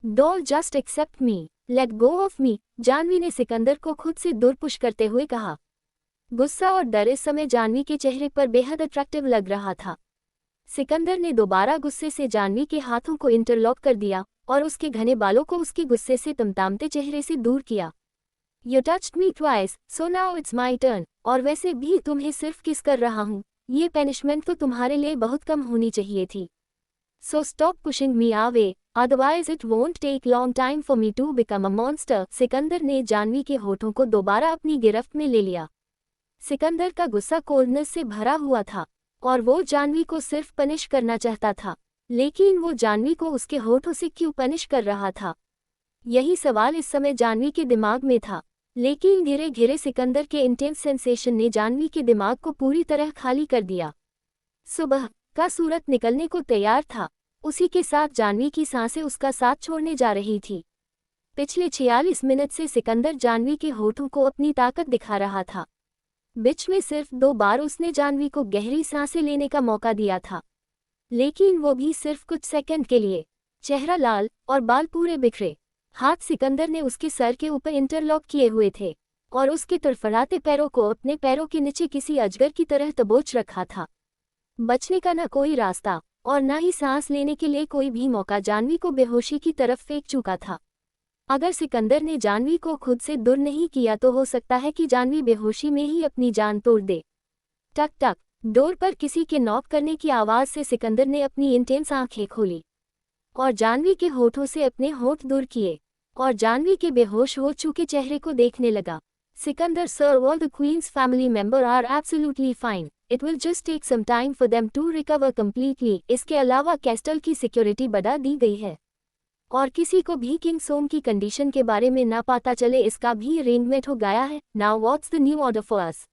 Doll just accept me, let go of me, Janvi ने सिकंदर को खुद से दूर पुश करते हुए कहा। गुस्सा और डर इस समय जानवी के चेहरे पर बेहद अट्रैक्टिव लग रहा था। सिकंदर ने दोबारा गुस्से से जानवी के हाथों को इंटरलॉक कर दिया और उसके घने बालों को उसके गुस्से से तमतामते चेहरे से दूर किया। You touched me twice, so now it's my turn, और वैसे भी तुम्हें सिर्फ किस कर रहा हूँ, ये पनिशमेंट तो तुम्हारे लिए बहुत कम होनी चाहिए थी। So stop pushing me away, otherwise it won't take long time for me to become a monster। Sikandar ने जानवी के होठों को दोबारा अपनी गिरफ्त में ले लिया। सिकंदर का गुस्सा कोल्डनेस से भरा हुआ था और वो जानवी को सिर्फ पनिश करना चाहता था, लेकिन वो जानवी को उसके होठों से क्यों पनिश कर रहा था? यही सवाल इस समय जानवी के दिमाग में था, लेकिन धीरे धीरे सिकंदर के इंटेंस सेंसेशन ने जानवी के दिमाग को पूरी तरह खाली कर दिया। सुबह का सूरज निकलने को तैयार था, उसी के साथ जानवी की सांसें उसका साथ छोड़ने जा रही थी। पिछले 46 मिनट से सिकंदर जानवी के होठों को अपनी ताकत दिखा रहा था। बीच में सिर्फ 2 बार उसने जानवी को गहरी सांसें लेने का मौका दिया था, लेकिन वो भी सिर्फ कुछ सेकंड के लिए। चेहरा लाल और बाल पूरे बिखरे, हाथ सिकंदर ने उसके सर के ऊपर इंटरलॉक किए हुए थे और उसके तड़फड़ाते पैरों को अपने पैरों के नीचे किसी अजगर की तरह दबोच रखा था। बचने का न कोई रास्ता और न ही सांस लेने के लिए कोई भी मौका जानवी को बेहोशी की तरफ फेंक चुका था। अगर सिकंदर ने जानवी को खुद से दूर नहीं किया तो हो सकता है कि जानवी बेहोशी में ही अपनी जान तोड़ दे। टक टक, डोर पर किसी के नॉक करने की आवाज़ से सिकंदर ने अपनी इंटेंस आंखें खोली और जानवी के होठों से अपने होठ दूर किए और जानवी के बेहोश हो चुके चेहरे को देखने लगा। Sikandar sir, all the queens family member are absolutely fine, it will just take some time for them to recover completely. इसके अलावा कैस्टल की सिक्योरिटी बढ़ा दी गई है और किसी को भी किंग सोम की कंडीशन के बारे में ना पता चले, इसका भी अरेंजमेंट हो गया है। Now what's the new order for us?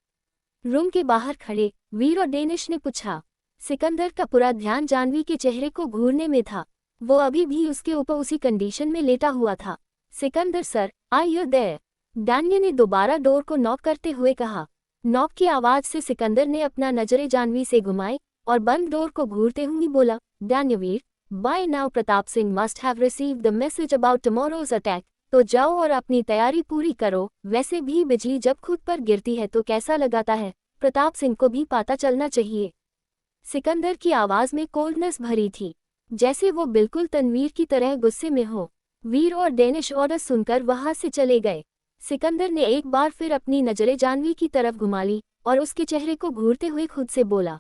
Room के बाहर खड़े वीर और डेनिश ने पूछा। सिकंदर का पूरा ध्यान जानवी के चेहरे को घूरने में था, वो अभी भी उसके ऊपर उसी कंडीशन में लेटा हुआ था। Sikandar sir, are you there? Daniel ने दोबारा डोर को नॉक करते हुए कहा। नॉक की आवाज़ से सिकंदर ने अपना नजरें जानवी से घुमाई और बंद डोर को घूरते हुए बोला, Daniel, by now Pratap Singh must have received the message about tomorrow's attack, तो जाओ और अपनी तैयारी पूरी करो। वैसे भी बिजली जब खुद पर गिरती है तो कैसा लगाता है, प्रताप सिंह को भी पता चलना चाहिए। सिकंदर की आवाज़ में कोल्डनेस भरी थी, जैसे वो बिल्कुल तनवीर की तरह गुस्से में हो। वीर और डेनिश ऑर्डर सुनकर वहां से चले गए। सिकंदर ने एक बार फिर अपनी नजरें जानवी की तरफ घुमा ली और उसके चेहरे को घूरते हुए खुद से बोला,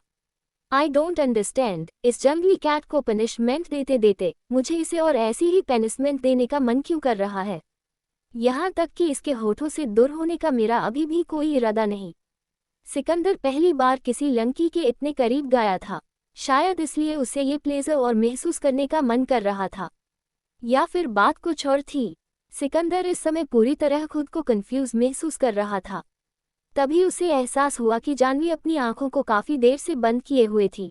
आई डोंट अंडरस्टैंड, इस जंगली कैट को पनिशमेंट देते देते मुझे इसे और ऐसी ही पनिशमेंट देने का मन क्यों कर रहा है? यहाँ तक कि इसके होठों से दूर होने का मेरा अभी भी कोई इरादा नहीं। सिकंदर पहली बार किसी लड़की के इतने करीब गया था, शायद इसलिए उसे ये प्लेजर और महसूस करने का मन कर रहा था, या फिर बात कुछ और थी। सिकंदर इस समय पूरी तरह खुद को कंफ्यूज महसूस कर रहा था। तभी उसे एहसास हुआ कि जानवी अपनी आंखों को काफी देर से बंद किए हुए थी,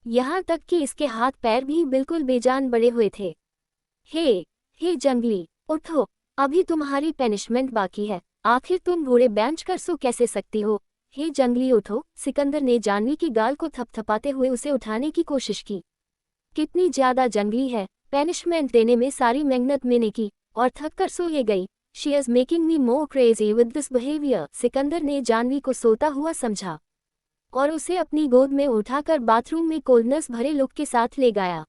यहाँ तक कि इसके हाथ पैर भी बिल्कुल बेजान बड़े हुए थे। हे जंगली, उठो, अभी तुम्हारी पनिशमेंट बाकी है, आखिर तुम बूढ़े बेंच कर सो कैसे सकती हो? हे जंगली उठो। सिकंदर ने जानवी की गाल को थपथपाते हुए उसे उठाने की कोशिश की। कितनी ज्यादा जंगली है, पनिशमेंट देने में सारी मेहनत मैंने की और थक कर सो ये गई। She is making me more crazy with this behaviour. Sikandar ने जानवी को सोता हुआ समझा और उसे अपनी गोद में उठाकर बाथरूम में कोल्डनेस भरे लुक के साथ ले गया।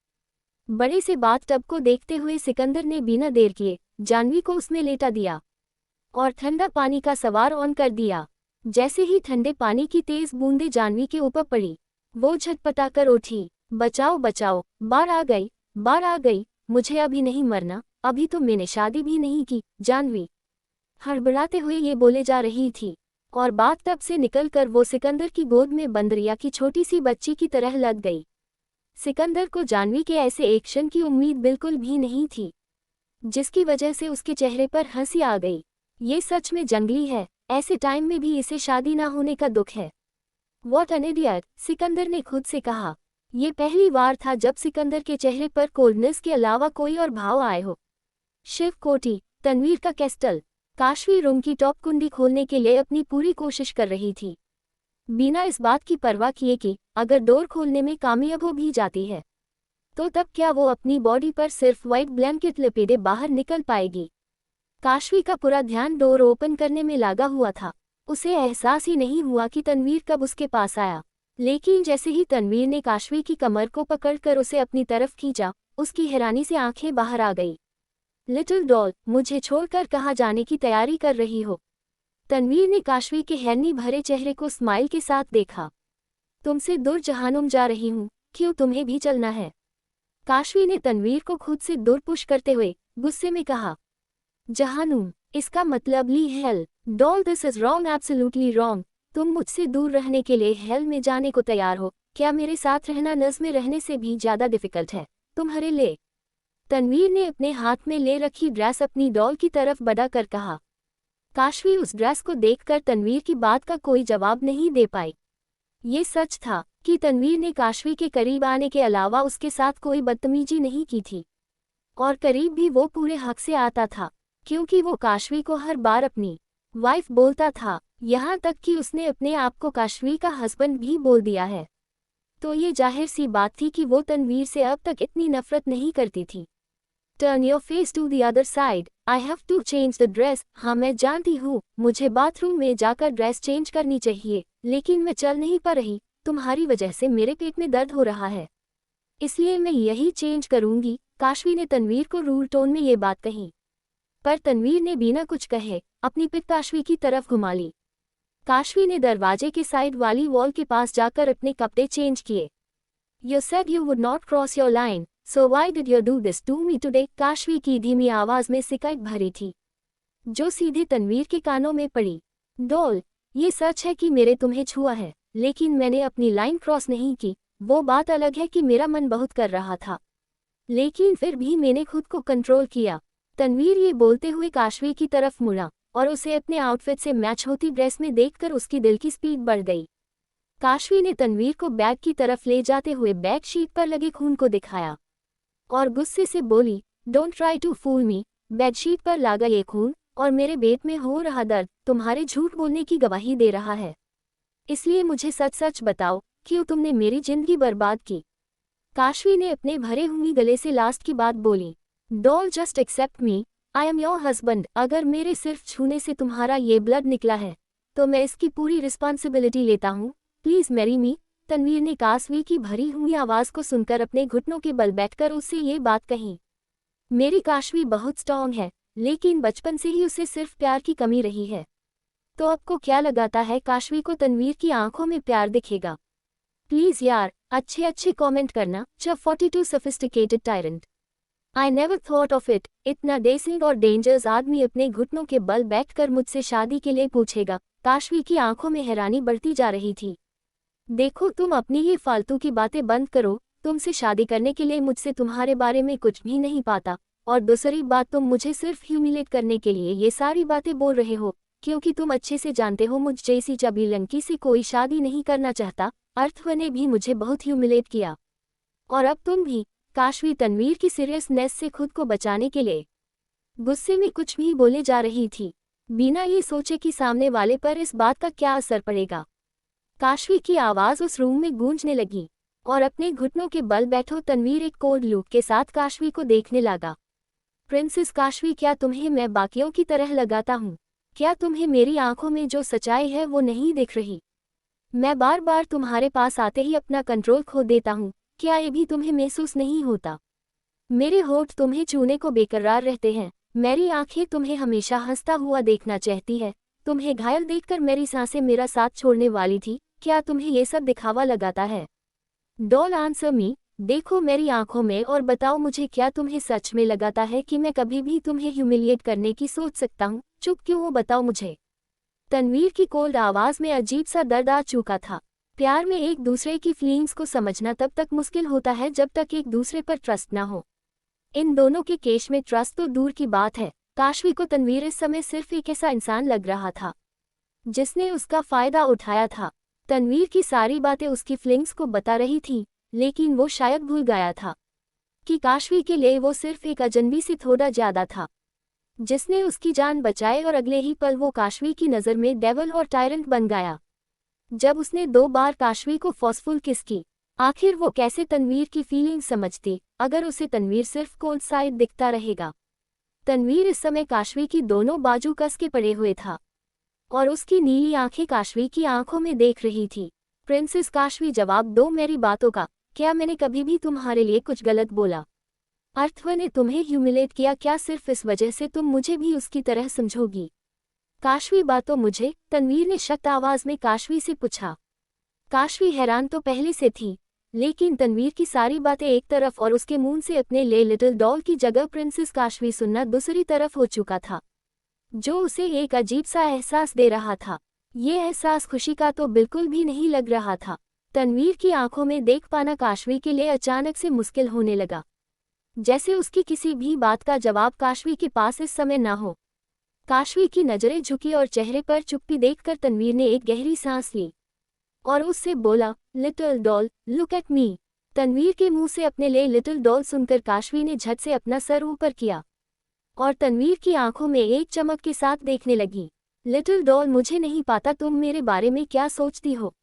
बड़े से बाथटब को देखते हुए सिकंदर ने बिना देर किए जानवी को उसमें लेटा दिया और ठंडा पानी का सवार ऑन कर दिया। जैसे ही ठंडे पानी की तेज बूंदें जानवी के ऊपर पड़ी, वो झटपटाकर उठी। बचाओ बचाओ, बाढ़ आ गई, मुझे अभी नहीं मरना, अभी तो मैंने शादी भी नहीं की। जानवी हड़बड़ाते हुए ये बोले जा रही थी और बाथटब से निकलकर वो सिकंदर की गोद में बंदरिया की छोटी सी बच्ची की तरह लग गई। सिकंदर को जानवी के ऐसे एक्शन की उम्मीद बिल्कुल भी नहीं थी, जिसकी वजह से उसके चेहरे पर हंसी आ गई। ये सच में जंगली है, ऐसे टाइम में भी इसे शादी ना होने का दुख है। व्हाट एन इडियट, सिकंदर ने खुद से कहा। ये पहली बार था जब सिकंदर के चेहरे पर कोल्डनेस के अलावा कोई और भाव आए हो। शिव कोटी, तनवीर का कैस्टल। काशवी रूम की टॉप कुंडी खोलने के लिए अपनी पूरी कोशिश कर रही थी, बिना इस बात की परवाह किए कि अगर डोर खोलने में कामयाब हो भी जाती है तो तब क्या वो अपनी बॉडी पर सिर्फ व्हाइट ब्लैंकेट लपेटे बाहर निकल पाएगी? काशवी का पूरा ध्यान डोर ओपन करने में लगा हुआ था। उसे एहसास ही नहीं हुआ कि तनवीर कब उसके पास आया, लेकिन जैसे ही तनवीर ने काशवी की कमर को पकड़कर उसे अपनी तरफ खींचा, उसकी हैरानी से आंखें बाहर आ गई। लिटिल डॉल, मुझे छोड़कर कहाँ जाने की तैयारी कर रही हो? तनवीर ने काशवी के हैरानी भरे चेहरे को स्माइल के साथ देखा। तुमसे दूर जहानुम जा रही हूँ, क्यों तुम्हें भी चलना है? काशवी ने तनवीर को खुद से दूर पुश करते हुए गुस्से में कहा। जहानुम, इसका मतलब ली hell. Doll, this is wrong, absolutely wrong. तुम मुझसे दूर रहने के लिए हेल में जाने को तैयार हो? क्या मेरे साथ रहना नज़ में रहने से भी ज़्यादा डिफिकल्ट है तुम्हारे लिए? तनवीर ने अपने हाथ में ले रखी ड्रेस अपनी डॉल की तरफ बढ़ाकर कहा। काशवी उस ड्रेस को देखकर तनवीर की बात का कोई जवाब नहीं दे पाई। ये सच था कि तनवीर ने काशवी के करीब आने के अलावा उसके साथ कोई बदतमीजी नहीं की थी, और करीब भी वो पूरे हक से आता था, क्योंकि वो काशवी को हर बार अपनी वाइफ बोलता था, यहाँ तक कि उसने अपने आप को काशवी का हस्बैंड भी बोल दिया है। तो ये जाहिर सी बात थी कि वो तनवीर से अब तक इतनी नफरत नहीं करती थी। Turn your face to the other side, I have to change the dress. हाँ, मैं जानती हूँ मुझे बाथरूम में जाकर ड्रेस चेंज करनी चाहिए, लेकिन मैं चल नहीं पा रही। तुम्हारी वजह से मेरे पेट में दर्द हो रहा है, इसलिए मैं यही चेंज करूंगी। काशवी ने तनवीर को रूड टोन में ये बात कही, पर तनवीर ने बिना कुछ कहे अपनी पिट काशवी की तरफ घुमा ली। काशवी ने दरवाजे के साइड वाली वॉल के पास जाकर अपने कपड़े चेंज किए। You said you would not cross your line, so why did you do this to me today? Kashvi की धीमी आवाज में शिकायत भरी थी, जो सीधे तनवीर के कानों में पड़ी। डॉल, ये सच है कि मेरे तुम्हें छुआ है, लेकिन मैंने अपनी लाइन क्रॉस नहीं की। वो बात अलग है कि मेरा मन बहुत कर रहा था, लेकिन फिर भी मैंने खुद को कंट्रोल किया। तनवीर ये बोलते हुए काशवी की तरफ मुड़ा, और उसे अपने आउटफिट से मैच होती ड्रेस में देखकर उसकी दिल की स्पीड बढ़ गई। काशवी ने तनवीर को बैग की तरफ ले जाते हुए बैग शीट पर लगे खून को दिखाया और गुस्से से बोली, don't try to fool me. Bedsheet पर लगा ये खून और मेरे पेट में हो रहा दर्द तुम्हारे झूठ बोलने की गवाही दे रहा है, इसलिए मुझे सच सच बताओ, क्यों तुमने मेरी जिंदगी बर्बाद की? काशवी ने अपने भरे हुए गले से लास्ट की बात बोली। Doll, just accept me, I am your husband. अगर मेरे सिर्फ छूने से तुम्हारा ये ब्लड निकला है, तो मैं इसकी पूरी रिस्पॉन्सिबिलिटी लेता हूँ। Please Mary me. तनवीर ने काशवी की भरी हुई आवाज को सुनकर अपने घुटनों के बल बैठकर उससे ये बात कही। मेरी काशवी बहुत स्ट्रॉन्ग है, लेकिन बचपन से ही उसे सिर्फ प्यार की कमी रही है। तो आपको क्या लगाता है काशवी को तनवीर की आंखों में प्यार दिखेगा? प्लीज यार, अच्छे अच्छे कमेंट करना। 42 sophisticated tyrant, I never thought of it. इतना डेसिंग और डेंजरस आदमी अपने घुटनों के बल बैठकर मुझसे शादी के लिए पूछेगा? काशवी की आंखों में हैरानी बढ़ती जा रही थी। देखो, तुम अपनी ये फालतू की बातें बंद करो। तुमसे शादी करने के लिए मुझसे तुम्हारे बारे में कुछ भी नहीं पाता, और दूसरी बात, तुम मुझे सिर्फ ह्यूमिलेट करने के लिए ये सारी बातें बोल रहे हो, क्योंकि तुम अच्छे से जानते हो मुझ जैसी चबी लड़की से कोई शादी नहीं करना चाहता। अर्थवा ने भी मुझे बहुत ह्यूमिलेट किया, और अब तुम भी। काशवी तनवीर की सीरियसनेस से खुद को बचाने के लिए गुस्से में कुछ भी बोले जा रही थी, बिना ये सोचे कि सामने वाले पर इस बात का क्या असर पड़ेगा। काशवी की आवाज़ उस रूम में गूंजने लगी, और अपने घुटनों के बल बैठो तनवीर एक कोल्ड लुक के साथ काशवी को देखने लगा। प्रिंसेस काशवी, क्या तुम्हें मैं बाकियों की तरह लगाता हूँ? क्या तुम्हें मेरी आंखों में जो सच्चाई है वो नहीं दिख रही? मैं बार बार तुम्हारे पास आते ही अपना कंट्रोल खो देता हूँ, क्या ये भी तुम्हें महसूस नहीं होता? मेरे होठ तुम्हें छूने को बेकरार रहते हैं, मेरी आंखें तुम्हें हमेशा हंसता हुआ देखना चाहती है, तुम्हें घायल देखकर मेरी सांसें मेरा साथ छोड़ने वाली थी। क्या तुम्हें ये सब दिखावा लगाता है? Doll, answer me. देखो मेरी आंखों में और बताओ मुझे, क्या तुम्हें सच में लगाता है कि मैं कभी भी तुम्हें ह्यूमिलिएट करने की सोच सकता हूँ? चुप क्यों हो, बताओ मुझे। तनवीर की कोल्ड आवाज में अजीब सा दर्द आ चुका था। प्यार में एक दूसरे की फीलिंग्स को समझना तब तक मुश्किल होता है जब तक एक दूसरे पर ट्रस्ट ना हो। इन दोनों के केस में ट्रस्ट तो दूर की बात है। काशवी को तनवीर इस समय सिर्फ एक ऐसा इंसान लग रहा था जिसने उसका फायदा उठाया था। तनवीर की सारी बातें उसकी फीलिंग्स को बता रही थी, लेकिन वो शायद भूल गया था कि काशवी के लिए वो सिर्फ एक अजनबी से थोड़ा ज्यादा था, जिसने उसकी जान बचाई, और अगले ही पल वो काशवी की नज़र में डेविल और टायरेंट बन गया। जब उसने 2 बार काशवी को फोर्सफुल किस की, आखिर वो कैसे तनवीर की फीलिंग समझती अगर उसे तनवीर सिर्फ कोल्ड साइड दिखता रहेगा। तनवीर इस समय काशवी की दोनों बाजू कस के पड़े हुए था और उसकी नीली आंखें काशवी की आंखों में देख रही थी। प्रिंसेस काशवी, जवाब दो मेरी बातों का। क्या मैंने कभी भी तुम्हारे लिए कुछ गलत बोला? अर्थव ने तुम्हें ह्यूमिलेट किया क्या सिर्फ इस वजह से तुम मुझे भी उसकी तरह समझोगी? काशवी, बातों मुझे? तनवीर ने शक्त आवाज में काशवी से पूछा। काशवी हैरान तो पहले से थी, लेकिन तनवीर की सारी बातें एक तरफ और उसके मुंह से अपने ले लिटिल डॉल की जगह प्रिंसेस काशवी सुनना दूसरी तरफ हो चुका था, जो उसे एक अजीब सा एहसास दे रहा था। ये एहसास खुशी का तो बिल्कुल भी नहीं लग रहा था। तनवीर की आंखों में देख पाना काशवी के लिए अचानक से मुश्किल होने लगा, जैसे उसकी किसी भी बात का जवाब काशवी के पास इस समय ना हो। काशवी की नजरें झुकी और चेहरे पर चुप्पी देखकर तनवीर ने एक गहरी सांस ली और उससे बोला, little doll, look at me. Tanveer के मुंह से अपने लिए लिटिल डॉल सुनकर काशवी ने झट से अपना सर ऊपर किया और तनवीर की आंखों में एक चमक के साथ देखने लगी। लिटिल डॉल, मुझे नहीं पता तुम मेरे बारे में क्या सोचती हो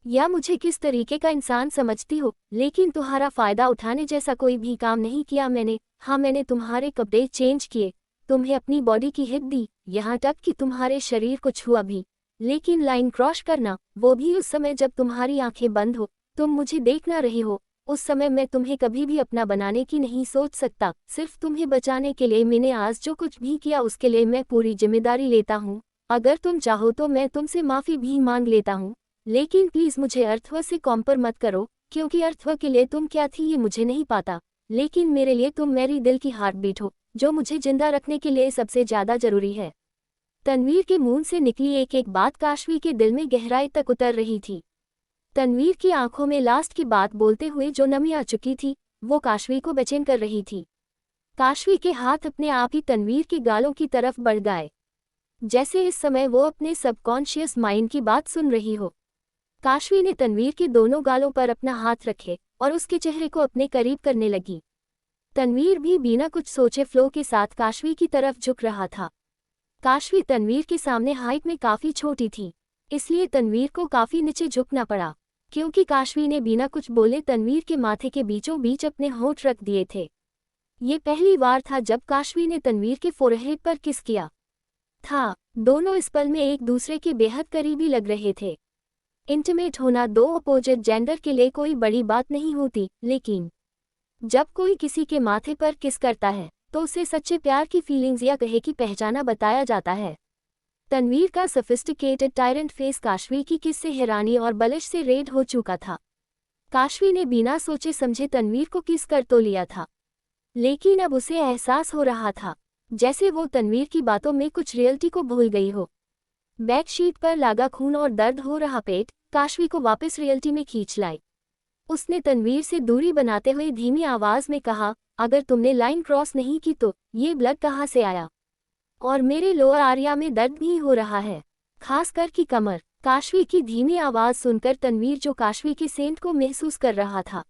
या मुझे किस तरीके का इंसान समझती हो, लेकिन तुम्हारा फायदा उठाने जैसा कोई भी काम नहीं किया मैंने। हाँ, मैंने तुम्हारे कपड़े चेंज किए, तुम्हें अपनी बॉडी की हिट दी, यहाँ तक कि तुम्हारे शरीर को छुआ भी, लेकिन लाइन क्रॉस करना, वो भी उस समय जब तुम्हारी आंखें बंद हो, तुम मुझे देख ना रहे हो। उस समय मैं तुम्हें कभी भी अपना बनाने की नहीं सोच सकता। सिर्फ तुम्हें बचाने के लिए मैंने आज जो कुछ भी किया उसके लिए मैं पूरी जिम्मेदारी लेता हूँ। अगर तुम चाहो तो मैं तुमसे माफ़ी भी मांग लेता हूँ, लेकिन प्लीज़ मुझे अर्थव से कॉम्पर मत करो, क्योंकि अर्थव के लिए तुम क्या थी ये मुझे नहीं पता, लेकिन मेरे लिए तुम मेरी दिल की हार्ट बीट हो, जो मुझे जिंदा रखने के लिए सबसे ज़्यादा ज़रूरी है। तनवीर के मुंह से निकली एक एक बात काशवी के दिल में गहराई तक उतर रही थी। तनवीर की आंखों में लास्ट की बात बोलते हुए जो नमी आ चुकी थी, वो काशवी को बेचैन कर रही थी। काशवी के हाथ अपने आप ही तनवीर के गालों की तरफ बढ़ गए, जैसे इस समय वो अपने सबकॉन्शियस माइंड की बात सुन रही हो। काशवी ने तनवीर के दोनों गालों पर अपना हाथ रखे और उसके चेहरे को अपने करीब करने लगी। तनवीर भी बिना कुछ सोचे फ्लो के साथ काशवी की तरफ झुक रहा था। काशवी तनवीर के सामने हाइट में काफ़ी छोटी थी, इसलिए तनवीर को काफ़ी नीचे झुकना पड़ा, क्योंकि काशवी ने बिना कुछ बोले तनवीर के माथे के बीचों बीच अपने होंठ रख दिए थे। ये पहली बार था जब काशवी ने तनवीर के फोरहेड पर किस किया था। दोनों इस पल में एक दूसरे के बेहद करीबी लग रहे थे। इंटीमेट होना दो अपोजिट जेंडर के लिए कोई बड़ी बात नहीं होती, लेकिन जब कोई किसी के माथे पर किस करता है तो उसे सच्चे प्यार की फीलिंग्स या कहे कि पहचाना बताया जाता है। तनवीर का सोफिस्टिकेटेड टायरेंट फेस काशवी की किस से हैरानी और बलिश से रेड हो चुका था। काशवी ने बिना सोचे समझे तनवीर को किस कर तो लिया था, लेकिन अब उसे एहसास हो रहा था जैसे वो तनवीर की बातों में कुछ रियलिटी को भूल गई हो। बेडशीट पर लागा खून और दर्द हो रहा पेट काशवी को वापस रियलिटी में खींच लाई। उसने तनवीर से दूरी बनाते हुए धीमी आवाज में कहा, अगर तुमने लाइन क्रॉस नहीं की तो ये ब्लड कहाँ से आया? और मेरे लोअर आर्या में दर्द भी हो रहा है, खासकर की कमर। काशवी की धीमी आवाज सुनकर तनवीर, जो काशवी के सेंट को महसूस कर रहा था,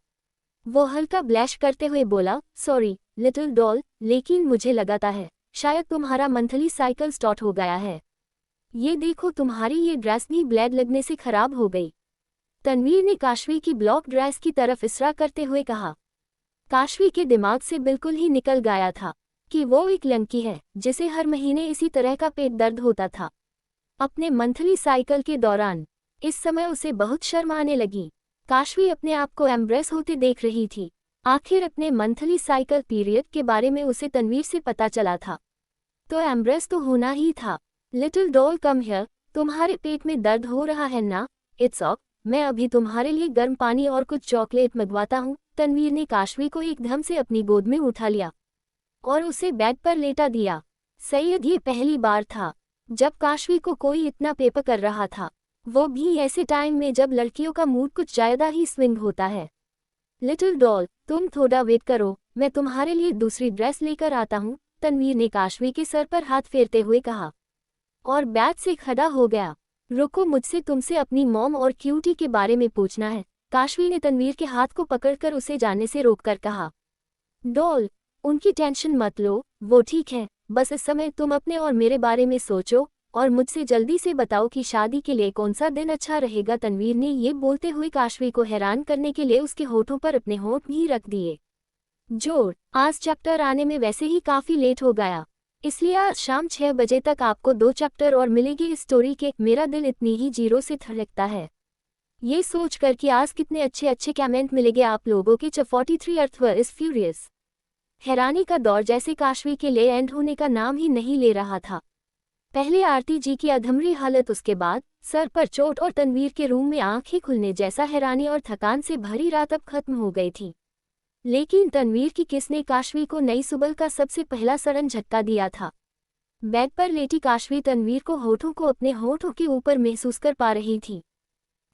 वो हल्का ब्लैश करते हुए बोला, सॉरी लिटिल डॉल, लेकिन मुझे लगाता है शायद तुम्हारा मंथली साइकिल स्टार्ट हो गया है। ये देखो, तुम्हारी ये ड्रेस भी ब्लड लगने से खराब हो गई। तनवीर ने काशवी की ब्लॉक ड्रेस की तरफ इशारा करते हुए कहा। काशवी के दिमाग से बिल्कुल ही निकल गया था कि वो एक लड़की है जिसे हर महीने इसी तरह का पेट दर्द होता था अपने मंथली साइकिल के दौरान। इस समय उसे बहुत शर्म आने लगी। काशवी अपने आप को एम्ब्रेस होते देख रही थी। आखिर अपने मंथली साइकिल पीरियड के बारे में उसे तनवीर से पता चला था, तो एम्ब्रेस तो होना ही था। लिटिल डॉल, कम हियर, तुम्हारे पेट में दर्द हो रहा है ना? इट्स ऑफ, मैं अभी तुम्हारे लिए गर्म पानी और कुछ चॉकलेट मंगवाता हूँ। तनवीर ने काशवी को एकदम से अपनी गोद में उठा लिया और उसे बेड पर लेटा दिया। सैयद, ये पहली बार था जब काशवी को कोई इतना पेपर कर रहा था, वो भी ऐसे टाइम में जब लड़कियों का मूड कुछ ज़्यादा ही स्विंग होता है। लिटिल डॉल, तुम थोड़ा वेट करो, मैं तुम्हारे लिए दूसरी ड्रेस लेकर आता हूँ, तनवीर ने काशवी के सर पर हाथ फेरते हुए कहा और बेड से खड़ा हो गया। रुको, मुझसे तुमसे अपनी मॉम और क्यूटी के बारे में पूछना है। काशवी ने तनवीर के हाथ को पकड़कर उसे जाने से रोककर कहा। डॉल, उनकी टेंशन मत लो, वो ठीक है, बस इस समय तुम अपने और मेरे बारे में सोचो। और मुझसे जल्दी से बताओ कि शादी के लिए कौन सा दिन अच्छा रहेगा। तनवीर ने ये बोलते हुए काशवी को हैरान करने के लिए उसके होठों पर अपने होठ भी रख दिए। जोर, आज चैप्टर आने में वैसे ही काफ़ी लेट हो गया, इसलिए आज शाम 6 बजे तक आपको 2 चैप्टर और मिलेगी इस स्टोरी के। मेरा दिल इतनी ही जीरो से धड़कता है ये सोच कर कि आज कितने अच्छे अच्छे कमेंट मिलेंगे आप लोगों के। 43 अर्थवर इज फ्यूरियस। हैरानी का दौर जैसे काशवी के लिए एंड होने का नाम ही नहीं ले रहा था। पहले आरती जी की अधमरी हालत, उसके बाद सर पर चोट और तनवीर के रूम में आंखें खुलने जैसा हैरानी और थकान से भरी रात अब खत्म हो गई थी। लेकिन तनवीर की किस ने काशवी को नई सुबह का सबसे पहला सडन झटका दिया था। बेड पर लेटी काशवी तनवीर को होठों को अपने होठों के ऊपर महसूस कर पा रही थी।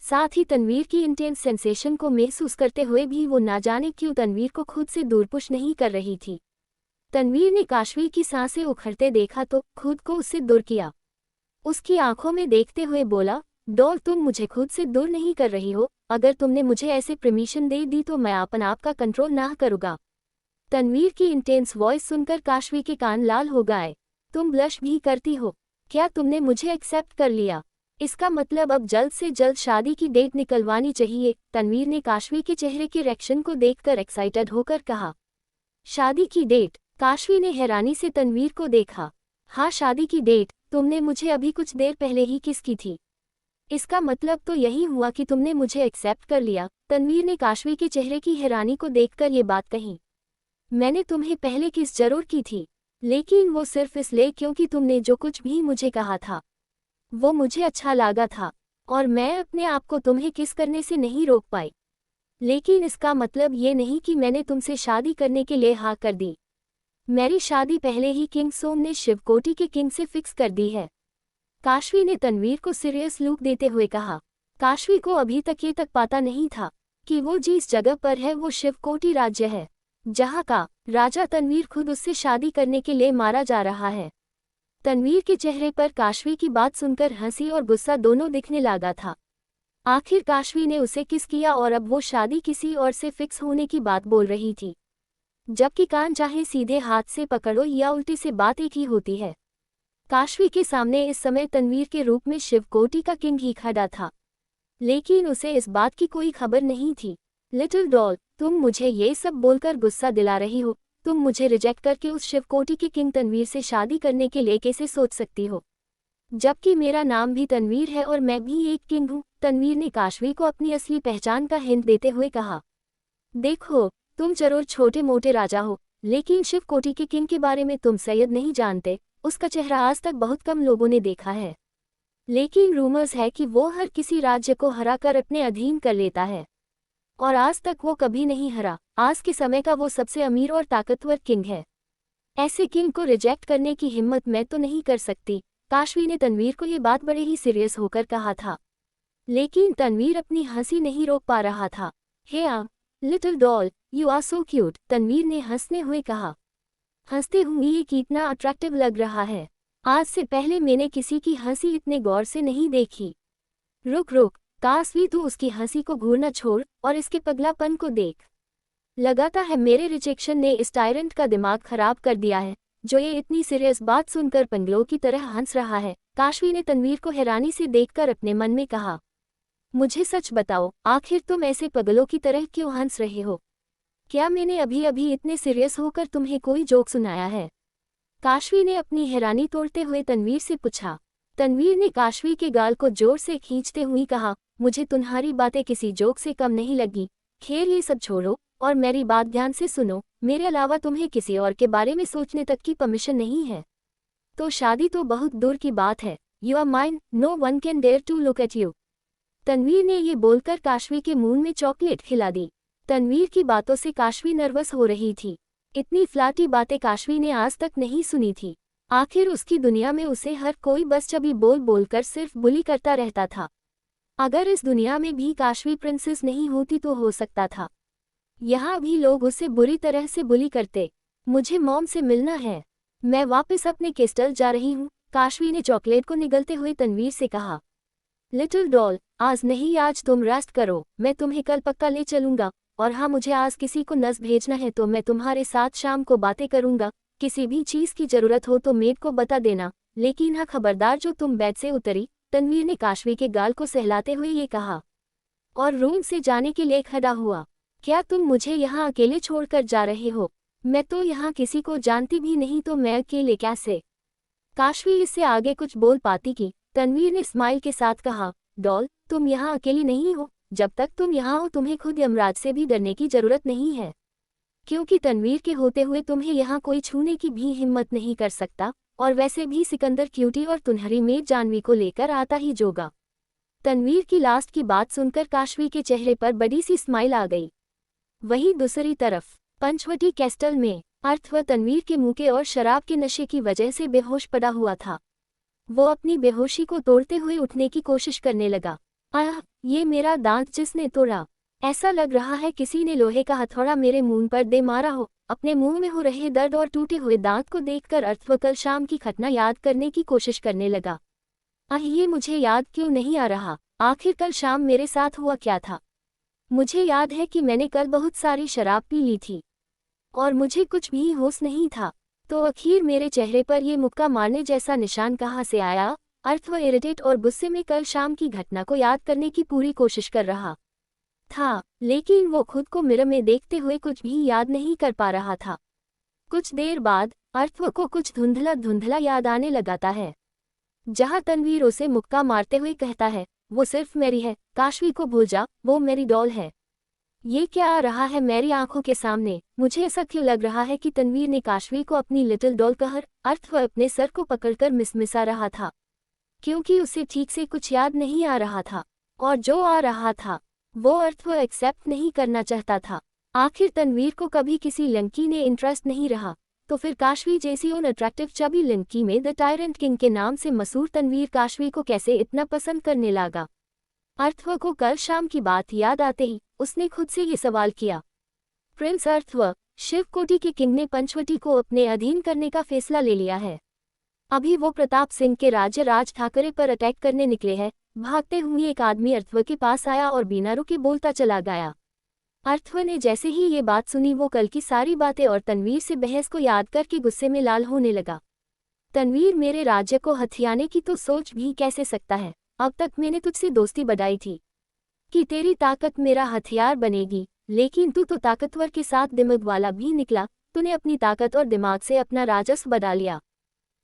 साथ ही तनवीर की इंटेंस सेंसेशन को महसूस करते हुए भी वो ना जाने क्यों तनवीर को खुद से दूर पुश नहीं कर रही थी। तनवीर ने काशवी की सांसें उखड़ते देखा तो खुद को उससे दूर किया। उसकी आंखों में देखते हुए बोला, डॉल तुम मुझे खुद से दूर नहीं कर रही हो। अगर तुमने मुझे ऐसे परमिशन दे दी तो मैं अपन आपका कंट्रोल ना करूँगा। तनवीर की इंटेंस वॉइस सुनकर काशवी के कान लाल हो गए। तुम ब्लश भी करती हो। क्या तुमने मुझे एक्सेप्ट कर लिया? इसका मतलब अब जल्द से जल्द शादी की डेट निकलवानी चाहिए। तनवीर ने काशवी के चेहरे के रिएक्शन को देखकर एक्साइटेड होकर कहा। शादी की डेट? काशवी ने हैरानी से तनवीर को देखा। हाँ, शादी की डेट। तुमने मुझे अभी कुछ देर पहले ही किस की थी। इसका मतलब तो यही हुआ कि तुमने मुझे एक्सेप्ट कर लिया। तनवीर ने काशवी के चेहरे की हैरानी को देखकर ये बात कही। मैंने तुम्हें पहले किस जरूर की थी, लेकिन वो सिर्फ इसलिए क्योंकि तुमने जो कुछ भी मुझे कहा था वो मुझे अच्छा लगा था और मैं अपने आप को तुम्हें किस करने से नहीं रोक पाई। लेकिन इसका मतलब ये नहीं कि मैंने तुमसे शादी करने के लिए हाँ कर दी। मेरी शादी पहले ही किंग सोम ने शिवकोटी के किंग से फिक्स कर दी है। काशवी ने तनवीर को सीरियस लुक देते हुए कहा। काशवी को अभी तक ये तक पता नहीं था कि वो जिस जगह पर है वो शिवकोटी राज्य है, जहाँ का राजा तनवीर खुद उससे शादी करने के लिए मारा जा रहा है। तनवीर के चेहरे पर काशवी की बात सुनकर हंसी और गुस्सा दोनों दिखने लगा था। आखिर काशवी ने उसे किस किया और अब वो शादी किसी और से फिक्स होने की बात बोल रही थी, जबकि कान चाहे सीधे हाथ से पकड़ो या उल्टी से बात एक ही होती है। काशवी के सामने इस समय तनवीर के रूप में शिवकोटी का किंग ही खड़ा था, लेकिन उसे इस बात की कोई खबर नहीं थी। लिटिल डॉल, तुम मुझे ये सब बोलकर गुस्सा दिला रही हो। तुम मुझे रिजेक्ट करके उस शिवकोटी के किंग तनवीर से शादी करने के लिए कैसे सोच सकती हो, जबकि मेरा नाम भी तनवीर है और मैं भी एक किंग हूँ। तनवीर ने काशवी को अपनी असली पहचान का हिंट देते हुए कहा। देखो, तुम जरूर छोटे मोटे राजा हो, लेकिन शिवकोटी के किंग के बारे में तुम शायद नहीं जानते। उसका चेहरा आज तक बहुत कम लोगों ने देखा है, लेकिन रूमर्स है कि वो हर किसी राज्य को हराकर अपने अधीन कर लेता है, और आज तक वो कभी नहीं हरा। आज के समय का वो सबसे अमीर और ताकतवर किंग है। ऐसे किंग को रिजेक्ट करने की हिम्मत मैं तो नहीं कर सकती। काशवी ने तनवीर को ये बात बड़े ही सीरियस होकर कहा था, लेकिन तनवीर अपनी हंसी नहीं रोक पा रहा था। Hey little doll, you are so cute, Tanveer ने हंसने हुए कहा। हंसते हुए ये कितना अट्रैक्टिव लग रहा है। आज से पहले मैंने किसी की हंसी इतने गौर से नहीं देखी। रुक रुक, काशवी तू उसकी हंसी को घूरना छोड़ और इसके पगलापन को देख। लगाता है मेरे रिजेक्शन ने इस टायरेंट का दिमाग खराब कर दिया है, जो ये इतनी सीरियस बात सुनकर पंगलों की तरह हंस रहा है। काशवी ने तनवीर को हैरानी से देखकर अपने मन में कहा। मुझे सच बताओ, आखिर तुम ऐसे पगलों की तरह क्यों हंस रहे हो? क्या मैंने अभी अभी इतने सीरियस होकर तुम्हें कोई जोक सुनाया है? काशवी ने अपनी हैरानी तोड़ते हुए तनवीर से पूछा। तनवीर ने काशवी के गाल को जोर से खींचते हुए कहा, मुझे तुम्हारी बातें किसी जोक से कम नहीं लगी। खैर ये सब छोड़ो और मेरी बात ध्यान से सुनो। मेरे अलावा तुम्हें किसी और के बारे में सोचने तक की परमिशन नहीं है, तो शादी तो बहुत दूर की बात है। You are mine, no one can dare to look at you. Tanveer ने ये बोलकर काशवी के मुंह में चॉकलेट खिला दी। तनवीर की बातों से काशवी नर्वस हो रही थी। इतनी फ्लैटी बातें काशवी ने आज तक नहीं सुनी थी। आखिर उसकी दुनिया में उसे हर कोई बस चबी बोल बोलकर सिर्फ बुली करता रहता था। अगर इस दुनिया में भी काशवी प्रिंसेस नहीं होती तो हो सकता था यहाँ भी लोग उसे बुरी तरह से बुली करते। मुझे मॉम से मिलना है, मैं वापस अपने केस्टल जा रही हूँ, काशवी ने चॉकलेट को निगलते हुए तनवीर से कहा। लिटिल डॉल, आज नहीं, आज तुम रेस्ट करो, मैं तुम्हें कल पक्का ले चलूंगा। और हाँ, मुझे आज किसी को नस भेजना है तो मैं तुम्हारे साथ शाम को बातें करूंगा। किसी भी चीज़ की ज़रूरत हो तो मेड को बता देना, लेकिन हाँ खबरदार जो तुम बेड से उतरी, तन्वीर ने काशवी के गाल को सहलाते हुए ये कहा और रूम से जाने के लिए खड़ा हुआ। क्या तुम मुझे यहाँ अकेले छोड़कर जा रहे हो? मैं तो यहाँ किसी को जानती भी नहीं, तो मैं अकेले कैसे? काशवी इससे आगे कुछ बोल पाती कि तन्वीर ने स्माइल के साथ कहा, डॉल तुम यहाँ अकेली नहीं हो। जब तक तुम यहाँ हो तुम्हें खुद यमराज से भी डरने की जरूरत नहीं है, क्योंकि तन्वीर के होते हुए तुम्हें यहाँ कोई छूने की भी हिम्मत नहीं कर सकता। और वैसे भी सिकंदर क्यूटी और तुम्हारी मेड जानवी को लेकर आता ही जोगा। तन्वीर की लास्ट की बात सुनकर काशवी के चेहरे पर बड़ी सी स्माइल आ गई। वहीं दूसरी तरफ पंचवटी कैस्टल में अर्थव तन्वीर के मुंह के और शराब के नशे की वजह से बेहोश पड़ा हुआ था। वो अपनी बेहोशी को तोड़ते हुए उठने की कोशिश करने लगा। आह, ये मेरा दांत जिसने तोड़ा, ऐसा लग रहा है किसी ने लोहे का हथौड़ा मेरे मुंह पर दे मारा हो। अपने मुंह में हो रहे दर्द और टूटे हुए दांत को देखकर अर्थव कल शाम की घटना याद करने की कोशिश करने लगा। आह, ये मुझे याद क्यों नहीं आ रहा? आखिर कल शाम मेरे साथ हुआ क्या था? मुझे याद है कि मैंने कल बहुत सारी शराब पी ली थी और मुझे कुछ भी होश नहीं था। तो आखिर मेरे चेहरे पर ये मुक्का मारने जैसा निशान कहाँ से आया? अर्थव इरिटेट और गुस्से में कल शाम की घटना को याद करने की पूरी कोशिश कर रहा था, लेकिन वो खुद को मिरर में देखते हुए कुछ भी याद नहीं कर पा रहा था। कुछ देर बाद अर्थव को कुछ धुंधला धुंधला याद आने लगाता है, जहां तन्वीर उसे मुक्का मारते हुए कहता है, वो सिर्फ मेरी है, काशवी को भूल जा, वो मेरी डॉल है। ये क्या आ रहा है मेरी आंखों के सामने? मुझे ऐसा क्यों लग रहा है कि तन्वीर ने काशवी को अपनी लिटिल डॉल कहकर? अर्थव अपने सर को पकड़कर मिसमिसा रहा था, क्योंकि उसे ठीक से कुछ याद नहीं आ रहा था, और जो आ रहा था वो अर्थव एक्सेप्ट नहीं करना चाहता था। आखिर तन्वीर को कभी किसी लड़की ने इंटरेस्ट नहीं रहा, तो फिर काशवी जैसी उन अट्रैक्टिव चबी लड़की में द टायरेंट किंग के नाम से मशहूर तन्वीर काशवी को कैसे इतना पसंद करने लगा? अर्थव को कल शाम की बात याद आते ही उसने खुद से ये सवाल किया। प्रिंस अर्थव, शिवकोटी के किंग ने पंचवटी को अपने अधीन करने का फैसला ले लिया है। अभी वो प्रताप सिंह के राज्य राज ठाकरे पर अटैक करने निकले हैं। भागते हुए एक आदमी अर्थव के पास आया और बिना रुके बोलता चला गया। अर्थव ने जैसे ही ये बात सुनी वो कल की सारी बातें और तन्वीर से बहस को याद करके गुस्से में लाल होने लगा। तन्वीर मेरे राज्य को हथियाने की तो सोच भी कैसे सकता है? अब तक मैंने तुझसे दोस्ती बढ़ाई थी कि तेरी ताकत मेरा हथियार बनेगी, लेकिन तू तो ताकतवर के साथ दिमाग वाला भी निकला। तूने अपनी ताकत और दिमाग से अपना राजस्व बढ़ा लिया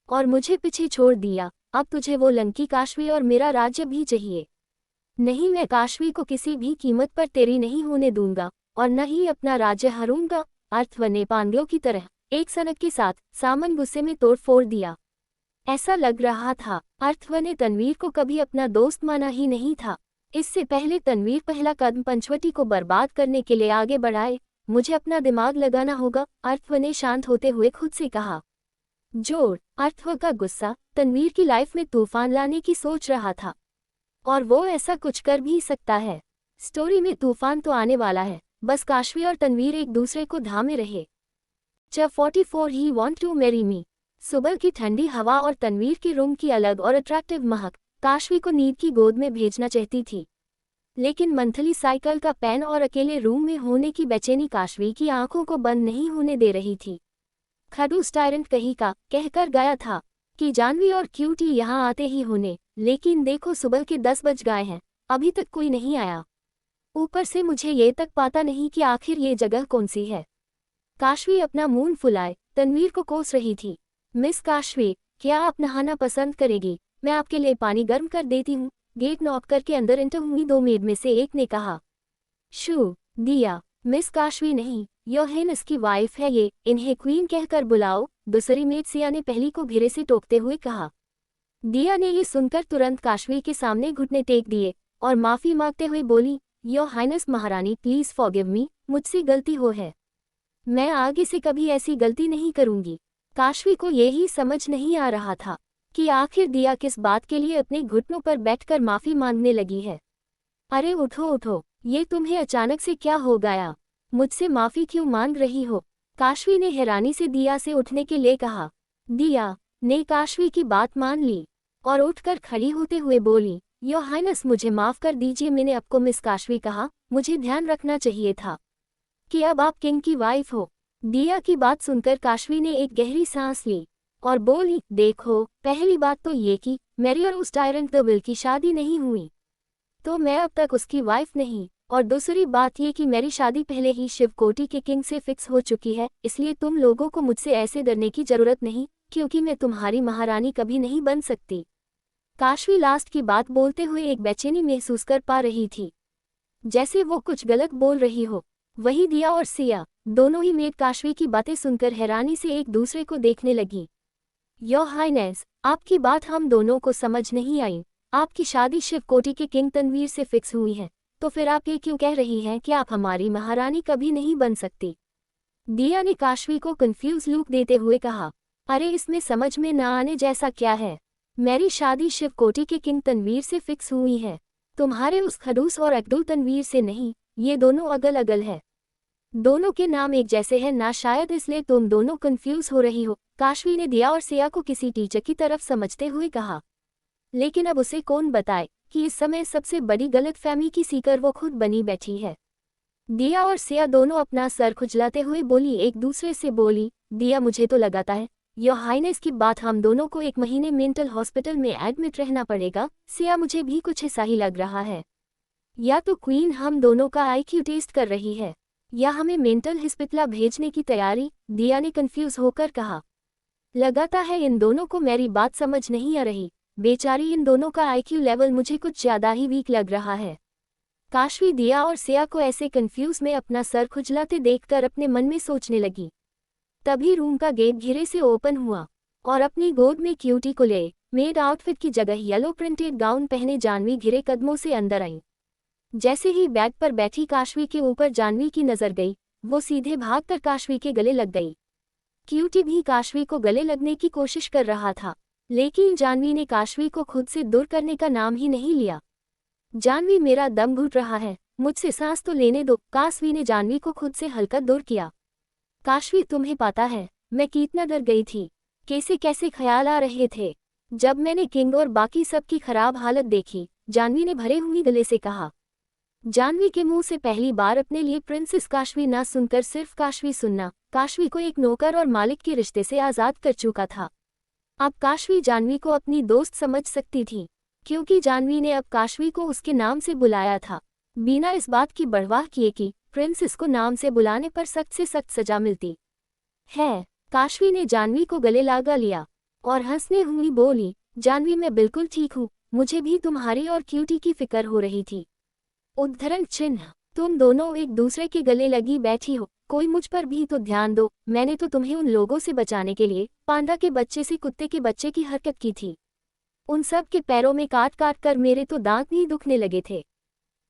और मुझे पीछे छोड़ दिया। अब तुझे वो लंकी काशवी और मेरा राज्य भी चाहिए। नहीं, मैं काशवी को किसी भी कीमत पर तेरी नहीं होने दूंगा और न ही अपना राज्य हरूंगा। अर्थव ने पांडवों की तरह एक सनक के साथ सामन गुस्से में तोड़ फोड़ दिया। ऐसा लग रहा था अर्थव ने तन्वीर को कभी अपना दोस्त माना ही नहीं था। इससे पहले तन्वीर पहला कदम पंचवटी को बर्बाद करने के लिए आगे बढ़ाए, मुझे अपना दिमाग लगाना होगा। अर्थव ने शांत होते हुए खुद से कहा। जोर अर्थव का गुस्सा तन्वीर की लाइफ में तूफान लाने की सोच रहा था, और वो ऐसा कुछ कर भी सकता है। स्टोरी में तूफान तो आने वाला है, बस काशवी और तन्वीर एक दूसरे को थामे रहे। Chapter 44 he want to marry me. सुबह की ठंडी हवा और तन्वीर के रूम की अलग और अट्रैक्टिव महक काशवी को नींद की गोद में भेजना चाहती थी, लेकिन मंथली साइकिल का पैन और अकेले रूम में होने की बेचैनी काशवी की आंखों को बंद नहीं होने दे रही थी। खडूस टायरेंट कहीं का कहकर गया था कि जानवी और क्यूटी यहाँ आते ही होने, लेकिन देखो सुबह के 10 बज गए हैं, अभी तक कोई नहीं आया। ऊपर से मुझे ये तक पता नहीं कि आखिर ये जगह कौन सी है। काशवी अपना मुंह फुलाए तन्वीर को कोस रही थी। मिस काशवी, क्या आप नहाना पसंद करेगी? मैं आपके लिए पानी गर्म कर देती हूँ। गेट नॉक करके अंदर एंटर हुई दो मेड में से एक ने कहा। शू दिया। मिस काशवी नहीं, योहेन इसकी वाइफ है ये, इन्हें क्वीन कहकर बुलाओ। दूसरी मेड सिया ने पहली को घेरे से टोकते हुए कहा। दिया ने ये सुनकर तुरंत काशवी के सामने घुटने टेक दिए और माफी मांगते हुए बोली, योर हाइनेस महारानी प्लीज फॉरगिव मी, मुझसे गलती हो है, मैं आगे से कभी ऐसी गलती नहीं करूंगी। काशवी को यही समझ नहीं आ रहा था कि आखिर दिया किस बात के लिए अपने घुटनों पर बैठकर माफी मांगने लगी है। अरे उठो उठो, ये तुम्हें अचानक से क्या हो गया? मुझसे माफी क्यों मांग रही हो? काशवी ने हैरानी से दिया से उठने के लिए कहा। दिया ने काशवी की बात मान ली और उठकर खड़ी होते हुए बोली, योर हाइनेस मुझे माफ कर दीजिए, मैंने आपको मिस काशवी कहा, मुझे ध्यान रखना चाहिए था कि अब आप किंग की वाइफ हो। दिया की बात सुनकर काशवी ने एक गहरी सांस ली और बोली, देखो, पहली बात तो ये कि मेरी और उस टायरेंट द विल की शादी नहीं हुई, तो मैं अब तक उसकी वाइफ नहीं, और दूसरी बात ये कि मेरी शादी पहले ही शिवकोटी के किंग से फिक्स हो चुकी है, इसलिए तुम लोगों को मुझसे ऐसे डरने की जरूरत नहीं, क्योंकि मैं तुम्हारी महारानी कभी नहीं बन सकती। काशवी लास्ट की बात बोलते हुए एक बेचैनी महसूस कर पा रही थी, जैसे वो कुछ गलत बोल रही हो। वही दिया और सिया दोनों ही मेड काशवी की बातें सुनकर हैरानी से एक दूसरे को देखने लगी। योर हाइनेस, आपकी बात हम दोनों को समझ नहीं आई। आपकी शादी शिवकोटी के किंग तनवीर से फिक्स हुई है, तो फिर आप ये क्यों कह रही हैं कि आप हमारी महारानी कभी नहीं बन सकती? दिया ने काशवी को कंफ्यूज लुक देते हुए कहा। अरे इसमें समझ में न आने जैसा क्या है? मेरी शादी शिवकोटी के किंग तनवीर से फिक्स हुई है, तुम्हारे उस खडूस और अब्दुल तनवीर से नहीं। ये दोनों अगल अगल है, दोनों के नाम एक जैसे हैं ना, शायद इसलिए तुम दोनों कंफ्यूज हो रही हो। काशवी ने दिया और सिया को किसी टीचर की तरफ समझते हुए कहा। लेकिन अब उसे कौन बताए कि इस समय सबसे बड़ी गलतफहमी की सीकर वो खुद बनी बैठी है। दिया और सिया दोनों अपना सर खुजलाते हुए बोली, एक दूसरे से बोली। दिया, मुझे तो लगाता है योर हाइनेस की बात हम दोनों को 1 महीने मेंटल हॉस्पिटल में एडमिट रहना पड़ेगा। सिया, मुझे भी कुछ ऐसा ही लग रहा है। या तो क्वीन हम दोनों का IQ टेस्ट कर रही है, या हमें मेंटल हॉस्पिटल भेजने की तैयारी। दिया ने कंफ्यूज होकर कहा। लगाता है इन दोनों को मेरी बात समझ नहीं आ रही। बेचारी इन दोनों का IQ लेवल मुझे कुछ ज्यादा ही वीक लग रहा है। काशवी दिया और सिया को ऐसे कंफ्यूज में अपना सर खुजलाते देखकर अपने मन में सोचने लगी। तभी रूम का गेट धीरे से ओपन हुआ और अपनी गोद में क्यूटी को ले मेड आउटफिट की जगह येलो प्रिंटेड गाउन पहने जानवी घिरे कदमों से अंदर आई। जैसे ही बेड पर बैठी काशवी के ऊपर जानवी की नजर गई, वो सीधे भागकर काशवी के गले लग गई। क्यूटी भी काशवी को गले लगने की कोशिश कर रहा था, लेकिन जानवी ने काशवी को खुद से दूर करने का नाम ही नहीं लिया। जानवी, मेरा दम घुट रहा है, मुझसे सांस तो लेने दो। काशवी ने जानवी को खुद से हल्का दूर किया। काशवी, तुम्हें पता है मैं कितना डर गई थी, कैसे कैसे ख्याल आ रहे थे जब मैंने किंग और बाकी सब की खराब हालत देखी। जानवी ने भरे हुए गले से कहा। जानवी के मुंह से पहली बार अपने लिए प्रिंसेस काशवी ना सुनकर सिर्फ काशवी सुनना काशवी को एक नौकर और मालिक के रिश्ते से आजाद कर चुका था। अब काशवी जानवी को अपनी दोस्त समझ सकती थी, क्योंकि जानवी ने अब काशवी को उसके नाम से बुलाया था, बिना इस बात की परवाह किए कि प्रिंसेस को नाम से बुलाने पर सख्त से सख्त सजा मिलती है। काशवी ने जानवी को गले लगा लिया और हंसने हुई बोली, जानवी, मैं बिल्कुल ठीक हूँ, मुझे भी तुम्हारी और क्यूटी की फिक्र हो रही थी। उद्धरण चिन्ह, तुम दोनों एक दूसरे के गले लगी बैठी हो, कोई मुझ पर भी तो ध्यान दो। मैंने तो तुम्हें उन लोगों से बचाने के लिए पांडा के बच्चे से कुत्ते के बच्चे की हरकत की थी। उन सब के पैरों में काट काट कर मेरे तो दांत भी दुखने लगे थे।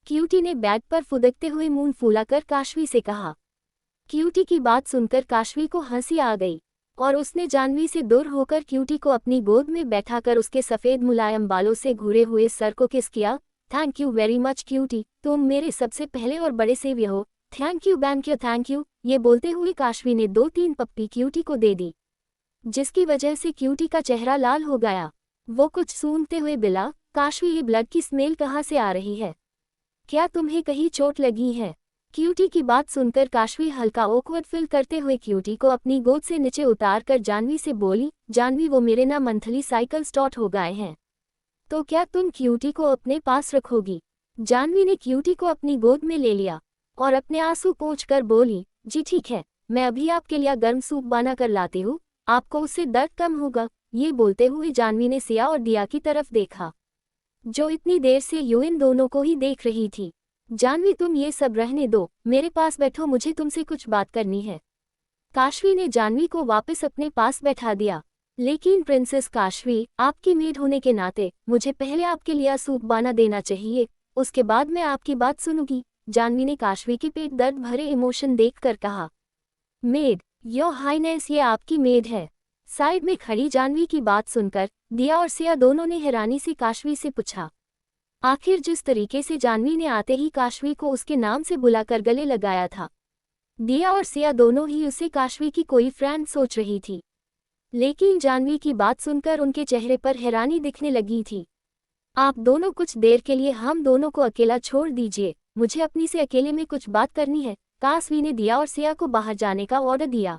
क्यूटी ने बेड पर फुदकते हुए मुंह फुलाकर काशवी से कहा। क्यूटी की बात सुनकर काशवी को हंसी आ गई और उसने जानवी से दूर होकर क्यूटी को अपनी गोद में बैठाकर उसके सफेद मुलायम बालों से घूरे हुए सर को किस किया। Thank you very much cutie, तुम मेरे सबसे पहले और बड़े सेवियर हो। Thank you bank you, thank you. ये बोलते हुए काशवी ने 2-3 पप्पी क्यूटी को दे दी, जिसकी वजह से क्यूटी का चेहरा लाल हो गया। वो कुछ सूंघते हुए बिला, काशवी, ये ब्लड की स्मेल कहाँ से आ रही है? क्या तुम्हें कहीं चोट लगी है? क्यूटी की बात सुनकर काशवी हल्का ऑकवर्ड फील करते हुए क्यूटी को अपनी गोद से नीचे उतारकर जानवी से बोली, जानवी, वो मेरे ना मंथली साइकिल स्टार्ट हो गए हैं, तो क्या तुम क्यूटी को अपने पास रखोगी? जानवी ने क्यूटी को अपनी गोद में ले लिया और अपने आंसू पोंछकर बोली, जी ठीक है, मैं अभी आपके लिए गर्म सूप बना कर लाती हूँ, आपको उससे दर्द कम होगा। ये बोलते हुए जानवी ने सिया और दिया की तरफ देखा, जो इतनी देर से इन दोनों को ही देख रही थी। जानवी, तुम ये सब रहने दो, मेरे पास बैठो, मुझे तुमसे कुछ बात करनी है। काशवी ने जानवी को वापस अपने पास बैठा दिया। लेकिन प्रिंसेस काशवी, आपकी मेड होने के नाते मुझे पहले आपके लिए सूप बना देना चाहिए, उसके बाद मैं आपकी बात सुनूंगी। जानवी ने काशवी के पेट दर्द भरे इमोशन देखकर कहा। मेड, योर हाइनेस, ये आपकी मेड है। साइड में खड़ी जानवी की बात सुनकर दिया और सिया दोनों ने हैरानी से काशवी से पूछा। आखिर जिस तरीके से जानवी ने आते ही काशवी को उसके नाम से बुलाकर गले लगाया था, दिया और सिया दोनों ही उसे काशवी की कोई फ्रेंड सोच रही थी। लेकिन जानवी की बात सुनकर उनके चेहरे पर हैरानी दिखने लगी थी। आप दोनों कुछ देर के लिए हम दोनों को अकेला छोड़ दीजिए, मुझे अपनी से अकेले में कुछ बात करनी है। काशवी ने दिया और सिया को बाहर जाने का ऑर्डर दिया।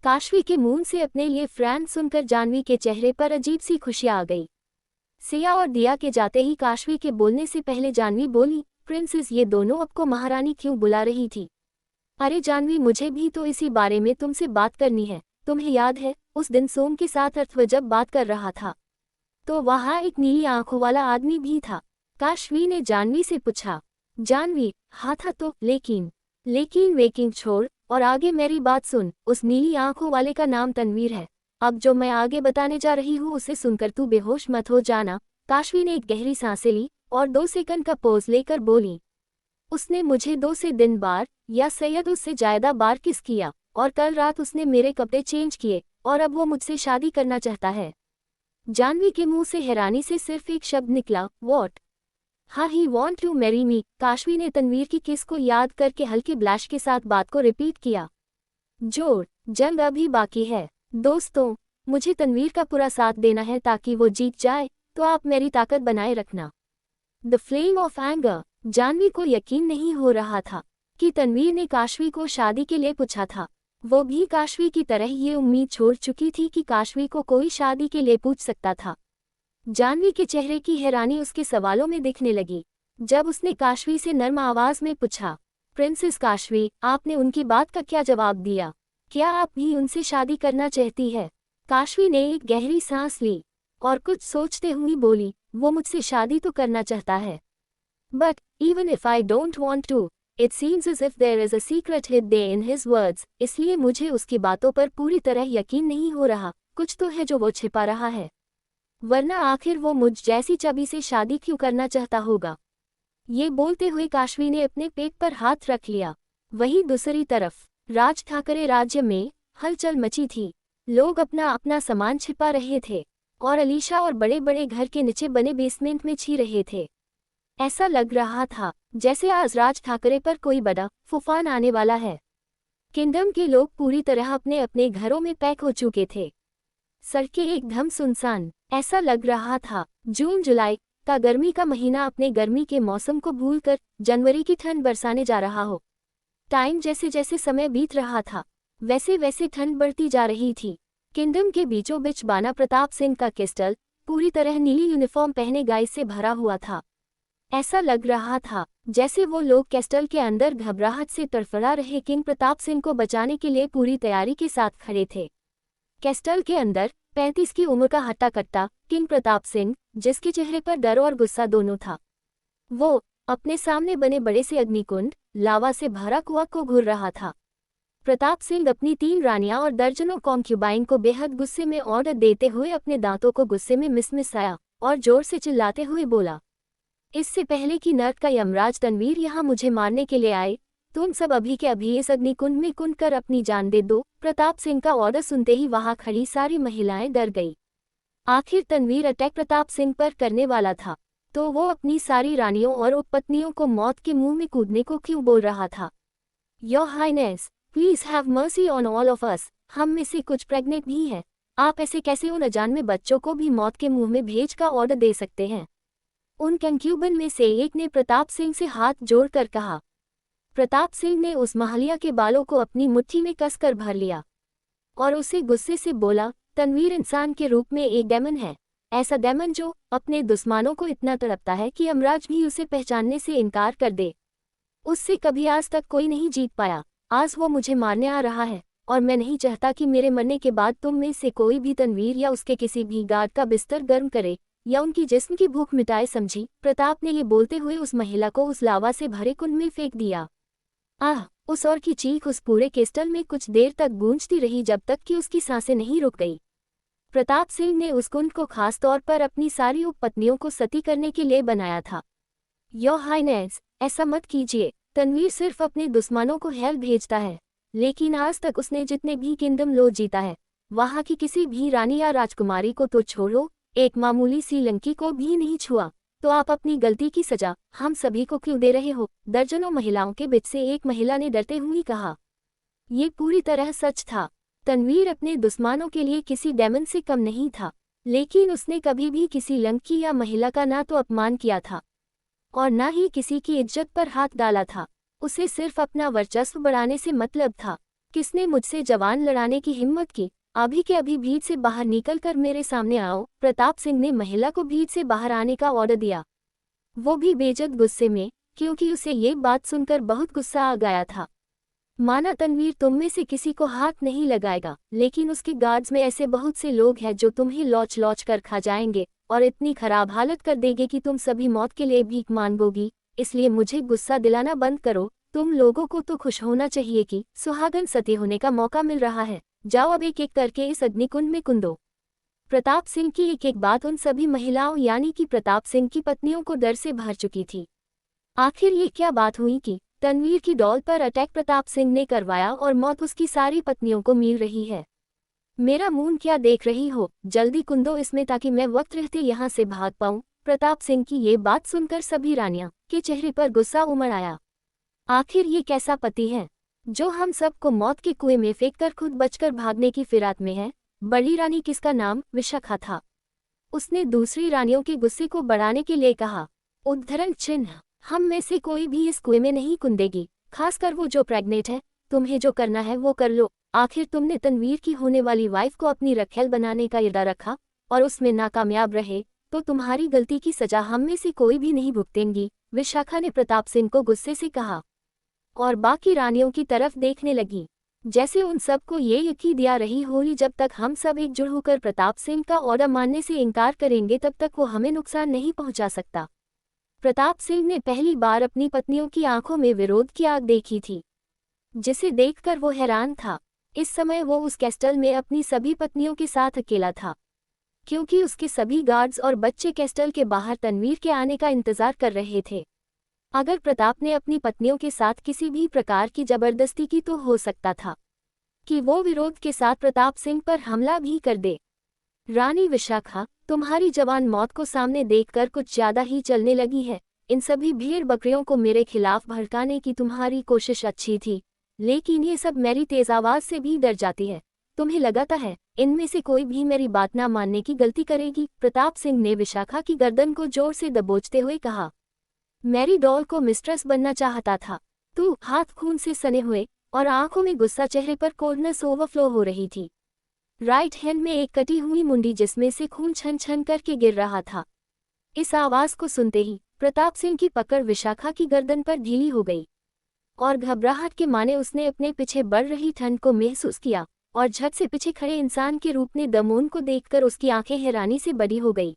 काशवी के मुंह से अपने लिए फ्रेंड सुनकर जानवी के चेहरे पर अजीब सी खुशी आ गई। सिया और दिया के जाते ही काशवी के बोलने से पहले जानवी बोली, प्रिंसेस ये दोनों आपको महारानी क्यों बुला रही थी? अरे जानवी, मुझे भी तो इसी बारे में तुमसे बात करनी है। तुम्हें याद है उस दिन सोम के साथ अर्थव जब बात कर रहा था तो वहाँ एक नीली आंखों वाला आदमी भी था? काशवी ने जानवी से पूछा। जानवी, हाँ था तो, लेकिन वेकिंग छोड़ और आगे मेरी बात सुन। उस नीली आंखों वाले का नाम तनवीर है। अब जो मैं आगे बताने जा रही हूँ उसे सुनकर तू बेहोश मत हो जाना। काशवी ने एक गहरी सांसें ली और 2 सेकंड का पोज लेकर बोली, उसने मुझे 2 से दिन बार या सैयद उससे ज्यादा बार किस किया और कल रात उसने मेरे कपड़े चेंज किए और अब वो मुझसे शादी करना चाहता है। जानवी के मुंह से हैरानी से सिर्फ एक शब्द निकला, वॉट? हाँ, he want to marry me. Kashvi ने तनवीर की किस को याद करके हल्के ब्लैश के साथ बात को रिपीट किया। जोर, जंग अभी बाकी है। दोस्तों, मुझे तनवीर का पूरा साथ देना है ताकि वो जीत जाए, तो आप मेरी ताकत बनाए रखना। The flame of anger. Janvi को यकीन नहीं हो रहा था कि तनवीर ने काशवी को शादी के लिए पूछा था। वो भी काशवी की तरह ये उम्मीद छोड़ चुकी थी कि काशवी को कोई शादी के लिए पूछ सकता था। जानवी के चेहरे की हैरानी उसके सवालों में दिखने लगी जब उसने काशवी से नर्म आवाज में पूछा, प्रिंसेस काशवी, आपने उनकी बात का क्या जवाब दिया? क्या आप भी उनसे शादी करना चाहती है? काशवी ने एक गहरी सांस ली और कुछ सोचते हुए बोली, वो मुझसे शादी तो करना चाहता है, but even if I don't want to, it seems as if there is a secret hid there in his words. इसलिए मुझे उसकी बातों पर पूरी तरह यकीन नहीं हो रहा। कुछ तो है जो वो छिपा रहा है, वरना आखिर वो मुझ जैसी चबी से शादी क्यों करना चाहता होगा? ये बोलते हुए काशवी ने अपने पेट पर हाथ रख लिया। वहीं दूसरी तरफ राज ठाकरे राज्य में हलचल मची थी। लोग अपना अपना सामान छिपा रहे थे और अलीशा और बड़े बड़े घर के नीचे बने बेसमेंट में छी रहे थे। ऐसा लग रहा था जैसे आज राज ठाकरे पर कोई बड़ा तूफान आने वाला है। किंगडम के लोग पूरी तरह अपने अपने घरों में पैक हो चुके थे। सड़कें एकदम सुनसान। ऐसा लग रहा था जून जुलाई का गर्मी का महीना अपने गर्मी के मौसम को भूलकर जनवरी की ठंड बरसाने जा रहा हो। टाइम जैसे जैसे समय बीत रहा था वैसे वैसे ठंड बढ़ती जा रही थी। किंगडम के बीचों बीच बाना प्रताप सिंह का कैस्टल पूरी तरह नीली यूनिफॉर्म पहने गाइस से भरा हुआ था। ऐसा लग रहा था जैसे वो लोग कैस्टल के अंदर घबराहट से तड़फड़ा रहे किंग प्रताप सिंह को बचाने के लिए पूरी तैयारी के साथ खड़े थे। कैस्टल के अंदर 35 की उम्र का हट्टा कट्टा किंग प्रताप सिंह, जिसके चेहरे पर डर और गुस्सा दोनों था, वो अपने सामने बने बड़े से अग्निकुंड लावा से भरा कुआं को घूर रहा था। प्रताप सिंह अपनी 3 रानियां और दर्जनों कॉन्क्यूबाइन को बेहद गुस्से में ऑर्डर देते हुए अपने दांतों को गुस्से में मिसमिसाया और जोर से चिल्लाते हुए बोला, इससे पहले कि नर्क का यमराज तनवीर यहाँ मुझे मारने के लिए आए, तुम सब अभी के अभी इस अग्निकुंड में कूद कर अपनी जान दे दो। प्रताप सिंह का ऑर्डर सुनते ही वहां खड़ी सारी महिलाएं डर गई। आखिर तनवीर अटैक प्रताप सिंह पर करने वाला था तो वो अपनी सारी रानियों और उपपत्नियों को मौत के मुंह में कूदने को क्यों बोल रहा था? Your highness, please have mercy on all of us. हम में से कुछ प्रेग्नेंट भी हैं। आप ऐसे कैसे उन अजान में बच्चों को भी मौत के मुंह में भेज का ऑर्डर दे सकते हैं? उन कंक्यूबन में से एक ने प्रताप सिंह से हाथ जोड़कर कहा। प्रताप सिंह ने उस महलिया के बालों को अपनी मुट्ठी में कसकर भर लिया और उसे गुस्से से बोला, तनवीर इंसान के रूप में एक डेमन है, ऐसा डेमन जो अपने दुश्मनों को इतना तड़पता है कि यमराज भी उसे पहचानने से इनकार कर दे। उससे कभी आज तक कोई नहीं जीत पाया। आज वो मुझे मारने आ रहा है और मैं नहीं चाहता कि मेरे मरने के बाद तुम में से कोई भी तनवीर या उसके किसी भी गार्ड का बिस्तर गर्म करे या उनकी जिस्म की भूख मिटाए, समझी? प्रताप ने ये बोलते हुए उस महिला को उस लावा से भरे कुंड में फेंक दिया। आह! उस और की चीख उस पूरे केस्टल में कुछ देर तक गूंजती रही जब तक कि उसकी सांसें नहीं रुक गई। प्रताप सिंह ने उस कुंड को खास तौर पर अपनी सारी उपपत्नियों को सती करने के लिए बनाया था। योर हाइनेस, ऐसा मत कीजिए। तनवीर सिर्फ अपने दुश्मनों को हेल भेजता है, लेकिन आज तक उसने जितने भी किंगडम लो जीता है वहां की किसी भी रानी या राजकुमारी को तो छोड़ो, एक मामूली सी लंकी को भी नहीं छुआ। तो आप अपनी गलती की सजा हम सभी को क्यों दे रहे हो? दर्जनों महिलाओं के बीच से एक महिला ने डरते हुए कहा। ये पूरी तरह सच था। तनवीर अपने दुश्मनों के लिए किसी डेमन से कम नहीं था, लेकिन उसने कभी भी किसी लंकी या महिला का ना तो अपमान किया था और ना ही किसी की इज्जत पर हाथ डाला था। उसे सिर्फ अपना वर्चस्व बढ़ाने से मतलब था। किसने मुझसे जवान लड़ाने की हिम्मत की? अभी के अभी भीड़ से बाहर निकल कर मेरे सामने आओ। प्रताप सिंह ने महिला को भीड़ से बाहर आने का ऑर्डर दिया, वो भी बेजद गुस्से में, क्योंकि उसे ये बात सुनकर बहुत गुस्सा आ गया था। माना तनवीर तुम में से किसी को हाथ नहीं लगाएगा, लेकिन उसके गार्ड्स में ऐसे बहुत से लोग हैं जो तुम्हें लॉच लॉच कर खा जाएंगे और इतनी खराब हालत कर देंगे कि तुम सभी मौत के लिए भीख मांगोगी। इसलिए मुझे गुस्सा दिलाना बंद करो। तुम लोगों को तो खुश होना चाहिए कि सुहागन सती होने का मौका मिल रहा है। जाओ अब एक एक करके इस अग्निकुंड में कुंदो। प्रताप सिंह की एक एक बात उन सभी महिलाओं यानी कि प्रताप सिंह की पत्नियों को डर से भर चुकी थी। आखिर ये क्या बात हुई कि तनवीर की डॉल पर अटैक प्रताप सिंह ने करवाया और मौत उसकी सारी पत्नियों को मिल रही है। मेरा मुंह क्या देख रही हो, जल्दी कुंदो इसमें ताकि मैं वक्त रहते यहाँ से भाग पाऊं। प्रताप सिंह की ये बात सुनकर सभी रानियां के चेहरे पर गुस्सा उमड़ आया। आखिर ये कैसा पति है जो हम सबको मौत के कुएं में फेंककर खुद बचकर भागने की फिराक में है। बड़ी रानी किसका नाम विशाखा था। उसने दूसरी रानियों के गुस्से को बढ़ाने के लिए कहा, उद्धरण चिन्ह, हम में से कोई भी इस कुएं में नहीं कुंदेगी, खासकर वो जो प्रेग्नेंट है। तुम्हें जो करना है वो कर लो। आखिर तुमने तनवीर की होने वाली वाइफ को अपनी रखेल बनाने का इरादा रखा और उसमें नाकामयाब रहे तो तुम्हारी गलती की सजा हम में से कोई भी नहीं भुगतेंगी। विशाखा ने प्रताप सिंह को गुस्से से कहा और बाकी रानियों की तरफ देखने लगी, जैसे उन सबको ये यकीन दिया रही होगी जब तक हम सब एकजुट होकर प्रताप सिंह का ऑर्डर मानने से इनकार करेंगे तब तक वो हमें नुकसान नहीं पहुंचा सकता। प्रताप सिंह ने पहली बार अपनी पत्नियों की आंखों में विरोध की आग देखी थी, जिसे देखकर वो हैरान था। इस समय वो उस कैस्टल में अपनी सभी पत्नियों के साथ अकेला था, क्योंकि उसके सभी गार्ड्स और बच्चे कैस्टल के बाहर तनवीर के आने का इंतजार कर रहे थे। अगर प्रताप ने अपनी पत्नियों के साथ किसी भी प्रकार की जबरदस्ती की तो हो सकता था कि वो विरोध के साथ प्रताप सिंह पर हमला भी कर दे। रानी विशाखा, तुम्हारी जवान मौत को सामने देखकर कुछ ज्यादा ही चलने लगी है। इन सभी भेड़ बकरियों को मेरे खिलाफ भड़काने की तुम्हारी कोशिश अच्छी थी, लेकिन ये सब मेरी तेज आवाज से भी डर जाती है। तुम्हें लगाता है इनमें से कोई भी मेरी बात ना मानने की गलती करेगी? प्रताप सिंह ने विशाखा की गर्दन को जोर से दबोचते हुए कहा, मेरी डॉल को मिस्ट्रेस बनना चाहता था तू? हाथ खून से सने हुए और आंखों में गुस्सा, चेहरे पर कोल्डनेस ओवरफ्लो हो रही थी। राइट हैंड में एक कटी हुई मुंडी जिसमें से खून छन छन करके गिर रहा था। इस आवाज को सुनते ही प्रताप सिंह की पकड़ विशाखा की गर्दन पर ढीली हो गई और घबराहट के माने उसने अपने पीछे बढ़ रही ठंड को महसूस किया और झट से पीछे खड़े इंसान के रूप में दमोन को देखकर उसकी आंखें हैरानी से बड़ी हो गई।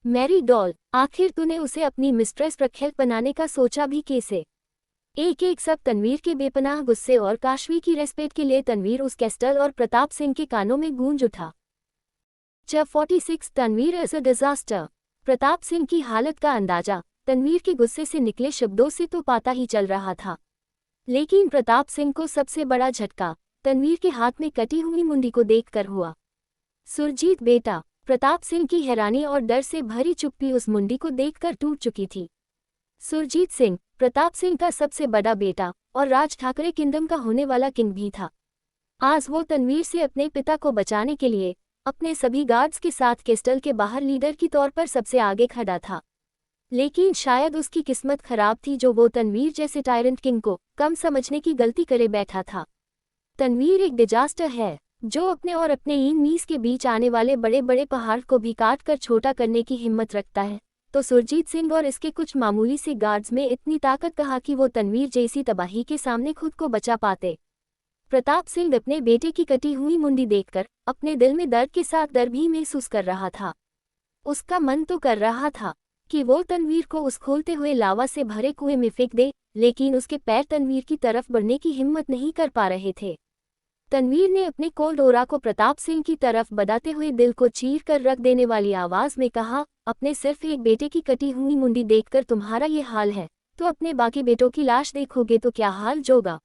मेरी डॉल, आखिर तूने उसे अपनी मिस्ट्रेस रखेल बनाने का सोचा भी कैसे? एक एक सब तनवीर के बेपनाह गुस्से और काशवी की रेस्पेक्ट के लिए तनवीर उस कैस्टल और प्रताप सिंह के कानों में गूंज उठा। Chapter 46 Tanveer as a disaster. Pratap Singh की हालत का अंदाजा तनवीर के गुस्से से निकले शब्दों से तो पाता ही चल रहा था, लेकिन प्रताप सिंह को सबसे बड़ा झटका तनवीर के हाथ में कटी हुई मुंडी को देखकर हुआ। सुरजीत बेटा, प्रताप सिंह की हैरानी और डर से भरी चुप्पी उस मुंडी को देखकर टूट चुकी थी। सुरजीत सिंह प्रताप सिंह का सबसे बड़ा बेटा और राज ठाकरे किंगडम का होने वाला किंग भी था। आज वो तनवीर से अपने पिता को बचाने के लिए अपने सभी गार्ड्स के साथ कैस्टल के बाहर लीडर की तौर पर सबसे आगे खड़ा था। लेकिन शायद उसकी किस्मत खराब थी जो वो तनवीर जैसे टायरेंट किंग को कम समझने की गलती करे बैठा था। तनवीर एक डिजास्टर है जो अपने और अपने मीस के बीच आने वाले बड़े बड़े पहाड़ को भी काट कर छोटा करने की हिम्मत रखता है। तो सुरजीत सिंह और इसके कुछ मामूली से गार्ड्स में इतनी ताकत कहाँ कि वो तनवीर जैसी तबाही के सामने खुद को बचा पाते। प्रताप सिंह अपने बेटे की कटी हुई मुंडी देखकर अपने दिल में दर्द के साथ डर भी महसूस कर रहा था। उसका मन तो कर रहा था कि वो तनवीर को उस खोलते हुए लावा से भरे कुएं में फेंक दे, लेकिन उसके पैर तनवीर की तरफ बढ़ने की हिम्मत नहीं कर पा रहे थे। तनवीर ने अपने कोल्ड ओरा को प्रताप सिंह की तरफ बढ़ाते हुए दिल को चीर कर रख देने वाली आवाज में कहा, अपने सिर्फ एक बेटे की कटी हुई मुंडी देखकर तुम्हारा ये हाल है, तो अपने बाकी बेटों की लाश देखोगे तो क्या हाल होगा?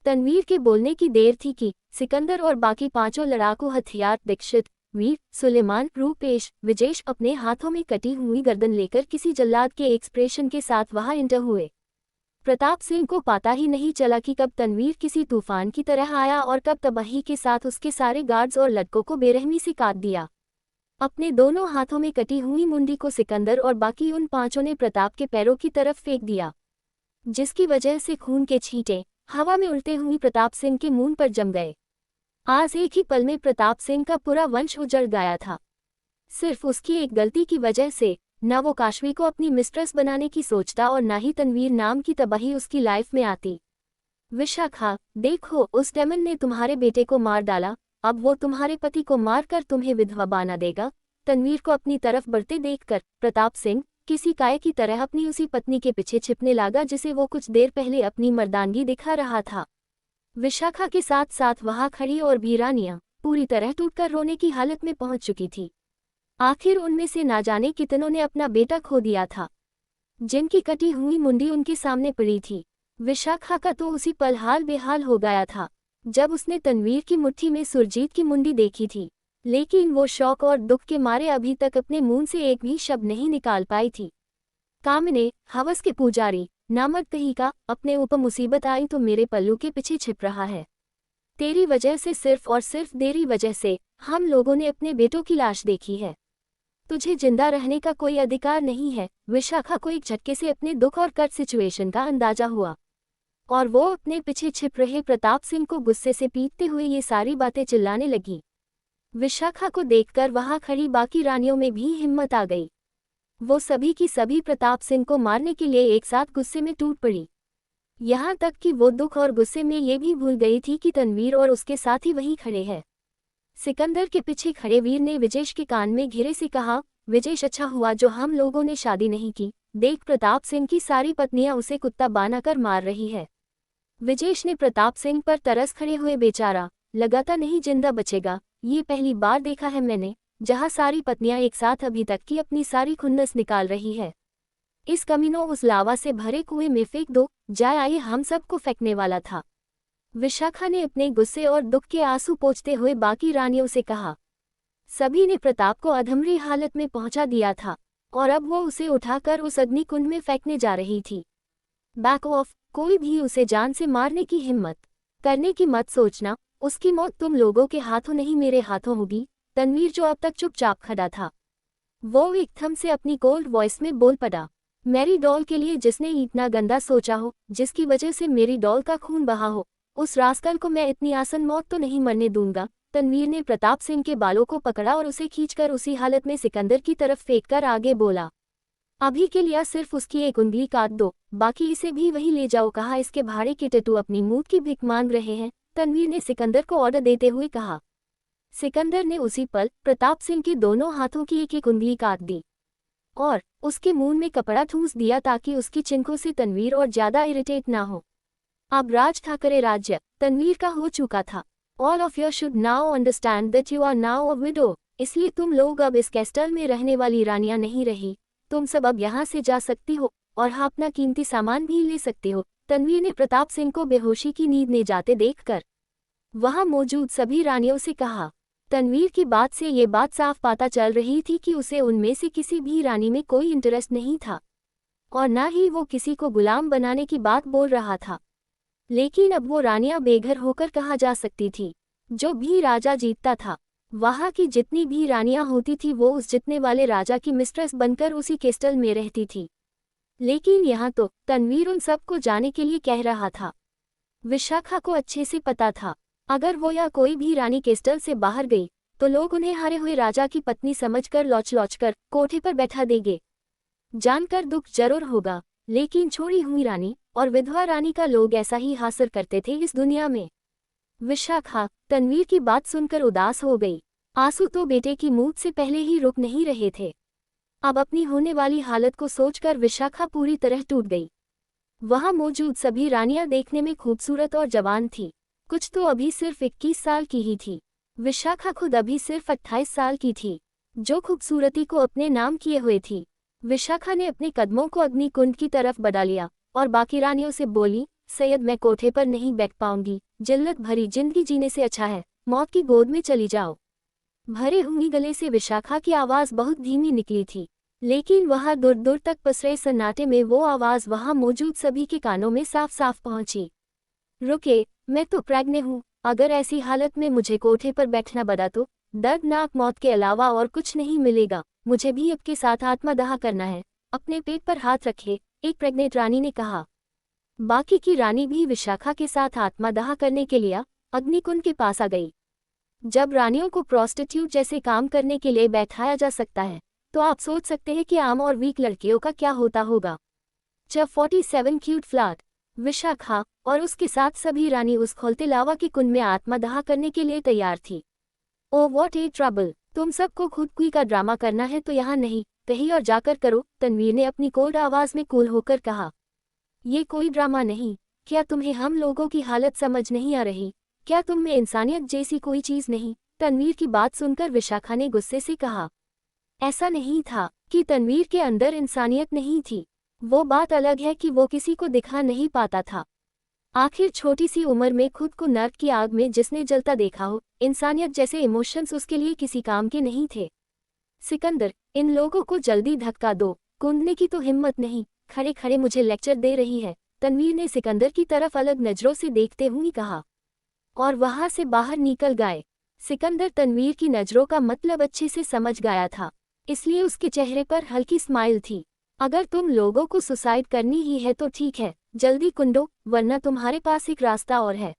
तनवीर के बोलने की देर थी कि सिकंदर और बाकी पांचों लड़ाकू हथियार दीक्षित, वीर, सुलेमान, रूपेश, विजेश अपने हाथों में कटी हुई गर्दन लेकर किसी जल्लाद के एक्सप्रेशन के साथ वहां एंटर हुए। प्रताप सिंह को पता ही नहीं चला कि कब तनवीर किसी तूफान की तरह आया और कब तबाही के साथ उसके सारे गार्ड्स और लड़कों को बेरहमी से काट दिया। अपने दोनों हाथों में कटी हुई मुंडी को सिकंदर और बाकी उन पांचों ने प्रताप के पैरों की तरफ फेंक दिया, जिसकी वजह से खून के छींटे हवा में उड़ते हुए प्रताप सिंह के मुंह पर जम गए। आज एक ही पल में प्रताप सिंह का पूरा वंश उजड़ गया था। सिर्फ उसकी एक गलती की वजह से न वो काशवी को अपनी मिस्ट्रेस बनाने की सोचता और न ही तनवीर नाम की तबाही उसकी लाइफ में आती। विशाखा, देखो, उस डेमन ने तुम्हारे बेटे को मार डाला, अब वो तुम्हारे पति को मारकर तुम्हें विधवा बना देगा। तनवीर को अपनी तरफ बढ़ते देखकर प्रताप सिंह किसी काय की तरह अपनी उसी पत्नी के पीछे छिपने लगा जिसे वो कुछ देर पहले अपनी मर्दानगी दिखा रहा था। विशाखा के साथ साथ वहां खड़ी और भी रानियां पूरी तरह टूटकर रोने की हालत में पहुंच चुकी थी। आखिर उनमें से ना जाने कितनों ने अपना बेटा खो दिया था, जिनकी कटी हुई मुंडी उनके सामने पड़ी थी। विशाखा का तो उसी पल हाल बेहाल हो गया था जब उसने तनवीर की मुट्ठी में सुरजीत की मुंडी देखी थी, लेकिन वो शौक और दुख के मारे अभी तक अपने मुंह से एक भी शब्द नहीं निकाल पाई थी। कामने, हवस के पुजारी, नामर्द कहीं का, अपने ऊपर मुसीबत आई तो मेरे पल्लू के पीछे छिप रहा है। तेरी वजह से, सिर्फ और सिर्फ तेरी वजह से हम लोगों ने अपने बेटों की लाश देखी है। तुझे जिंदा रहने का कोई अधिकार नहीं है। विशाखा को एक झटके से अपने दुख और कट सिचुएशन का अंदाजा हुआ और वो अपने पीछे छिप रहे प्रताप सिंह को गुस्से से पीटते हुए ये सारी बातें चिल्लाने लगी। विशाखा को देखकर वहां खड़ी बाकी रानियों में भी हिम्मत आ गई। वो सभी की सभी प्रताप सिंह को मारने के लिए एक साथ गुस्से में टूट पड़ी। यहाँ तक कि वो दुख और गुस्से में ये भी भूल गई थी कि तनवीर और उसके साथी वहीं खड़े हैं। सिकंदर के पीछे खड़े वीर ने विजेश के कान में घिरे से कहा, विजेश, अच्छा हुआ जो हम लोगों ने शादी नहीं की। देख, प्रताप सिंह की सारी पत्नियां उसे कुत्ता बनाकर मार रही है। विजेश ने प्रताप सिंह पर तरस खड़े हुए, बेचारा लगाता नहीं जिंदा बचेगा। ये पहली बार देखा है मैंने जहां सारी पत्नियां एक साथ अभी तक की अपनी सारी खुन्नस निकाल रही है। इस कमीनों, उस लावा से भरे कुएं में फेंक दो, जाए आए हम सबको फेंकने वाला था। विशाखा ने अपने गुस्से और दुख के आंसू पोंछते हुए बाकी रानियों से कहा। सभी ने प्रताप को अधमरी हालत में पहुंचा दिया था और अब वो उसे उठाकर उस अग्निकुंड में फेंकने जा रही थी। बैक ऑफ, कोई भी उसे जान से मारने की हिम्मत करने की मत सोचना। उसकी मौत तुम लोगों के हाथों नहीं मेरे हाथों होगी। तनवीर, जो अब तक चुपचाप खड़ा था, वो एकदम से अपनी कोल्ड वॉइस में बोल पड़ा। मेरी डॉल के लिए जिसने इतना गंदा सोचा हो, जिसकी वजह से मेरी डॉल का खून बहा हो, उस रास्कल को मैं इतनी आसान मौत तो नहीं मरने दूंगा। तनवीर ने प्रताप सिंह के बालों को पकड़ा और उसे खींचकर उसी हालत में सिकंदर की तरफ फेंककर आगे बोला, अभी के लिए सिर्फ उसकी एक उंगली काट दो, बाकी इसे भी वही ले जाओ। कहा, इसके भाड़े के टैटू अपनी मूत की भीख मांग रहे हैं। तनवीर ने सिकंदर को ऑर्डर देते हुए कहा। सिकंदर ने उसी पल प्रताप सिंह के दोनों हाथों की एक एक उंगली काट दी और उसके मुंह में कपड़ा ठूंस दिया ताकि उसकी चिंखों से तनवीर और ज्यादा इरिटेट ना हो। अब राज ठाकरे राज्य तनवीर का हो चुका था। All of you should now understand that you are now a widow. इसलिए तुम लोग अब इस कैस्टल में रहने वाली रानियां नहीं रही। तुम सब अब यहाँ से जा सकती हो और हाँ, अपना कीमती सामान भी ले सकते हो। तनवीर ने प्रताप सिंह को बेहोशी की नींद में जाते देखकर वहां मौजूद सभी रानियों से कहा। तनवीर की बात से ये बात साफ पता चल रही थी कि उसे उनमें से किसी भी रानी में कोई इंटरेस्ट नहीं था और न ही वो किसी को गुलाम बनाने की बात बोल रहा था। लेकिन अब वो रानियां बेघर होकर कहा जा सकती थी। जो भी राजा जीतता था, वहां की जितनी भी रानियां होती थी, वो उस जीतने वाले राजा की मिस्ट्रेस बनकर उसी कैस्टल में रहती थी। लेकिन यहाँ तो तनवीर उन सबको जाने के लिए कह रहा था। विशाखा को अच्छे से पता था, अगर वो या कोई भी रानी कैस्टल से बाहर गई तो लोग उन्हें हारे हुए राजा की पत्नी समझकर लौच लौच कर कोठे पर बैठा देंगे। जानकर दुख जरूर होगा, लेकिन छोड़ी हुई रानी और विधवा रानी का लोग ऐसा ही हासिल करते थे इस दुनिया में। विशाखा तनवीर की बात सुनकर उदास हो गई। आंसू तो बेटे की मौत से पहले ही रुक नहीं रहे थे। अब अपनी होने वाली हालत को सोचकर विशाखा पूरी तरह टूट गई। वहां मौजूद सभी रानियां देखने में खूबसूरत और जवान थी। कुछ तो अभी सिर्फ 21 साल की ही थी। विशाखा खुद अभी सिर्फ 28 साल की थी, जो खूबसूरती को अपने नाम किए हुए थी। विशाखा ने अपने कदमों को अग्निकुंड की तरफ बढ़ा लिया और बाकी रानियों से बोली, सैयद, मैं कोठे पर नहीं बैठ पाऊंगी। जिल्लत भरी जिंदगी जीने से अच्छा है मौत की गोद में चली जाओ। भरे हुए गले से विशाखा की आवाज बहुत धीमी निकली थी, लेकिन वहां दूर दूर तक पसरे सन्नाटे में वो आवाज वहां मौजूद सभी के कानों में साफ साफ पहुंची। रुके, मैं तो प्रेग्नेंट हूँ। अगर ऐसी हालत में मुझे कोठे पर बैठना पड़ा तो दर्दनाक मौत के अलावा और कुछ नहीं मिलेगा। मुझे भी आपके साथ आत्मदाह करना है। अपने पेट पर हाथ रखे, एक प्रेग्नेंट रानी ने कहा। बाकी की रानी भी विशाखा के साथ आत्मदाह करने के लिए अग्निकुंड के पास आ गई। जब रानियों को प्रोस्टिट्यूट जैसे काम करने के लिए बैठाया जा सकता है तो आप सोच सकते हैं कि आम और वीक लड़कियों का क्या होता होगा। जब 47 क्यूट फ्लैट विशाखा और उसके साथ सभी रानी उस खोलते लावा के कुंड में आत्मदाह करने के लिए तैयार थी। ओ व्हाट ए ट्रबल, तुम सबको खुद कुई का ड्रामा करना है तो यहाँ नहीं, कहीं और जाकर करो, तनवीर ने अपनी कोल्ड आवाज में कूल होकर कहा। ये कोई ड्रामा नहीं, क्या तुम्हें हम लोगों की हालत समझ नहीं आ रही? क्या तुम में इंसानियत जैसी कोई चीज नहीं? तनवीर की बात सुनकर विशाखा ने गुस्से से कहा। ऐसा नहीं था कि तनवीर के अंदर इंसानियत नहीं थी, वो बात अलग है कि वो किसी को दिखा नहीं पाता था। आखिर छोटी सी उम्र में खुद को नर्क की आग में जिसने जलता देखा हो, इंसानियत जैसे इमोशंस उसके लिए किसी काम के नहीं थे। सिकंदर, इन लोगों को जल्दी धक्का दो, कूदने की तो हिम्मत नहीं, खड़े खड़े मुझे लेक्चर दे रही है, तनवीर ने सिकंदर की तरफ अलग नजरों से देखते हुए कहा और वहां से बाहर निकल गए। सिकंदर तनवीर की नजरों का मतलब अच्छे से समझ गया था, इसलिए उसके चेहरे पर हल्की स्माइल थी। अगर तुम लोगों को सुसाइड करनी ही है तो ठीक है, जल्दी कुंडो, वरना तुम्हारे पास एक रास्ता और है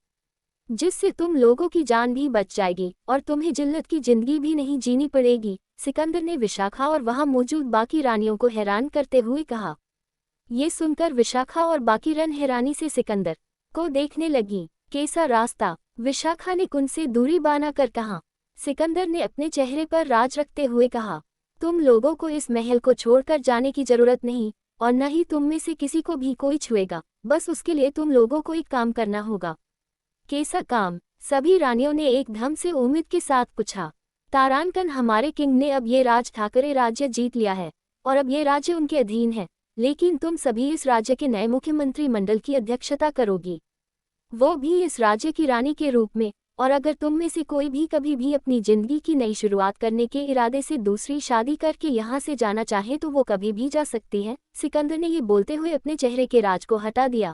जिससे तुम लोगों की जान भी बच जाएगी और तुम्हें जिल्लत की जिंदगी भी नहीं जीनी पड़ेगी। सिकंदर ने विशाखा और वहां मौजूद बाकी रानियों को हैरान करते हुए कहा। ये सुनकर विशाखा और बाकी रन हैरानी से सिकंदर को देखने लगी। कैसा रास्ता? विशाखा ने कुंड से दूरी बनाकर कहा। सिकंदर ने अपने चेहरे पर राज रखते हुए कहा, तुम लोगों को इस महल को छोड़कर जाने की जरूरत नहीं और न ही तुम में से किसी को भी कोई छुएगा, बस उसके लिए तुम लोगों को एक काम करना होगा। कैसा काम? सभी रानियों ने एक धम से उम्मीद के साथ पूछा। तारानकन, हमारे किंग ने अब ये राज ठाकरे राज्य जीत लिया है और अब ये राज्य उनके अधीन है, लेकिन तुम सभी इस राज्य के नए मुख्यमंत्री मंडल की अध्यक्षता करोगी, वो भी इस राज्य की रानी के रूप में। और अगर तुम में से कोई भी कभी भी अपनी जिंदगी की नई शुरुआत करने के इरादे से दूसरी शादी करके यहाँ से जाना चाहे तो वो कभी भी जा सकती है। सिकंदर ने ये बोलते हुए अपने चेहरे के राज को हटा दिया।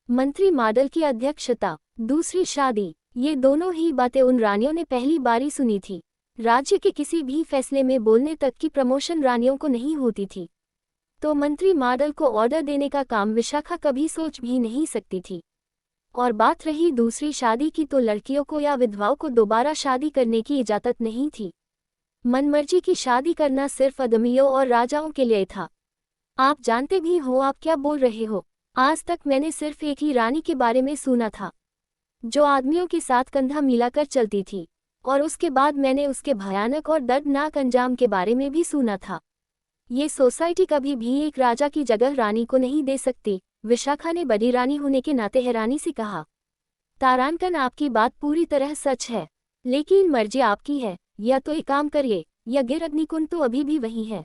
मंत्री मॉडल की अध्यक्षता, दूसरी शादी, ये दोनों ही बातें उन रानियों ने पहली बारी सुनी थी। राज्य के किसी भी फैसले में बोलने तक की प्रमोशन रानियों को नहीं होती थी, तो मंत्री मॉडल को ऑर्डर देने का काम विशाखा कभी सोच भी नहीं सकती थी। और बात रही दूसरी शादी की, तो लड़कियों को या विधवाओं को दोबारा शादी करने की इजाजत नहीं थी। मनमर्जी की शादी करना सिर्फ आदमियों और राजाओं के लिए था। आप जानते भी हो आप क्या बोल रहे हो? आज तक मैंने सिर्फ एक ही रानी के बारे में सुना था जो आदमियों के साथ कंधा मिलाकर चलती थी, और उसके बाद मैंने उसके भयानक और दर्दनाक अंजाम के बारे में भी सुना था। ये सोसाइटी कभी भी एक राजा की जगह रानी को नहीं दे सकती, विशाखा ने बड़ी रानी होने के नाते हैरानी से कहा। तारानकन, आपकी बात पूरी तरह सच है, लेकिन मर्जी आपकी है, या तो एक काम करिए या गिर अग्निकुंड तो अभी भी वही है,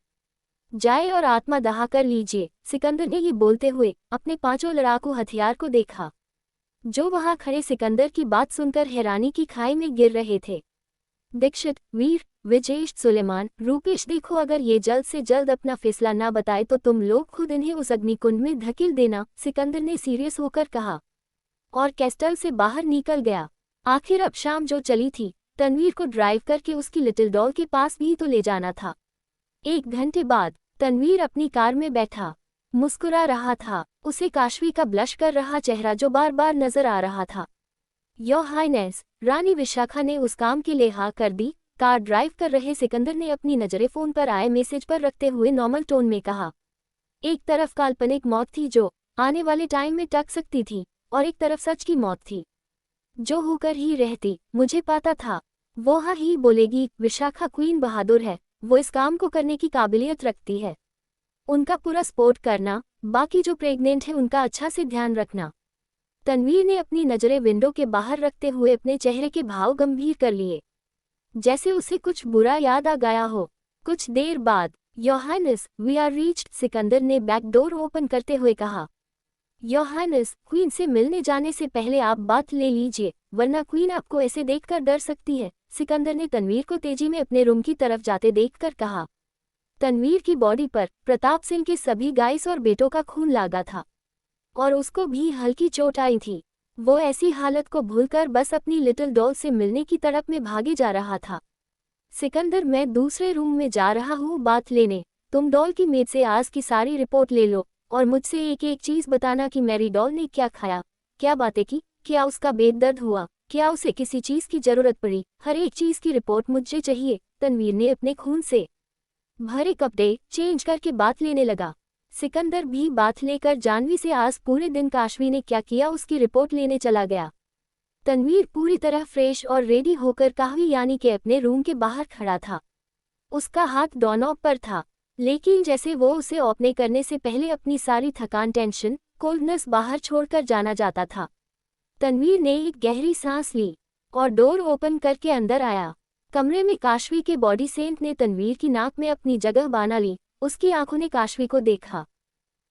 जाए और आत्मा दहा कर लीजिए। सिकंदर ने ये बोलते हुए अपने 5 लड़ाकू हथियार को देखा जो वहां खड़े सिकंदर की बात सुनकर हैरानी की खाई में गिर रहे थे। दीक्षित, वीर, विजेश, सुलेमान, रूपेश, देखो अगर ये जल्द से जल्द अपना फैसला ना बताए तो तुम लोग खुद इन्हें उस अग्निकुंड में धकेल देना, सिकंदर ने सीरियस होकर कहा और कैस्टल से बाहर निकल गया। आखिर अब शाम जो चली थी, तनवीर को ड्राइव करके उसकी लिटिल डॉल के पास भी तो ले जाना था। 1 घंटे बाद तनवीर अपनी कार में बैठा मुस्कुरा रहा था, उसे काशवी का ब्लश कर रहा चेहरा जो बार बार नजर आ रहा था। योर हाइनेस, रानी विशाखा ने उस काम के लिए हाँ कर दी। कार ड्राइव कर रहे सिकंदर ने अपनी नजरें फोन पर आए मैसेज पर रखते हुए नॉर्मल टोन में कहा। एक तरफ काल्पनिक मौत थी जो आने वाले टाइम में टक सकती थी, और एक तरफ सच की मौत थी जो होकर ही रहती। मुझे पता था वो हाँ ही बोलेगी। विशाखा क्वीन बहादुर है, वो इस काम को करने की काबिलियत रखती है। उनका पूरा सपोर्ट करना, बाकी जो प्रेग्नेंट है उनका अच्छा से ध्यान रखना। तनवीर ने अपनी नजरें विंडो के बाहर रखते हुए अपने चेहरे के भाव गंभीर कर लिए, जैसे उसे कुछ बुरा याद आ गया हो। कुछ देर बाद, योहानस, वी आर रीच्ड, सिकंदर ने बैक डोर ओपन करते हुए कहा। योहानस, क्वीन से मिलने जाने से पहले आप बात ले लीजिए, वरना क्वीन आपको ऐसे देखकर डर सकती है, सिकंदर ने तनवीर को तेजी में अपने रूम की तरफ जाते देखकर कहा। तनवीर की बॉडी पर प्रताप सिंह के सभी गाइस और बेटों का खून लगा था और उसको भी हल्की चोट आई थी। वो ऐसी हालत को भूलकर बस अपनी लिटिल डॉल से मिलने की तरफ में भागे जा रहा था। सिकंदर, मैं दूसरे रूम में जा रहा हूँ बात लेने, तुम डॉल की मेड से आज की सारी रिपोर्ट ले लो और मुझसे एक एक चीज बताना कि मेरी डॉल ने क्या खाया, क्या बातें की, क्या उसका पेट दर्द हुआ, क्या उसे किसी चीज की जरूरत पड़ी, हर एक चीज की रिपोर्ट मुझे चाहिए। तनवीर ने अपने खून से भरे कपड़े चेंज करके बात लेने लगा। सिकंदर भी बात लेकर जानवी से आज पूरे दिन काशवी ने क्या किया उसकी रिपोर्ट लेने चला गया। तनवीर पूरी तरह फ्रेश और रेडी होकर काहवी यानी के अपने रूम के बाहर खड़ा था। उसका हाथ डोरनॉब पर था, लेकिन जैसे वो उसे ओपन करने से पहले अपनी सारी थकान, टेंशन, कोल्डनेस बाहर छोड़कर जाना जाता था। तनवीर ने एक गहरी सांस ली और डोर ओपन करके अंदर आया। कमरे में काशवी के बॉडी सेंट ने तनवीर की नाक में अपनी जगह बना ली। उसकी आंखों ने काशवी को देखा,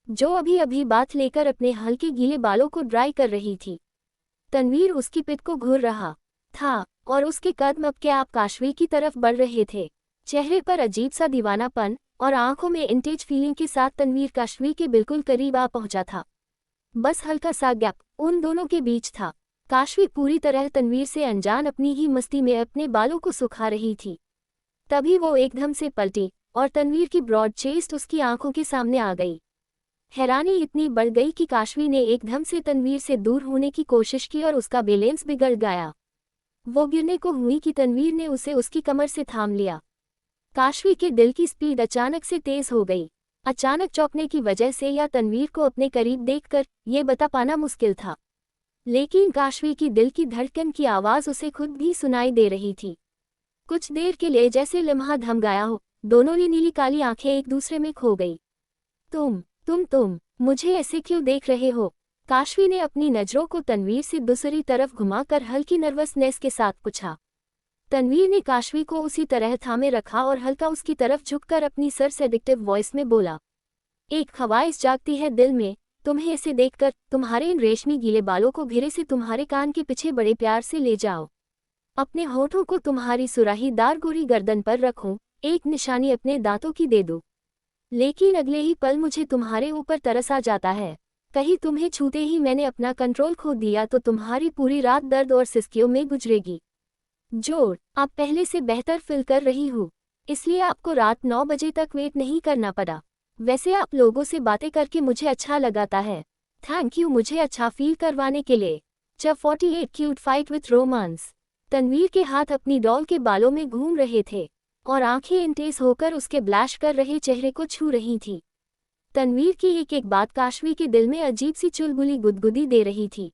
जो अभी अभी बात लेकर अपने हल्के गीले बालों को ड्राई कर रही थी। तनवीर उसकी पिट को घूर रहा था और उसके कदम अब के आप काशवी की तरफ बढ़ रहे थे। चेहरे पर अजीब सा दीवानापन और आंखों में इंटेज फीलिंग के साथ तनवीर काशवी के बिल्कुल करीब आ पहुंचा था। बस हल्का सा गैप उन दोनों के बीच था। काशवी पूरी तरह तनवीर से अनजान अपनी ही मस्ती में अपने बालों को सुखा रही थी। तभी वो एकदम से पलटी और तनवीर की ब्रॉड चेस्ट उसकी आंखों के सामने आ गई। हैरानी इतनी बढ़ गई कि काशवी ने एकदम से तनवीर से दूर होने की कोशिश की और उसका बैलेंस बिगड़ गया। वो गिरने को हुई कि तनवीर ने उसे उसकी कमर से थाम लिया। काशवी के दिल की स्पीड अचानक से तेज हो गई। अचानक चौंकने की वजह से या तनवीर को अपने करीब देखकर ये बता पाना मुश्किल था, लेकिन काशवी की दिल की धड़कन की आवाज़ उसे खुद भी सुनाई दे रही थी। कुछ देर के लिए जैसे लम्हा थम गया हो, दोनों की नीली काली आंखें एक दूसरे में खो गई। तुम मुझे ऐसे क्यों देख रहे हो? काशवी ने अपनी नज़रों को तनवीर से दूसरी तरफ घुमाकर हल्की नर्वसनेस के साथ पूछा। तनवीर ने काशवी को उसी तरह थामे रखा और हल्का उसकी तरफ झुककर अपनी सर सेडिक्टिव वॉइस में बोला, एक ख्वाहिश जागती है दिल में तुम्हें ऐसे देखकर। तुम्हारे इन रेशमी गीले बालों को घेरे से तुम्हारे कान के पीछे बड़े प्यार से ले जाओ। अपने होठों को तुम्हारी सुराहीदार गोरी गर्दन पर रखूं, एक निशानी अपने दांतों की दे दूं। लेकिन अगले ही पल मुझे तुम्हारे ऊपर तरस आ जाता है। कहीं तुम्हें छूते ही मैंने अपना कंट्रोल खो दिया तो तुम्हारी पूरी रात दर्द और सिसकियों में गुजरेगी। जोर, आप पहले से बेहतर फील कर रही हूँ, इसलिए आपको रात 9 बजे तक वेट नहीं करना पड़ा। वैसे आप लोगों से बातें करके मुझे अच्छा लगाता है। थैंक यू मुझे अच्छा फील करवाने के लिए। जब 48 cute fight with romance. Tanveer के हाथ अपनी डॉल के बालों में घूम रहे थे और आंखें इंटेंस होकर उसके ब्लैश कर रहे चेहरे को छू रही थी। तनवीर की एक एक बात काशवी के दिल में अजीब सी चुलबुली गुदगुदी दे रही थी।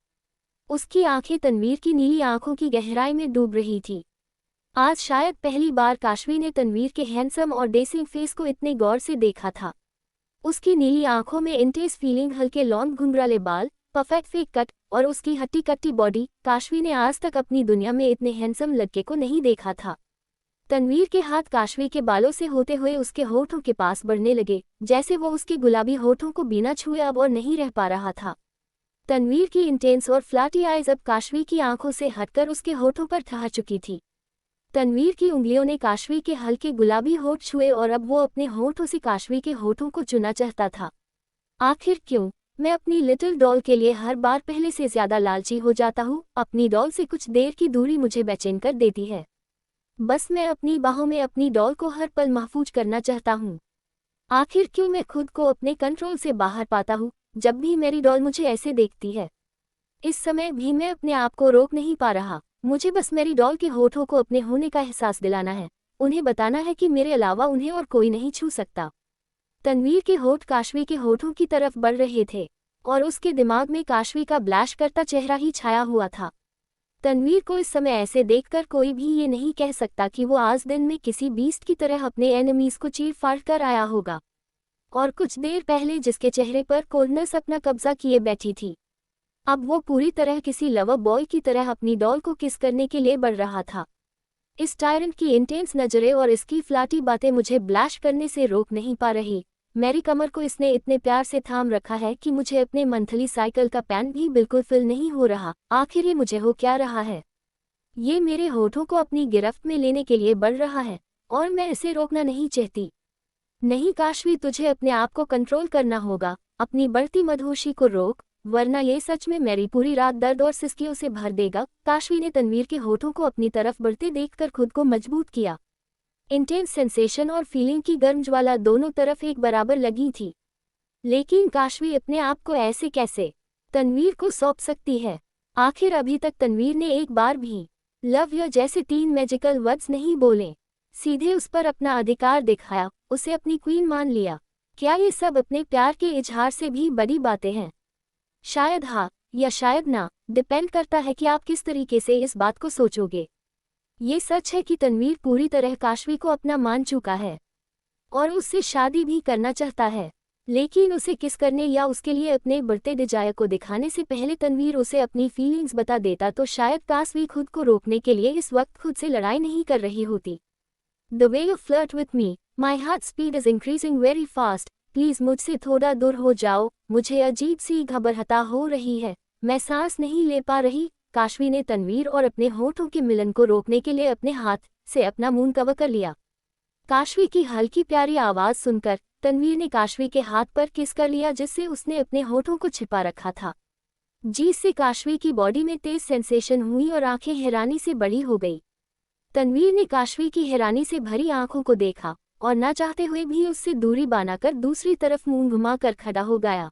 उसकी आंखें तनवीर की नीली आंखों की गहराई में डूब रही थी। आज शायद पहली बार काशवी ने तनवीर के हैंडसम और डेसिंग फेस को इतने गौर से देखा था। उसकी नीली आंखों में इंटेंस फीलिंग, हल्के लॉन्ग घुंघराले बाल, परफेक्ट फेक कट और उसकी हट्टी कट्टी बॉडी। काशवी ने आज तक अपनी दुनिया में इतने हैंडसम लड़के को नहीं देखा था। तनवीर के हाथ काशवी के बालों से होते हुए उसके होठों के पास बढ़ने लगे, जैसे वो उसके गुलाबी होठों को बिना छुए अब और नहीं रह पा रहा था। तनवीर की इंटेंस और फ्लैटी आइज अब काशवी की आंखों से हटकर उसके होठों पर ठहर चुकी थी। तनवीर की उंगलियों ने काशवी के हल्के गुलाबी होठ छुए और अब वो अपने होठों से काशवी के होठों को चुना चाहता था। आखिर क्यों मैं अपनी लिटिल डॉल के लिए हर बार पहले से ज्यादा लालची हो जाता हूँ? अपनी डॉल से कुछ देर की दूरी मुझे बेचैन कर देती है। बस मैं अपनी बाहों में अपनी डॉल को हर पल महफूज करना चाहता हूँ। आखिर क्यों मैं खुद को अपने कंट्रोल से बाहर पाता हूँ जब भी मेरी डॉल मुझे ऐसे देखती है? इस समय भी मैं अपने आप को रोक नहीं पा रहा। मुझे बस मेरी डॉल के होठों को अपने होने का एहसास दिलाना है, उन्हें बताना है कि मेरे अलावा उन्हें और कोई नहीं छू सकता। तनवीर के होठ काशवी के होठों की तरफ बढ़ रहे थे और उसके दिमाग में काशवी का ब्लैश करता चेहरा ही छाया हुआ था। तनवीर को इस समय ऐसे देखकर कोई भी ये नहीं कह सकता कि वो आज दिन में किसी बीस्ट की तरह अपने एनिमीज को चीर फाड़ कर आया होगा। और कुछ देर पहले जिसके चेहरे पर कोल्डनेस अपना कब्जा किए बैठी थी, अब वो पूरी तरह किसी लवर बॉय की तरह अपनी डॉल को किस करने के लिए बढ़ रहा था। इस टायरेंट की इंटेंस नजरें और इसकी फ्लैटी बातें मुझे ब्लैश करने से रोक नहीं पा रही। मेरी कमर को इसने इतने प्यार से थाम रखा है कि मुझे अपने मंथली साइकिल का पैन भी बिल्कुल फिल नहीं हो रहा। आखिर ये मुझे हो क्या रहा है? ये मेरे होठों को अपनी गिरफ्त में लेने के लिए बढ़ रहा है और मैं इसे रोकना नहीं चाहती। नहीं काशवी, तुझे अपने आप को कंट्रोल करना होगा। अपनी बढ़ती मदहोशी को रोक, वरना ये सच में मेरी पूरी रात दर्द और सिसकियों से भर देगा। काशवी ने तनवीर के होठों को अपनी तरफ बढ़ते देखकर खुद को मजबूत किया। इंटेंस सेंसेशन और फीलिंग की गर्म ज्वाला दोनों तरफ एक बराबर लगी थी, लेकिन काशवी अपने आप को ऐसे कैसे तनवीर को सौंप सकती है? आखिर अभी तक तनवीर ने एक बार भी लव यू जैसे 3 मैजिकल वर्ड्स नहीं बोले, सीधे उस पर अपना अधिकार दिखाया, उसे अपनी क्वीन मान लिया। क्या ये सब अपने प्यार के इजहार से भी बड़ी बातें हैं? शायद हाँ या शायद ना, डिपेंड करता है कि आप किस तरीके से इस बात को सोचोगे। ये सच है कि तनवीर पूरी तरह काशवी को अपना मान चुका है और उससे शादी भी करना चाहता है, लेकिन उसे किस करने या उसके लिए अपने बढ़ते डिजायर को दिखाने से पहले तनवीर उसे अपनी फीलिंग्स बता देता तो शायद काशवी खुद को रोकने के लिए इस वक्त खुद से लड़ाई नहीं कर रही होती। The way you flirt with me, my heart speed is increasing very fast, please मुझसे थोड़ा दूर हो जाओ, मुझे अजीब सी घबराहट हो रही है, मैं सांस नहीं ले पा रही। काशवी ने तनवीर और अपने होठों के मिलन को रोकने के लिए अपने हाथ से अपना मुंह कवर कर लिया। काशवी की हल्की प्यारी आवाज सुनकर तनवीर ने काशवी के हाथ पर किस कर लिया, जिससे उसने अपने होठों को छिपा रखा था, जिससे काशवी की बॉडी में तेज सेंसेशन हुई और आंखें हैरानी से बड़ी हो गई। तनवीर ने काशवी की हैरानी से भरी आंखों को देखा और ना चाहते हुए भी उससे दूरी बनाकर दूसरी तरफ मुंह घुमाकर खड़ा हो गया।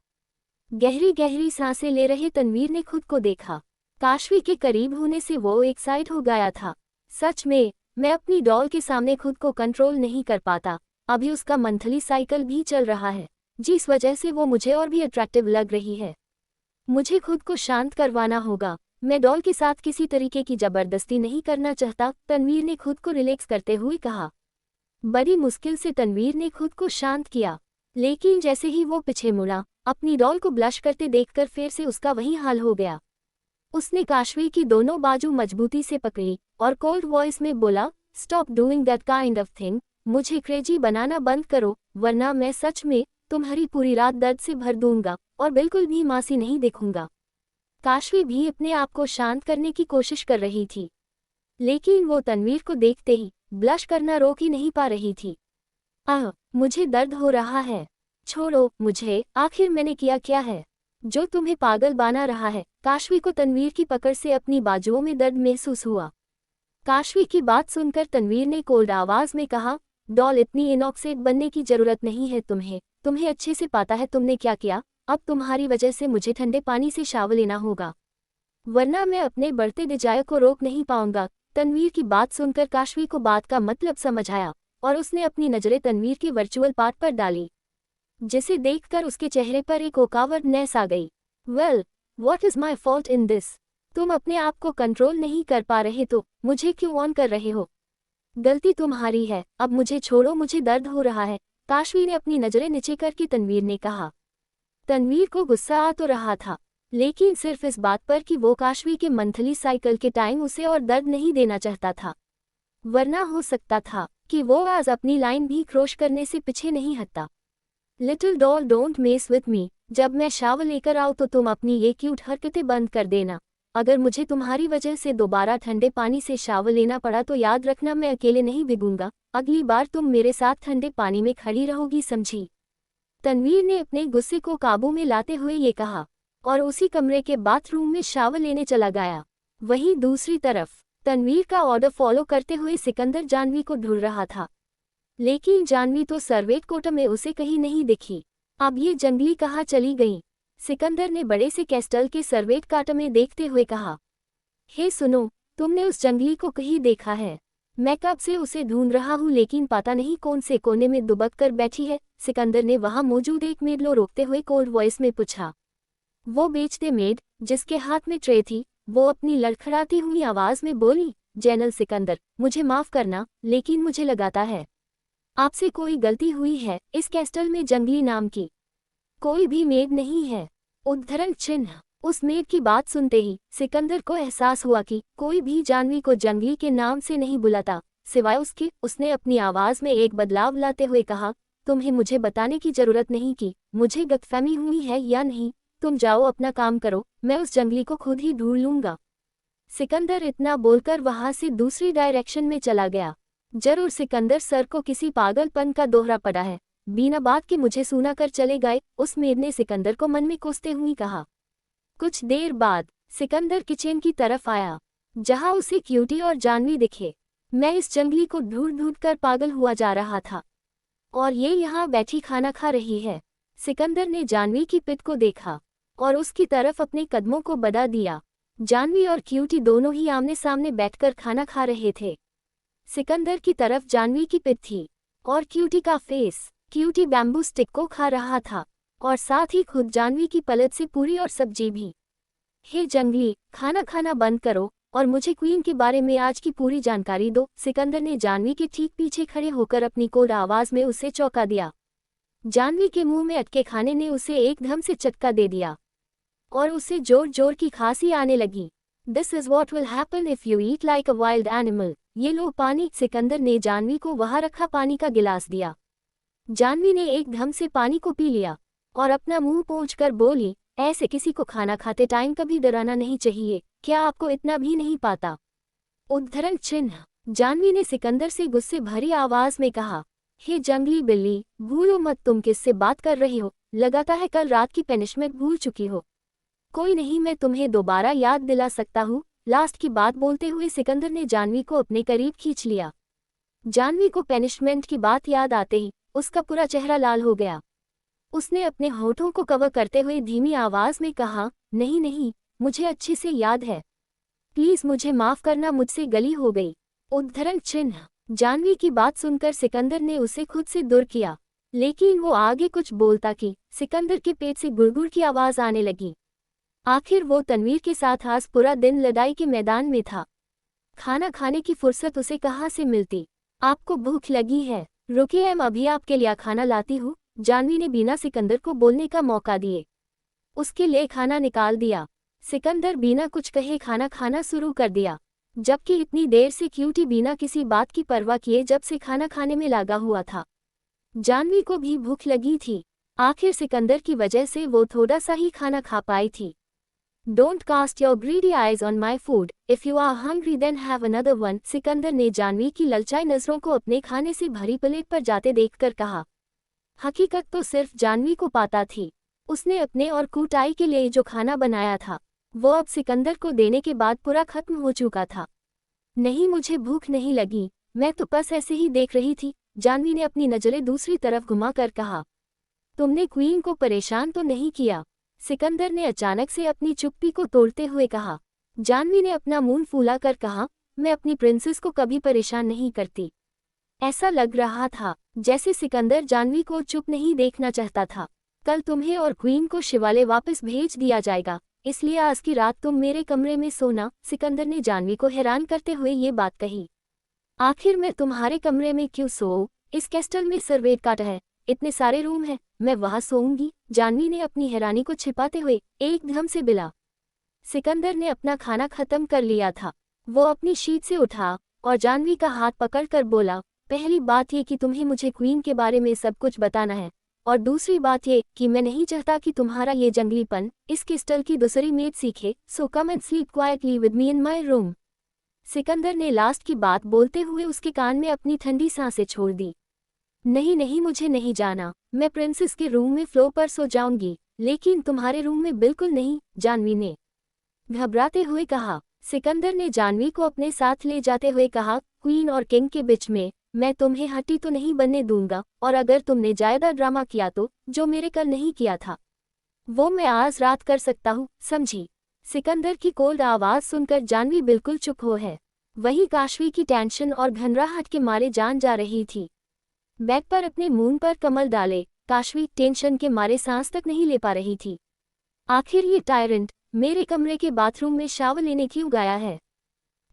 गहरी गहरी सांसें ले रहे तनवीर ने खुद को देखा। काशवी के करीब होने से वो एक्साइट हो गया था। सच में, मैं अपनी डॉल के सामने खुद को कंट्रोल नहीं कर पाता। अभी उसका मंथली साइकिल भी चल रहा है, जिस वजह से वो मुझे और भी अट्रैक्टिव लग रही है। मुझे खुद को शांत करवाना होगा। मैं डॉल के साथ किसी तरीके की जबरदस्ती नहीं करना चाहता, तनवीर ने खुद को रिलैक्स करते हुए कहा। बड़ी मुश्किल से तनवीर ने खुद को शांत किया, लेकिन जैसे ही वो पीछे मुड़ा, अपनी डॉल को ब्लश करते देखकर फिर से उसका वही हाल हो गया। उसने काशवी की दोनों बाजू मजबूती से पकड़ी और कोल्ड वॉइस में बोला, stop doing that kind of thing, मुझे क्रेजी बनाना बंद करो, वरना मैं सच में तुम्हारी पूरी रात दर्द से भर दूंगा और बिल्कुल भी मासी नहीं देखूंगा। काशवी भी अपने आप को शांत करने की कोशिश कर रही थी, लेकिन वो तनवीर को देखते ही ब्लश करना रोक ही नहीं पा रही थी। मुझे दर्द हो रहा है, छोड़ो मुझे, आखिर मैंने किया क्या है जो तुम्हें पागल बना रहा है? काशवी को तनवीर की पकड़ से अपनी बाजुओं में दर्द महसूस हुआ। काशवी की बात सुनकर तनवीर ने कोल्ड आवाज में कहा, डॉल, इतनी इनॉक्सेट बनने की जरूरत नहीं है तुम्हें अच्छे से पता है तुमने क्या किया। अब तुम्हारी वजह से मुझे ठंडे पानी से शावर लेना होगा, वरना मैं अपने बढ़ते डिजायर को रोक नहीं पाऊंगा। तनवीर की बात सुनकर काशवी को बात का मतलब समझ आया और उसने अपनी नजरें तनवीर के वर्चुअल पार्ट पर डाली, जिसे देखकर उसके चेहरे पर एक ओकावरनेस आ गई। Well, what is my fault in this? तुम अपने आप को कंट्रोल नहीं कर पा रहे तो मुझे क्यों ऑन कर रहे हो? गलती तुम्हारी है, अब मुझे छोड़ो, मुझे दर्द हो रहा है, काशवी ने अपनी नजरें नीचे करके तनवीर ने कहा। तनवीर को गुस्सा आ तो रहा था, लेकिन सिर्फ इस बात पर कि वो काशवी के मंथली साइकिल के टाइम उसे और दर्द नहीं देना चाहता था, वरना हो सकता था कि वो आज अपनी लाइन भी क्रॉस करने से पीछे नहीं हटता। Little doll, don't mess with me, जब मैं शावर लेकर आऊँ तो तुम अपनी ये क्यूट हरकतें बंद कर देना। अगर मुझे तुम्हारी वजह से दोबारा ठंडे पानी से शावर लेना पड़ा तो याद रखना मैं अकेले नहीं भिगूंगा, अगली बार तुम मेरे साथ ठंडे पानी में खड़ी रहोगी, समझी? तनवीर ने अपने गुस्से को काबू में लाते हुए ये कहा और उसी कमरे के बाथरूम में शावर लेने चला गया। वहीं दूसरी तरफ तनवीर का ऑर्डर फॉलो करते हुए सिकंदर जानवी को ढूंढ रहा था, लेकिन जानवी तो सर्वेट कोटा में उसे कहीं नहीं दिखी। अब ये जंगली कहाँ चली गई? सिकंदर ने बड़े से कैस्टल के सर्वेट काटा में देखते हुए कहा, हे सुनो, तुमने उस जंगली को कहीं देखा है? मैं कब से उसे ढूंढ रहा हूँ, लेकिन पता नहीं कौन से कोने में दुबक कर बैठी है। सिकंदर ने वहां मौजूद एक मेड को रोकते हुए कोल्ड वॉइस में पूछा। वो बेचते मेड जिसके हाथ में ट्रे थी, वो अपनी लड़खड़ाती हुई आवाज में बोली, जनरल सिकंदर, मुझे माफ करना, लेकिन मुझे लगाता है आपसे कोई गलती हुई है। इस कैस्टल में जंगली नाम की कोई भी मेड नहीं है। उद्धरण चिन्ह। उस मेड की बात सुनते ही सिकंदर को एहसास हुआ कि कोई भी जानवी को जंगली के नाम से नहीं बुलाता, सिवाय उसके। उसने अपनी आवाज में एक बदलाव लाते हुए कहा, तुम्हें मुझे बताने की जरूरत नहीं कि मुझे गलतफहमी हुई है या नहीं, तुम जाओ अपना काम करो, मैं उस जंगली को खुद ही ढूंढ लूंगा। सिकंदर इतना बोलकर वहां से दूसरी डायरेक्शन में चला गया। जरूर सिकंदर सर को किसी पागलपन का दोहरा पड़ा है, बिना बात के मुझे सुना कर चले गए, उस मेड ने सिकंदर को मन में कोसते हुए कहा। कुछ देर बाद सिकंदर किचन की तरफ आया, जहां उसे क्यूटी और जानवी दिखे। मैं इस जंगली को ढूंढ ढूंढ कर पागल हुआ जा रहा था, और ये यहाँ बैठी खाना खा रही है। सिकंदर ने जानवी की पिठ को देखा और उसकी तरफ अपने कदमों को बढ़ा दिया। जानवी और क्यूटी दोनों ही आमने सामने बैठकर खाना खा रहे थे। सिकंदर की तरफ जानवी की पिठ थी और क्यूटी का फेस। क्यूटी बैम्बू स्टिक को खा रहा था और साथ ही खुद जानवी की पलट से पूरी और सब्जी भी। हे जंगली, खाना खाना बंद करो और मुझे क्वीन के बारे में आज की पूरी जानकारी दो। सिकंदर ने जानवी के ठीक पीछे खड़े होकर अपनी कोल्ड आवाज में उसे चौंका दिया। जानवी के मुंह में अटके खाने ने उसे एकदम से चटका दे दिया और उसे जोर जोर की खांसी आने लगी। This is what will happen if you eat like a wild animal. ये लो पानी। सिकंदर ने जानवी को वहां रखा पानी का गिलास दिया। जानवी ने एकदम से पानी को पी लिया और अपना मुंह पोंछकर बोली, ऐसे किसी को खाना खाते टाइम कभी डराना नहीं चाहिए, क्या आपको इतना भी नहीं पाता? उद्धरण चिन्ह। जानवी ने सिकंदर से गुस्से भरी आवाज में कहा, हे जंगली बिल्ली, भूलो मत तुम किससे बात कर रही हो। लगाता है कल रात की पनिशमेंट भूल चुकी हो। कोई नहीं, मैं तुम्हें दोबारा याद दिला सकता हूँ। लास्ट की बात बोलते हुए सिकंदर ने जानवी को अपने करीब खींच लिया। जानवी को पनिशमेंट की बात याद आते ही उसका पूरा चेहरा लाल हो गया। उसने अपने होठों को कवर करते हुए धीमी आवाज में कहा, नहीं नहीं, मुझे अच्छे से याद है, प्लीज मुझे माफ करना, मुझसे गली हो गई। उद्धरण चिन्ह। जानवी की बात सुनकर सिकंदर ने उसे खुद से दूर किया, लेकिन वो आगे कुछ बोलता कि सिकंदर के पेट से गुड़गुड़ की आवाज आने लगी। आखिर वो तनवीर के साथ आज पूरा दिन लड़ाई के मैदान में था। खाना खाने की फुर्सत उसे कहाँ से मिलती? आपको भूख लगी है? रुकिए, मैं अभी आपके लिए खाना लाती हूँ। जानवी ने बिना सिकंदर को बोलने का मौका दिए उसके लिए खाना निकाल दिया। सिकंदर बिना कुछ कहे खाना खाना शुरू कर दिया, जबकि इतनी देर से क्यूटी बिना किसी बात की परवाह किए जब से खाना खाने में लगा हुआ था। जानवी को भी भूख लगी थी। आखिर सिकंदर की वजह से वो थोड़ा सा ही खाना खा पाई थी। Don't cast your greedy eyes on my food, if you are hungry then have another one. Sikandar ने जानवी की ललचाई नजरों को अपने खाने से भरी प्लेट पर जाते देखकर कहा। हकीकत तो सिर्फ जानवी को पता थी। उसने अपने और कुटाई के लिए जो खाना बनाया था वो अब सिकंदर को देने के बाद पूरा खत्म हो चुका था। नहीं, मुझे भूख नहीं लगी, मैं तो बस ऐसे ही देख रही थी। जानवी ने अपनी नजरें दूसरी तरफ घुमाकर कहा, तुमने क्वीन को परेशान तो नहीं किया? सिकंदर ने अचानक से अपनी चुप्पी को तोड़ते हुए कहा। जानवी ने अपना मुंह फूला कर कहा, मैं अपनी प्रिंसेस को कभी परेशान नहीं करती। ऐसा लग रहा था जैसे सिकंदर जानवी को चुप नहीं देखना चाहता था। कल तुम्हें और क्वीन को शिवालय वापस भेज दिया जाएगा, इसलिए आज की रात तुम मेरे कमरे में सोना। सिकंदर ने जानवी को हैरान करते हुए ये बात कही। आखिर मैं तुम्हारे कमरे में क्यों सोऊं? इस कैस्टल में सर्वेट काट है, इतने सारे रूम हैं, मैं वहां सोऊंगी। जानवी ने अपनी हैरानी को छिपाते हुए एकदम से बिला। सिकंदर ने अपना खाना खत्म कर लिया था। वो अपनी शीट से उठा और जानवी का हाथ पकड़कर बोला, पहली बात ये कि तुम्हें मुझे क्वीन के बारे में सब कुछ बताना है, और दूसरी बात ये कि मैं नहीं चाहता कि तुम्हारा ये जंगलीपन इस क्रिस्टल की दूसरी मेड सीखे। So come and sleep quietly with me in my room. Sikandar ने लास्ट की बात बोलते हुए उसके कान में अपनी ठंडी सांसें छोड़ दी। नहीं नहीं, मुझे नहीं जाना, मैं प्रिंसेस के रूम में फ्लोर पर सो जाऊंगी, लेकिन तुम्हारे रूम में बिल्कुल नहीं, जानवी ने घबराते हुए कहा। सिकंदर ने जानवी को अपने साथ ले जाते हुए कहा, क्वीन और किंग के बीच में मैं तुम्हें हट्टी तो नहीं बनने दूंगा, और अगर तुमने ज्यादा ड्रामा किया तो जो मेरे कल नहीं किया था वो मैं आज रात कर सकता हूँ, समझी? सिकंदर की कोल्ड आवाज सुनकर जानवी बिल्कुल चुप हो है। वही काशवी की टेंशन और घबराहट के मारे जान जा रही थी। बेड पर अपने मुंह पर कमल डाले काशवी टेंशन के मारे सांस तक नहीं ले पा रही थी। आखिर ये टायरेंट मेरे कमरे के बाथरूम में शावर लेने क्यों गया है?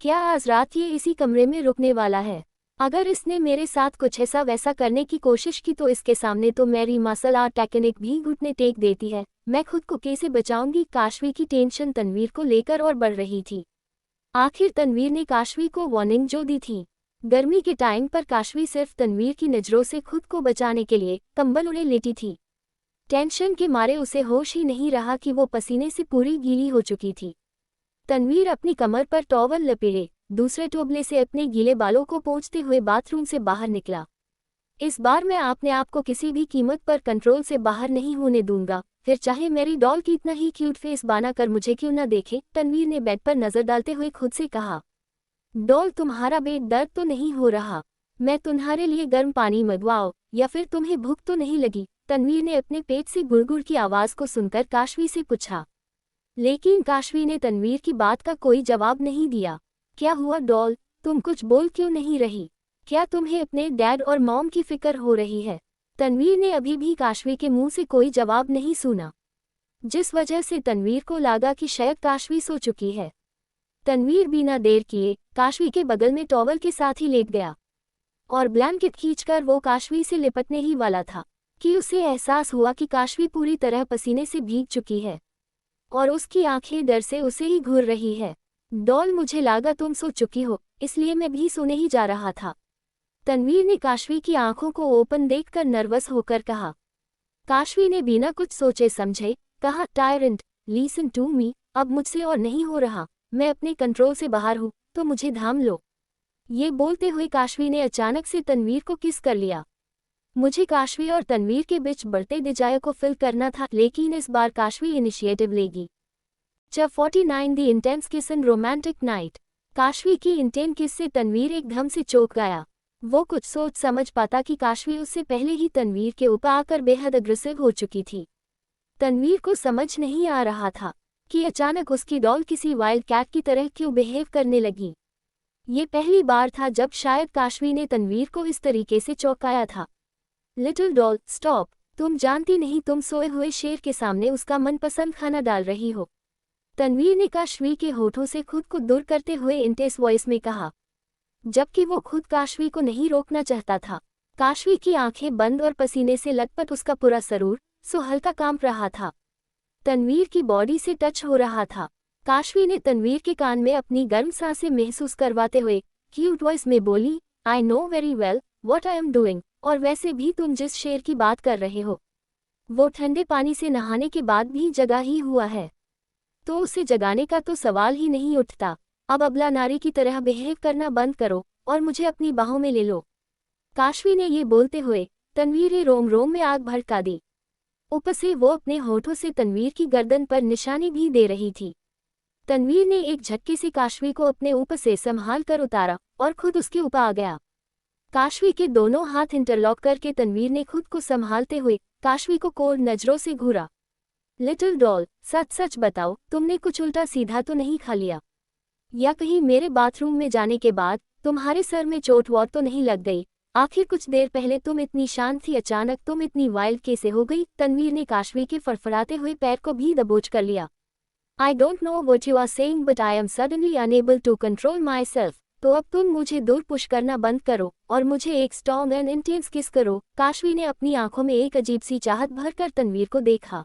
क्या आज रात ये इसी कमरे में रुकने वाला है? अगर इसने मेरे साथ कुछ ऐसा वैसा करने की कोशिश की तो इसके सामने तो मेरी मार्शल आर्ट टेक्निक भी घुटने टेक देती है। मैं खुद को कैसे बचाऊंगी? काशवी की टेंशन तनवीर को लेकर और बढ़ रही थी। आखिर तनवीर ने काशवी को वार्निंग जो दी थी। गर्मी के टाइम पर काशवी सिर्फ तनवीर की नजरों से खुद को बचाने के लिए कंबल ओढ़े लेटी थी। टेंशन के मारे उसे होश ही नहीं रहा कि वो पसीने से पूरी गीली हो चुकी थी। तनवीर अपनी कमर पर टॉवल लपेटे दूसरे टोबले से अपने गीले बालों को पोंछते हुए बाथरूम से बाहर निकला। इस बार मैं अपने आप को किसी भी कीमत पर कंट्रोल से बाहर नहीं होने दूंगा, फिर चाहे मेरी डॉल कितना ही क्यूट फेस बना कर मुझे क्यों न देखे। तनवीर ने बेड पर नजर डालते हुए खुद से कहा, डॉल तुम्हारा पेट दर्द तो नहीं हो रहा? मैं तुम्हारे लिए गर्म पानी मंगवाऊं या फिर तुम्हें भूख तो नहीं लगी? तन्वीर ने अपने पेट से गुड़गुड़ की आवाज़ को सुनकर काशवी से पूछा। लेकिन काशवी ने तन्वीर की बात का कोई जवाब नहीं दिया। क्या हुआ डॉल, तुम कुछ बोल क्यों नहीं रही? क्या तुम्हें अपने डैड और मॉम की फिक्र हो रही है? तन्वीर ने अभी भी काशवी के मुंह से कोई जवाब नहीं सुना, जिस वजह से तन्वीर को लगा कि शायद काशवी सो चुकी है। तन्वीर बिना देर किए काशवी के बगल में टॉवल के साथ ही लेट गया और ब्लैंकेट खींचकर वो काशवी से लिपटने ही वाला था कि उसे एहसास हुआ कि काशवी पूरी तरह पसीने से भीग चुकी है और उसकी आंखें डर से उसे ही घूर रही है। डॉल, मुझे लगा तुम सो चुकी हो, इसलिए मैं भी सोने ही जा रहा था। तन्वीर ने काशवी की आंखों को ओपन देखकर नर्वस होकर कहा। काशवी ने बिना कुछ सोचे समझे कहा, टायरेंट, लिसन टू मी, अब मुझसे और नहीं हो रहा, मैं अपने कंट्रोल से बाहर हूँ, तो मुझे थाम लो। ये बोलते हुए काशवी ने अचानक से तन्वीर को किस कर लिया। मुझे काशवी और तन्वीर के बीच बढ़ते डिजायर को फिल करना था, लेकिन इस बार काशवी इनिशिएटिव लेगी। चैप्टर 49 द इंटेंस किस इन रोमांटिक नाइट। काशवी की इंटेंस किस से तन्वीर एकदम से चौंक गया। वो कुछ सोच समझ पाता कि काशवी उससे पहले ही तन्वीर के ऊपर आकर बेहद अग्रेसिव हो चुकी थी। तन्वीर को समझ नहीं आ रहा था कि अचानक उसकी डॉल किसी वाइल्ड कैट की तरह क्यों बिहेव करने लगी। ये पहली बार था जब शायद काशवी ने तन्वीर को इस तरीके से चौंकाया था। लिटिल डॉल, स्टॉप, तुम जानती नहीं तुम सोए हुए शेर के सामने उसका मनपसंद खाना डाल रही हो। तन्वीर ने काशवी के होठों से खुद को दूर करते हुए इंटेंस वॉइस में कहा, जबकि वो खुद काशवी को नहीं रोकना चाहता था। काशवी की आंखें बंद और पसीने से लटपट उसका पूरा शरीर सो हल्का कांप रहा था, तन्वीर की बॉडी से टच हो रहा था। काशवी ने तन्वीर के कान में अपनी गर्म सांसें महसूस करवाते हुए क्यूट वॉइस में बोली, I know very well what I am doing, और वैसे भी तुम जिस शेर की बात कर रहे हो वो ठंडे पानी से नहाने के बाद भी जगा ही हुआ है, तो उसे जगाने का तो सवाल ही नहीं उठता। अब अबला नारी की तरह बिहेव करना बंद करो और मुझे अपनी बाहों में ले लो। काशवी ने ये बोलते हुए तन्वीर रोम रोम में आग भड़का दी। ऊपर से वो अपने होठों से तन्वीर की गर्दन पर निशानी भी दे रही थी। तन्वीर ने एक झटके से काशवी को अपने ऊपर से संभाल कर उतारा और खुद उसके ऊपर आ गया। काशवी के दोनों हाथ इंटरलॉक करके तन्वीर ने खुद को संभालते हुए काशवी को कोर नजरों से घूरा। लिटिल डॉल, सच सच बताओ, तुमने कुछ उल्टा सीधा तो नहीं खा लिया? या कहीं मेरे बाथरूम में जाने के बाद तुम्हारे सर में चोट वोट तो नहीं लग गई? आखिर कुछ देर पहले तुम इतनी शांत थी, अचानक तुम इतनी वाइल्ड कैसे हो गई? तन्वीर ने काशवी के फड़फड़ाते हुए पैर को भी दबोच कर लिया। I don't know what you are saying but I am suddenly unable to control myself. तो अब तुम मुझे दूर पुश करना बंद करो और मुझे एक स्ट्रॉन्ग एंड इंटेंस किस करो। काशवी ने अपनी आंखों में एक अजीब सी चाहत भरकर तन्वीर को देखा।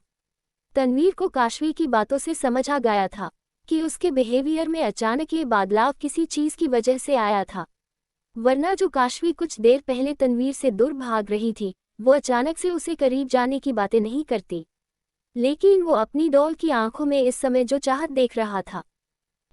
तन्वीर को काशवी की बातों से समझ आ गया था कि उसके बिहेवियर में अचानक ये बदलाव किसी चीज की वजह से आया था, वरना जो काशवी कुछ देर पहले तन्वीर से दूर भाग रही थी वो अचानक से उसे करीब जाने की बातें नहीं करती। लेकिन वो अपनी डॉल की आंखों में इस समय जो चाहत देख रहा था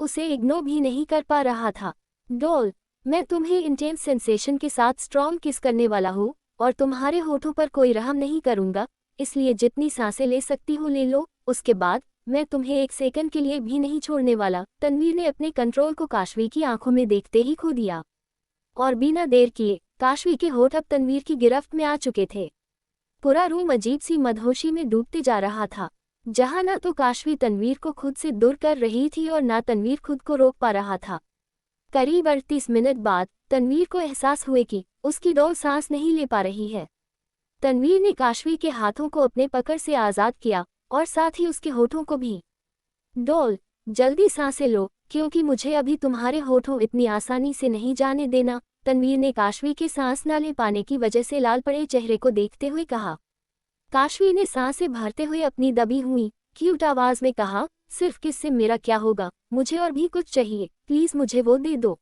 उसे इग्नोर भी नहीं कर पा रहा था। डॉल, मैं तुम्हें इंटेंस सेंसेशन के साथ स्ट्रॉन्ग किस करने वाला हूँ और तुम्हारे होठों पर कोई रहम नहीं करूँगा, इसलिए जितनी सांसें ले सकती हो ले लो, उसके बाद मैं तुम्हें एक सेकंड के लिए भी नहीं छोड़ने वाला। तन्वीर ने अपने कंट्रोल को काशवी की आंखों में देखते ही खो दिया और बिना देर किए काशवी के होठ अब तन्वीर की गिरफ्त में आ चुके थे। पूरा रूम अजीब सी मदहोशी में डूबते जा रहा था, जहां ना तो काशवी तन्वीर को खुद से दूर कर रही थी और ना तन्वीर खुद को रोक पा रहा था। करीब 38 मिनट बाद तन्वीर को एहसास हुए कि उसकी डॉल सांस नहीं ले पा रही है। तन्वीर ने काशवी के हाथों को अपने पकड़ से आज़ाद किया और साथ ही उसके होठों को भी। डॉल, जल्दी सांसें लो, क्योंकि मुझे अभी तुम्हारे होठों इतनी आसानी से नहीं जाने देना। तन्वीर ने काशवी के सांस न ले पाने की वजह से लाल पड़े चेहरे को देखते हुए कहा। काशवी ने सांसें भरते हुए अपनी दबी हुई क्यूट आवाज में कहा, सिर्फ किससे मेरा क्या होगा, मुझे और भी कुछ चाहिए, प्लीज मुझे वो दे दो।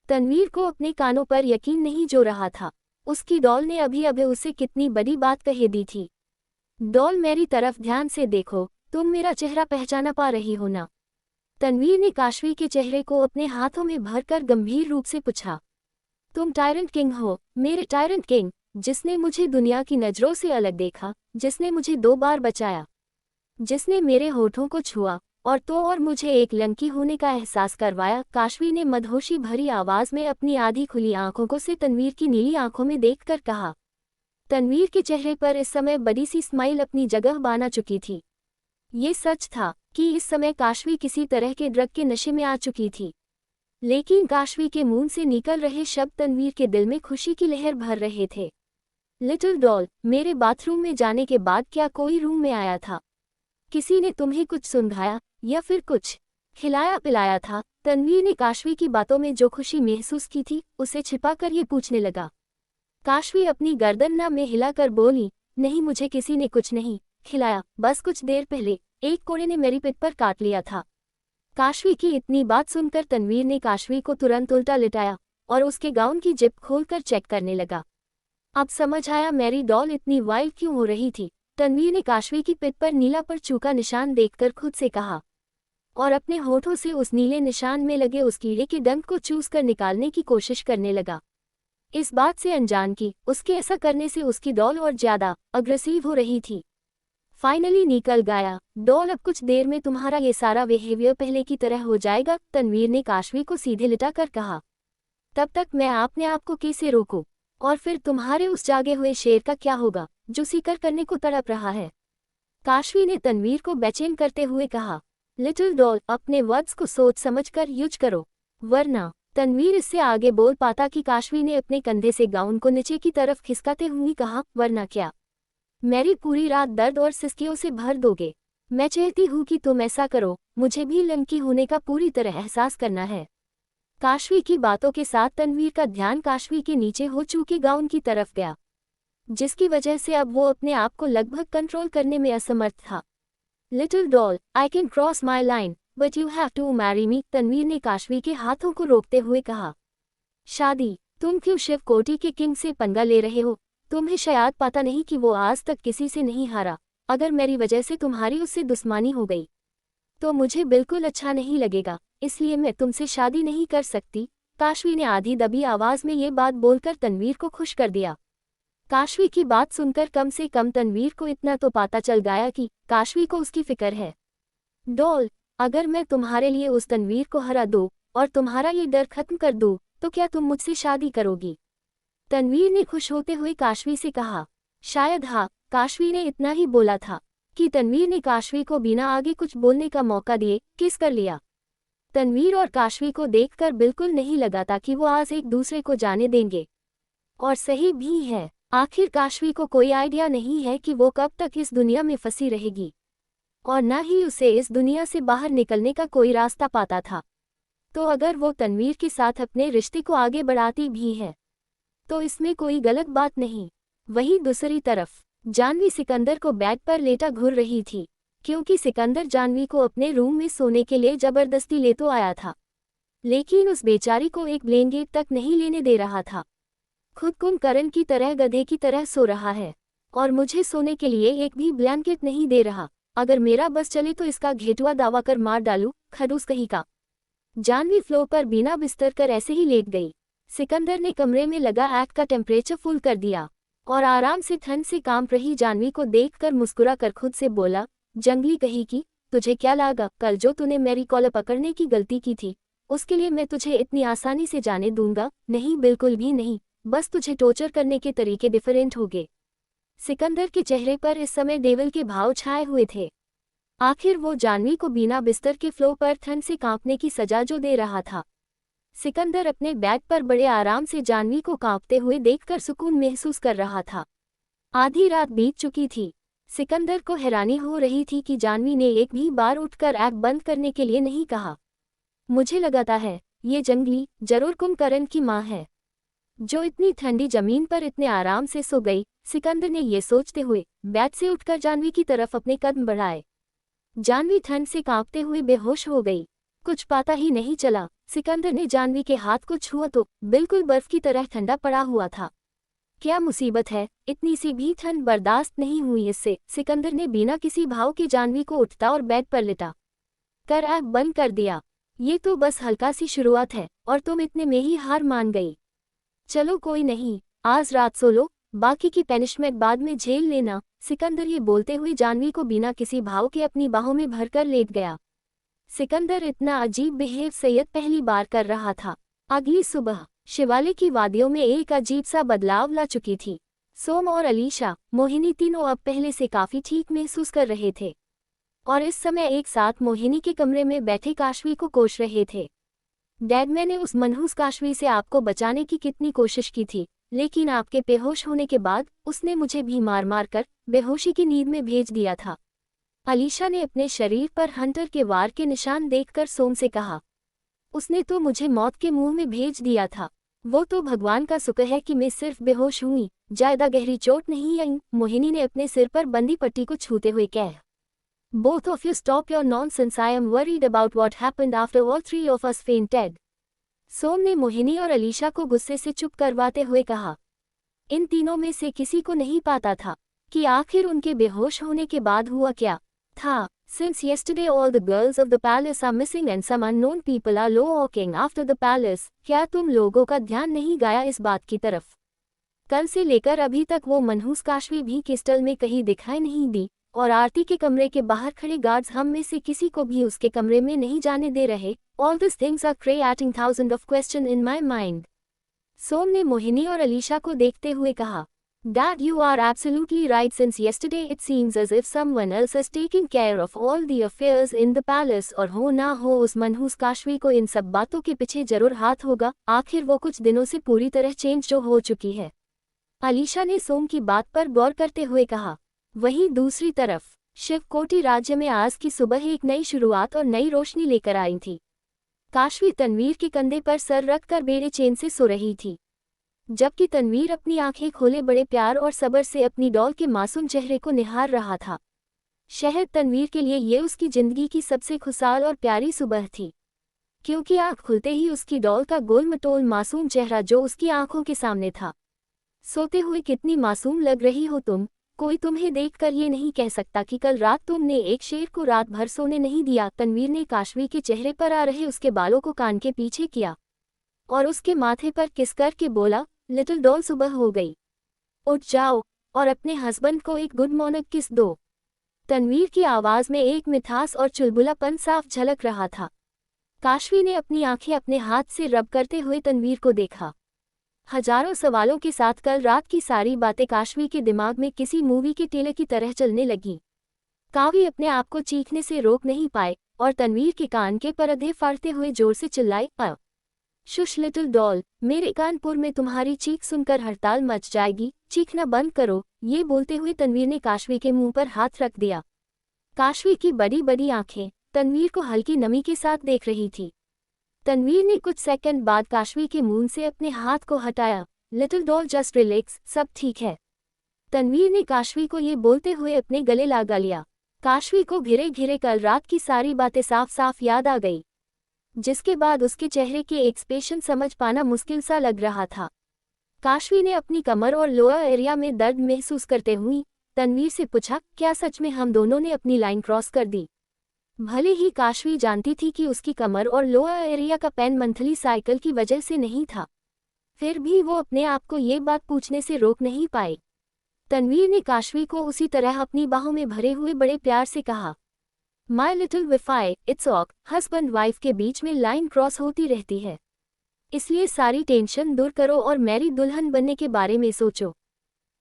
तन्वीर को अपने कानों पर यकीन नहीं जो रहा था, उसकी डॉल ने अभी अभी उसे कितनी बड़ी बात कह दी थी। डॉल, मेरी तरफ ध्यान से देखो, तुम मेरा चेहरा पहचाना पा रही हो ना? तन्वीर ने काशवी के चेहरे को अपने हाथों में भरकर गंभीर रूप से पूछा। तुम टायरेंट किंग हो, मेरे टायरेंट किंग, जिसने मुझे दुनिया की नजरों से अलग देखा, जिसने मुझे 2 बार बचाया, जिसने मेरे होठों को छुआ और मुझे एक लड़की होने का एहसास करवाया। काशवी ने मदहोशी भरी आवाज में अपनी आधी खुली आंखों को से तन्वीर की नीली आंखों में देखकर कहा। तनवीर के चेहरे पर इस समय बड़ी सी स्माइल अपनी जगह बना चुकी थी। ये सच था कि इस समय काशवी किसी तरह के ड्रग के नशे में आ चुकी थी, लेकिन काशवी के मुंह से निकल रहे शब्द तनवीर के दिल में खुशी की लहर भर रहे थे। लिटिल डॉल, मेरे बाथरूम में जाने के बाद क्या कोई रूम में आया था? किसी ने तुम्हें कुछ सुंघाया या फिर कुछ खिलाया पिलाया था? तनवीर ने काशवी की बातों में जो खुशी महसूस की थी उसे छिपाकर ये पूछने लगा। काशवी अपनी गर्दन ना में हिलाकर बोली, नहीं, मुझे किसी ने कुछ नहीं खिलाया, बस कुछ देर पहले एक कोड़े ने मेरी पिठ पर काट लिया था। काशवी की इतनी बात सुनकर तनवीर ने काशवी को तुरंत उल्टा लिटाया और उसके गाउन की जिप खोलकर चेक करने लगा। अब समझ आया मेरी डॉल इतनी वाइल्ड क्यों हो रही थी। तनवीर ने काशवी की पिठ पर नीला पर चूका निशान देखकर खुद से कहा और अपने होठों से उस नीले निशान में लगे उस कीड़े के डंक को चूस कर निकालने की कोशिश करने लगा। इस बात से अनजान कि उसके ऐसा करने से उसकी डॉल और ज्यादा अग्रेसिव हो रही थी। फाइनली निकल गया। डॉल, अब कुछ देर में तुम्हारा ये सारा बिहेवियर पहले की तरह हो जाएगा, तनवीर ने काशवी को सीधे लिटाकर कहा। तब तक मैं अपने आप को कैसे रोकूं? और फिर तुम्हारे उस जागे हुए शेर का क्या होगा जो शिकार करने को तड़प रहा है? काशवी ने तनवीर को बेचैन करते हुए कहा। लिटिल डॉल, अपने वर्ड्स को सोच समझकर यूज करो, वरना। तनवीर इससे आगे बोल पाता कि काशवी ने अपने कंधे से गाउन को नीचे की तरफ खिसकाते हुए कहा, वरना क्या? मेरी पूरी रात दर्द और सिसकियों से भर दोगे। मैं चाहती हूँ कि तुम ऐसा करो, मुझे भी लंकी होने का पूरी तरह एहसास करना है। काशवी की बातों के साथ तनवीर का ध्यान काशवी के नीचे हो चुके गाउन की तरफ गया, जिसकी वजह से अब वो अपने आप को लगभग कंट्रोल करने में असमर्थ था। Little doll, I can cross my line but you have to marry me, Tanveer ने काशवी के हाथों को रोकते हुए कहा। शादी? तुम क्यों शिव कोटी के किंग से पंगा ले रहे हो? तुम्हें शायद पता नहीं कि वो आज तक किसी से नहीं हारा। अगर मेरी वजह से तुम्हारी उससे दुश्मनी हो गई तो मुझे बिल्कुल अच्छा नहीं लगेगा, इसलिए मैं तुमसे शादी नहीं कर सकती। काशवी ने आधी दबी आवाज में ये बात बोलकर तनवीर को खुश कर दिया। काशवी की बात सुनकर कम से कम तनवीर को इतना तो पता चल गया कि काशवी को उसकी फिक्र है। डॉल, अगर मैं तुम्हारे लिए उस तनवीर को हरा दूं और तुम्हारा ये डर खत्म कर दूं तो क्या तुम मुझसे शादी करोगी? तनवीर ने खुश होते हुए काशवी से कहा। शायद हाँ, काशवी ने इतना ही बोला था कि तनवीर ने काशवी को बिना आगे कुछ बोलने का मौका दिए किस कर लिया। तनवीर और काशवी को देखकर बिल्कुल नहीं लगा था कि वो आज एक दूसरे को जाने देंगे, और सही भी है। आखिर काशवी को कोई आइडिया नहीं है कि वो कब तक इस दुनिया में फंसी रहेगी, और न ही उसे इस दुनिया से बाहर निकलने का कोई रास्ता पाता था। तो अगर वो तनवीर के साथ अपने रिश्ते को आगे बढ़ाती भी है तो इसमें कोई गलत बात नहीं। वहीं दूसरी तरफ जानवी सिकंदर को बेड पर लेटा घूर रही थी, क्योंकि सिकंदर जानवी को अपने रूम में सोने के लिए जबरदस्ती ले तो आया था, लेकिन उस बेचारी को एक ब्लैंकेट तक नहीं लेने दे रहा था। खुद कुंभकर्ण की तरह गधे की तरह सो रहा है और मुझे सोने के लिए एक भी ब्लैंकेट नहीं दे रहा। अगर मेरा बस चले तो इसका घेटुआ दावा कर मार डालूं, खड़ूस कहीं का। जानवी फ्लोर पर बिना बिस्तर कर ऐसे ही लेट गई। सिकंदर ने कमरे में लगा आग का टेम्परेचर फुल कर दिया और आराम से ठंड से कांप रही जानवी को देखकर मुस्कुरा कर खुद से बोला, जंगली कहीं की, तुझे क्या लगा कल जो तूने मेरी कॉलर पकड़ने की गलती की थी उसके लिए मैं तुझे इतनी आसानी से जाने दूंगा? नहीं, बिल्कुल भी नहीं, बस तुझे टॉर्चर करने के तरीके डिफरेंट होंगे। सिकंदर के चेहरे पर इस समय डेविल के भाव छाए हुए थे। आखिर वो जानवी को बिना बिस्तर के फ्लोर पर ठंड से कांपने की सजा जो दे रहा था। सिकंदर अपने बेड पर बड़े आराम से जानवी को कांपते हुए देखकर सुकून महसूस कर रहा था। आधी रात बीत चुकी थी। सिकंदर को हैरानी हो रही थी कि जानवी ने एक भी बार उठकर आंख बंद करने के लिए नहीं कहा। मुझे लगता है ये जंगली जरूर कुंभकर्ण की माँ है जो इतनी ठंडी जमीन पर इतने आराम से सो गई। सिकंदर ने ये सोचते हुए बेड से उठकर जानवी की तरफ अपने कदम बढ़ाए। जानवी ठंड से कांपते हुए बेहोश हो गई। कुछ पता ही नहीं चला। सिकंदर ने जानवी के हाथ को छुआ तो बिल्कुल बर्फ की तरह ठंडा पड़ा हुआ था। क्या मुसीबत है, इतनी सी भी ठंड बर्दाश्त नहीं हुई इससे। सिकंदर ने बिना किसी भाव के जानवी को उठता और बेड पर लिटा कर आंख बंद कर दिया। ये तो बस हल्का सी शुरुआत है और तुम इतने में ही हार मान गई। चलो कोई नहीं, आज रात सो लो, बाकी की पनिशमेंट बाद में झेल लेना। सिकंदर ये बोलते हुए जानवी को बिना किसी भाव के अपनी बाहों में भरकर लेट गया। सिकंदर इतना अजीब बिहेव सैयद पहली बार कर रहा था। अगली सुबह शिवालिक की वादियों में एक अजीब सा बदलाव ला चुकी थी। सोम और अलीशा, मोहिनी तीनों अब पहले से काफी ठीक महसूस कर रहे थे और इस समय एक साथ मोहिनी के कमरे में बैठे काशवी को कोस रहे थे। डैड, मैंने उस मनहूस काशवी से आपको बचाने की कितनी कोशिश की थी, लेकिन आपके बेहोश होने के बाद उसने मुझे भी मार मार कर बेहोशी की नींद में भेज दिया था। अलीशा ने अपने शरीर पर हंटर के वार के निशान देखकर सोम से कहा, उसने तो मुझे मौत के मुंह में भेज दिया था। वो तो भगवान का शुक्र है कि मैं सिर्फ बेहोश हुई, ज्यादा गहरी चोट नहीं आई। मोहिनी ने अपने सिर पर बंदी पट्टी को छूते हुए कहा, Both of you stop your nonsense. I am worried about what happened after all three of us fainted. सोम ने मोहिनी और अलीशा को गुस्से से चुप करवाते हुए कहा, इन तीनों में से किसी को नहीं पता था कि आखिर उनके बेहोश होने के बाद हुआ क्या था। Since yesterday all the girls of the palace are missing and some unknown people are walking after the palace. क्या तुम लोगों का ध्यान नहीं गया इस बात की तरफ? कल से लेकर अभी तक वो मनहूस काशवी भी क्रिस्टल में कहीं दिखाई नहीं दी और आरती के कमरे के बाहर खड़े गार्ड्स हम में से किसी को भी उसके कमरे में नहीं जाने दे रहे। All these things are creating thousands of questions in my mind. सोम ने मोहिनी और अलीशा को देखते हुए कहा, Dad, you are absolutely right. Since yesterday it seems as if someone else is taking care of all the affairs in the palace. और हो ना हो उस मनहूस काशवी को इन सब बातों के पीछे जरूर हाथ होगा। आखिर वो कुछ दिनों से पूरी तरह चेंज जो हो चुकी है। अलीशा ने सोम की बात पर गौर करते हुए कहा। वहीं दूसरी तरफ शिवकोटी राज्य में आज की सुबह एक नई शुरुआत और नई रोशनी लेकर आई थी। काशवी तनवीर के कंधे पर सर रखकर बेड़े चैन से सो रही थी, जबकि तनवीर अपनी आंखें खोले बड़े प्यार और सब्र से अपनी डॉल के मासूम चेहरे को निहार रहा था। शायद तनवीर के लिए ये उसकी जिंदगी की सबसे खुशहाल और प्यारी सुबह थी, क्योंकि आंख खुलते ही उसकी डॉल का गोल मटोल मासूम चेहरा जो उसकी आंखों के सामने था। सोते हुए कितनी मासूम लग रही हो तुम। कोई तुम्हें देखकर ये नहीं कह सकता कि कल रात तुमने एक शेर को रात भर सोने नहीं दिया। तनवीर ने काशवी के चेहरे पर आ रहे उसके बालों को कान के पीछे किया और उसके माथे पर किस करके बोला, लिटिल डॉल सुबह हो गई, उठ जाओ और अपने हस्बैंड को एक गुड मॉर्निंग किस दो। तनवीर की आवाज में एक मिठास और चुलबुलापन साफ झलक रहा था। काशवी ने अपनी आंखें अपने हाथ से रब करते हुए तनवीर को देखा। हजारों सवालों के साथ कल रात की सारी बातें काशवी के दिमाग में किसी मूवी के टेलर की तरह चलने लगी। कावी अपने आप को चीखने से रोक नहीं पाए और तनवीर के कान के पर्दे फाड़ते हुए जोर से चिल्लाए, शुश लिटिल डॉल, मेरे कानपुर में तुम्हारी चीख सुनकर हड़ताल मच जाएगी, चीखना बंद करो। ये बोलते हुए तनवीर ने काशवी के मुंह पर हाथ रख दिया। काशवी की बड़ी बड़ी आंखें तनवीर को हल्की नमी के साथ देख रही थी। तनवीर ने कुछ सेकंड बाद काशवी के मुंह से अपने हाथ को हटाया। लिटिल डॉल जस्ट रिलैक्स, सब ठीक है। तनवीर ने काशवी को ये बोलते हुए अपने गले लगा लिया। काशवी को घिरे घिरे कल रात की सारी बातें साफ साफ याद आ गई, जिसके बाद उसके चेहरे के एक्सप्रेशन समझ पाना मुश्किल सा लग रहा था। काशवी ने अपनी कमर और लोअर एरिया में दर्द महसूस करते हुए तनवीर से पूछा, क्या सच में हम दोनों ने अपनी लाइन क्रॉस कर दी? भले ही काशवी जानती थी कि उसकी कमर और लोअर एरिया का पेन मंथली साइकिल की वजह से नहीं था, फिर भी वो अपने आप को ये बात पूछने से रोक नहीं पाई। तनवीर ने काशवी को उसी तरह अपनी बाहों में भरे हुए बड़े प्यार से कहा, माई लिटिल विफाई, इट्स ऑक, हस्बैंड वाइफ के बीच में लाइन क्रॉस होती रहती है, इसलिए सारी टेंशन दूर करो और मेरी दुल्हन बनने के बारे में सोचो।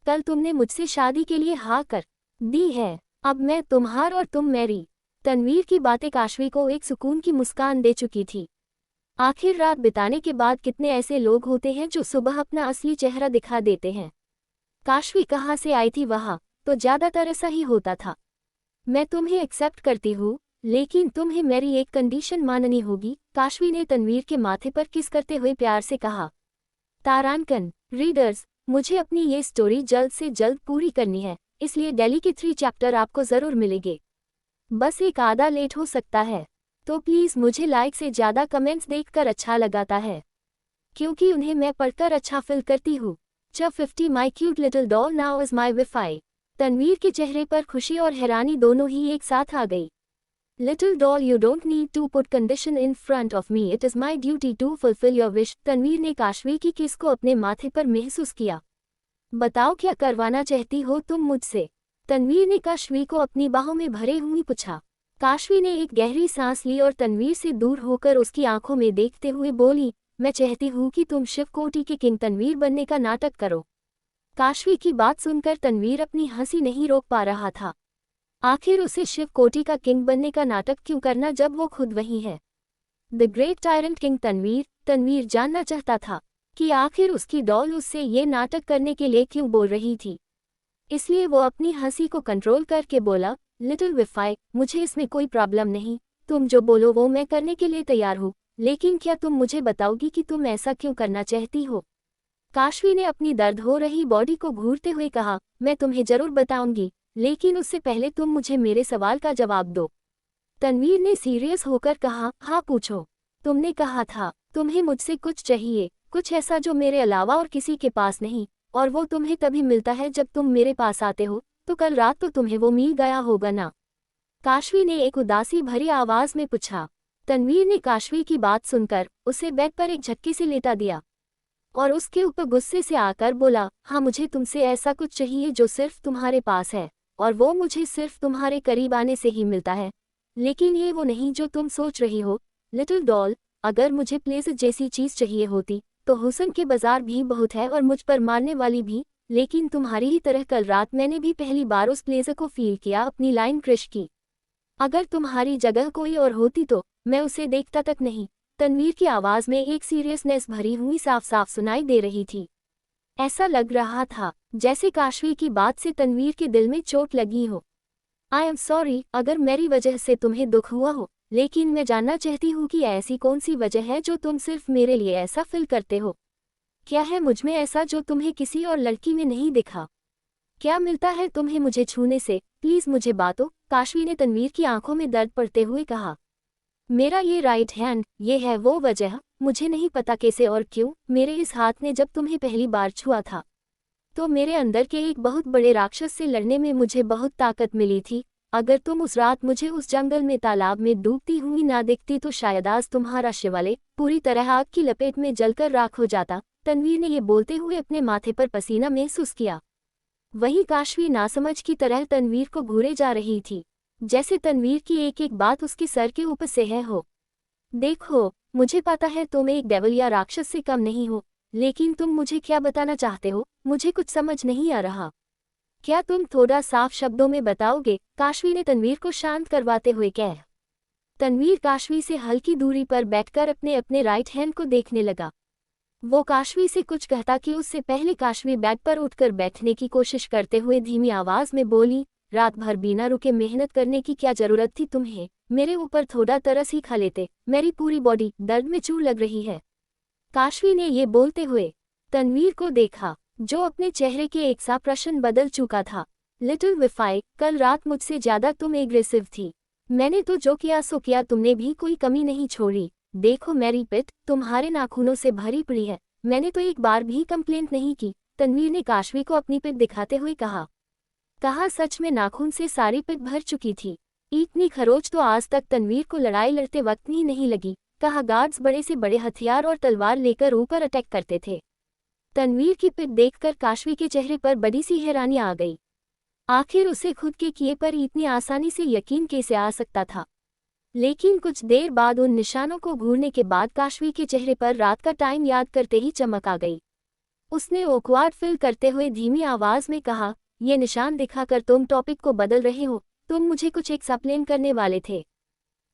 कल तुमने मुझसे शादी के लिए हाँ कर दी है, अब मैं तुम्हार और तुम मेरी। तनवीर की बातें काशवी को एक सुकून की मुस्कान दे चुकी थी। आखिर रात बिताने के बाद कितने ऐसे लोग होते हैं जो सुबह अपना असली चेहरा दिखा देते हैं। काशवी कहाँ से आई थी वहाँ तो ज़्यादातर ऐसा ही होता था। मैं तुम्हें एक्सेप्ट करती हूँ, लेकिन तुम्हें मेरी एक कंडीशन माननी होगी, काशवी ने तनवीर के माथे पर किस करते हुए प्यार से कहा। तारांकन रीडर्स, मुझे अपनी ये स्टोरी जल्द से जल्द पूरी करनी है, इसलिए डेली के 3 चैप्टर आपको ज़रूर मिलेंगे। बस एक आधा लेट हो सकता है, तो प्लीज़ मुझे लाइक से ज़्यादा कमेंट्स देखकर अच्छा लगाता है, क्योंकि उन्हें मैं पढ़कर अच्छा फील करती हूँ। 50 my cute little doll now is my wifey. Tanveer के चेहरे पर खुशी और हैरानी दोनों ही एक साथ आ गई। Little doll, you don't need to put condition in front of me, it is my duty to fulfil your wish. Tanveer ने काशवी की किस को अपने माथे पर महसूस किया। बताओ क्या करवाना चाहती हो तुम मुझसे? तनवीर ने काशवी को अपनी बाहों में भरे हुए पूछा। काशवी ने एक गहरी सांस ली और तनवीर से दूर होकर उसकी आंखों में देखते हुए बोली, मैं चाहती हूँ कि तुम शिवकोटी के किंग तनवीर बनने का नाटक करो। काशवी की बात सुनकर तनवीर अपनी हंसी नहीं रोक पा रहा था। आखिर उसे शिव कोटि का किंग बनने का नाटक क्यों करना जब वो खुद वही है। The great tyrant king Tanveer जानना चाहता था कि आखिर उसकी डॉल उससे ये नाटक करने के लिए क्यों बोल रही थी। इसलिए वो अपनी हंसी को कंट्रोल करके बोला, लिटिल विफाई, मुझे इसमें कोई प्रॉब्लम नहीं, तुम जो बोलो वो मैं करने के लिए तैयार हूँ, लेकिन क्या तुम मुझे बताओगी कि तुम ऐसा क्यों करना चाहती हो। काशवी ने अपनी दर्द हो रही बॉडी को घूरते हुए कहा, मैं तुम्हें जरूर बताऊंगी, लेकिन उससे पहले तुम मुझे मेरे सवाल का जवाब दो। तनवीर ने सीरियस होकर कहा, हाँ पूछो। तुमने कहा था तुम्हें मुझसे कुछ चाहिए, कुछ ऐसा जो मेरे अलावा और किसी के पास नहीं, और वो तुम्हें तभी मिलता है जब तुम मेरे पास आते हो, तो कल रात तो तुम्हें वो मिल गया होगा ना। काशवी ने एक उदासी भरी आवाज में पूछा। तनवीर ने काशवी की बात सुनकर उसे बेड पर एक झटके से लेटा दिया और उसके ऊपर गुस्से से आकर बोला, हाँ मुझे तुमसे ऐसा कुछ चाहिए जो सिर्फ तुम्हारे पास है, और वो मुझे सिर्फ तुम्हारे करीब आने से ही मिलता है, लेकिन ये वो नहीं जो तुम सोच रही हो। लिटिल डॉल, अगर मुझे प्लेज़ जैसी चीज़ चाहिए होती तो हुस्न के बाजार भी बहुत है और मुझ पर मारने वाली भी, लेकिन तुम्हारी ही तरह कल रात मैंने भी पहली बार उस प्लेज़र को फील किया, अपनी लाइन क्रश की। अगर तुम्हारी जगह कोई और होती तो मैं उसे देखता तक नहीं। तनवीर की आवाज़ में एक सीरियसनेस भरी हुई साफ साफ सुनाई दे रही थी। ऐसा लग रहा था जैसे काशवी की बात से तनवीर के दिल में चोट लगी हो। आई एम सॉरी अगर मेरी वजह से तुम्हें दुख हुआ हो, लेकिन मैं जानना चाहती हूँ कि ऐसी कौन सी वजह है जो तुम सिर्फ मेरे लिए ऐसा फील करते हो। क्या है मुझमें ऐसा जो तुम्हें किसी और लड़की में नहीं दिखा? क्या मिलता है तुम्हें मुझे छूने से? प्लीज़ मुझे बातो। काशवी ने तनवीर की आंखों में दर्द पड़ते हुए कहा, मेरा ये राइट हैंड, ये है वो वजह, मुझे नहीं पता कैसे और क्यों, मेरे इस हाथ ने जब तुम्हें पहली बार छुआ था तो मेरे अंदर के एक बहुत बड़े राक्षस से लड़ने में मुझे बहुत ताकत मिली थी। अगर तुम उस रात मुझे उस जंगल में तालाब में डूबती हुई ना देखती तो शायद आज तुम्हारा शिवाले पूरी तरह आग की लपेट में जलकर राख हो जाता। तनवीर ने ये बोलते हुए अपने माथे पर पसीना महसूस किया। वहीं काशवी नासमझ की तरह तनवीर को घूरे जा रही थी, जैसे तनवीर की एक एक बात उसके सर के ऊपर से है हो। देखो, मुझे पता है तुम एक डेविल या राक्षस से कम नहीं हो, लेकिन तुम मुझे क्या बताना चाहते हो मुझे कुछ समझ नहीं आ रहा। क्या तुम थोड़ा साफ शब्दों में बताओगे? काशवी ने तनवीर को शांत करवाते हुए कहा। तनवीर काशवी से हल्की दूरी पर बैठकर अपने अपने राइट हैंड को देखने लगा। वो काशवी से कुछ कहता कि उससे पहले काशवी बेड पर उठकर बैठने की कोशिश करते हुए धीमी आवाज में बोली, रात भर बिना रुके मेहनत करने की क्या जरूरत थी तुम्हें? मेरे ऊपर थोड़ा तरस ही खा लेते, मेरी पूरी बॉडी दर्द में चूर लग रही है। काशवी ने ये बोलते हुए तनवीर को देखा, जो अपने चेहरे के एक सा प्रश्न बदल चुका था। लिटिल विफाई, कल रात मुझसे ज्यादा तुम एग्रेसिव थी। मैंने तो जो किया सो किया, तुमने भी कोई कमी नहीं छोड़ी। देखो मेरी पिट तुम्हारे नाखूनों से भरी पड़ी है, मैंने तो एक बार भी कंप्लेंट नहीं की। तनवीर ने काशवी को अपनी पिट दिखाते हुए कहा सच में नाखून से सारी पिट भर चुकी थी। इतनी खरोच तो आज तक तनवीर को लड़ाई लड़ते वक्त ही नहीं लगी। गार्ड्स बड़े से बड़े हथियार और तलवार लेकर ऊपर अटैक करते थे। तनवीर की पिट देखकर काशवी के चेहरे पर बड़ी सी हैरानी आ गई। आखिर उसे खुद के किए पर इतनी आसानी से यकीन कैसे आ सकता था। लेकिन कुछ देर बाद उन निशानों को घूरने के बाद काशवी के चेहरे पर रात का टाइम याद करते ही चमक आ गई। उसने ऑकवर्ड फील करते हुए धीमी आवाज में कहा, ये निशान दिखाकर तुम टॉपिक को बदल रहे हो, तुम मुझे कुछ एक्सप्लेन करने वाले थे।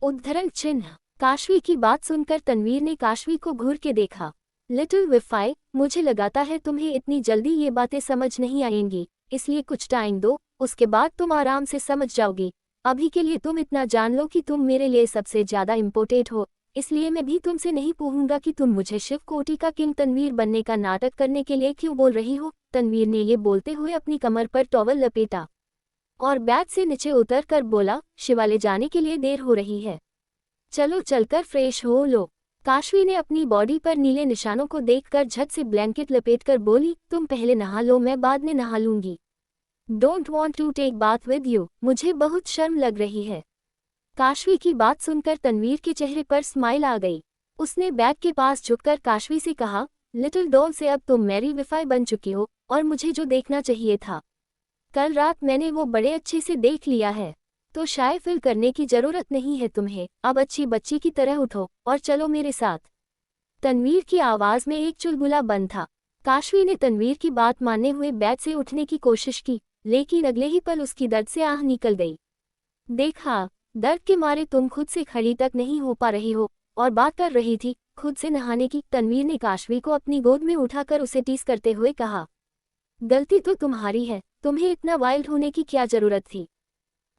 उद्धरण चिन्ह। काशवी की बात सुनकर तनवीर ने काशवी को घूर के देखा। लिटिल विफाई, मुझे लगाता है तुम्हें इतनी जल्दी ये बातें समझ नहीं आएंगी, इसलिए कुछ टाइम दो, उसके बाद तुम आराम से समझ जाओगी। अभी के लिए तुम इतना जान लो कि तुम मेरे लिए सबसे ज्यादा इम्पोर्टेंट हो, इसलिए मैं भी तुमसे नहीं पूछूंगा कि तुम मुझे शिव कोटि का किंग तनवीर बनने का नाटक करने के लिए क्यों बोल रही हो। तनवीर ने ये बोलते हुए अपनी कमर पर टॉवल लपेटा और बैग से नीचे उतर कर बोला, शिवाले जाने के लिए देर हो रही है, चलो चलकर फ्रेश हो लो। काशवी ने अपनी बॉडी पर नीले निशानों को देखकर झट से ब्लैंकेट लपेटकर बोली, तुम पहले नहा लो, मैं बाद में नहा लूंगी। Don't want to take bath with you, मुझे बहुत शर्म लग रही है। काशवी की बात सुनकर तनवीर के चेहरे पर स्माइल आ गई। उसने बैग के पास झुककर काशवी से कहा, लिटिल डॉल से अब तुम मेरी विफाई बन चुकी हो, और मुझे जो देखना चाहिए था कल रात मैंने वो बड़े अच्छे से देख लिया है, तो शाय फील करने की जरूरत नहीं है तुम्हें। अब अच्छी बच्ची की तरह उठो और चलो मेरे साथ। तनवीर की आवाज में एक चुलबुला बंद था। काशवी ने तनवीर की बात मानने हुए बेड से उठने की कोशिश की, लेकिन अगले ही पल उसकी दर्द से आह निकल गई। देखा, दर्द के मारे तुम खुद से खड़ी तक नहीं हो पा रही हो और बात कर रही थी खुद से नहाने की। तनवीर ने काशवी को अपनी गोद में उठाकर उसे टीस करते हुए कहा, गलती तो तुम्हारी है, तुम्हें इतना वाइल्ड होने की क्या जरूरत थी।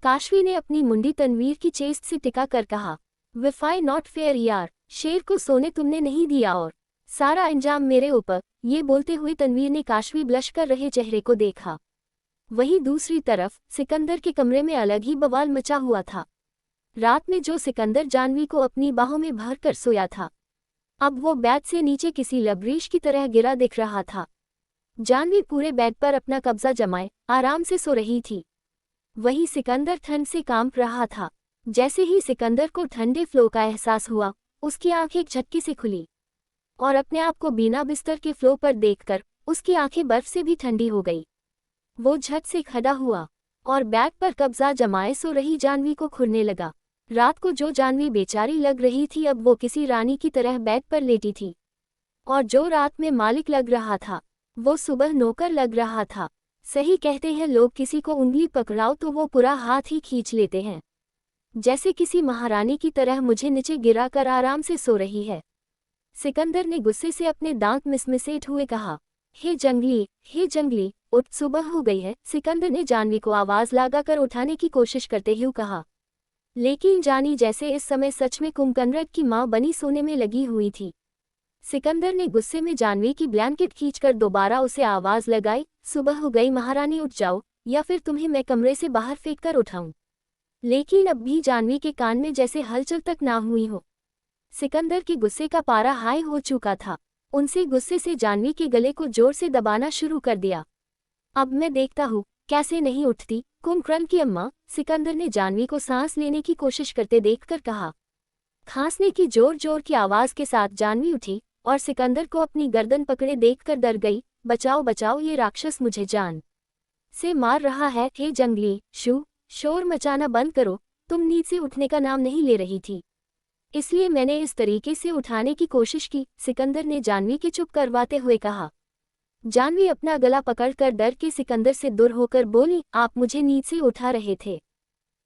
काशवी ने अपनी मुंडी तनवीर की चेस्ट से टिका कर कहा, विफाई नॉट फेयर यार, शेर को सोने तुमने नहीं दिया और सारा इंजाम मेरे ऊपर। ये बोलते हुए तनवीर ने काशवी ब्लश कर रहे चेहरे को देखा। वहीं दूसरी तरफ सिकंदर के कमरे में अलग ही बवाल मचा हुआ था। रात में जो सिकंदर जानवी को अपनी बाहों में भर कर सोया था, अब वो बेड से नीचे किसी लबरीश की तरह गिरा दिख रहा था। जानवी पूरे बेड पर अपना कब्जा जमाए आराम से सो रही थी। वहीं सिकंदर ठंड से कांप रहा था। जैसे ही सिकंदर को ठंडे फ्लो का एहसास हुआ, उसकी आंखें एक झटके से खुली और अपने आप को बिना बिस्तर के फ्लो पर देखकर उसकी आंखें बर्फ से भी ठंडी हो गई। वो झट से खड़ा हुआ और बेड पर कब्जा जमाए सो रही जानवी को घूरने लगा। रात को जो जानवी बेचारी लग रही थी, अब वो किसी रानी की तरह बेड पर लेटी थी, और जो रात में मालिक लग रहा था वो सुबह नौकर लग रहा था। सही कहते हैं लोग, किसी को उंगली पकड़ाओ तो वो पूरा हाथ ही खींच लेते हैं। जैसे किसी महारानी की तरह मुझे नीचे गिराकर आराम से सो रही है। सिकंदर ने गुस्से से अपने दांत मिसमिसेट हुए कहा, हे जंगली, उठ, सुबह हो गई है। सिकंदर ने जानवी को आवाज लगाकर उठाने की कोशिश करते हुए कहा, लेकिन जानी जैसे इस समय सच में कुंभकर्ण की मां बनी सोने में लगी हुई थी। सिकंदर ने गुस्से में जानवी की ब्लैंकेट खींचकर दोबारा उसे आवाज लगाई, सुबह हो गई महारानी, उठ जाओ या फिर तुम्हें मैं कमरे से बाहर फेंक कर उठाऊं। लेकिन अब भी जानवी के कान में जैसे हलचल तक ना हुई हो। सिकंदर के गुस्से का पारा हाई हो चुका था। उनसे गुस्से से जानवी के गले को जोर से दबाना शुरू कर दिया। अब मैं देखता हूँ कैसे नहीं उठती कुंभकर्ण की अम्मा, सिकंदर ने जानवी को सांस लेने की कोशिश करते देखकर कहा। खांसने की जोर जोर की आवाज के साथ जानवी उठी और सिकंदर को अपनी गर्दन पकड़े देखकर डर गई। बचाओ बचाओ, ये राक्षस मुझे जान से मार रहा है। हे जंगली, शोर मचाना बंद करो। तुम नींद से उठने का नाम नहीं ले रही थी, इसलिए मैंने इस तरीके से उठाने की कोशिश की, सिकंदर ने जानवी के चुप करवाते हुए कहा। जानवी अपना गला पकड़कर डर के सिकंदर से दूर होकर बोली, आप मुझे नींद से उठा रहे थे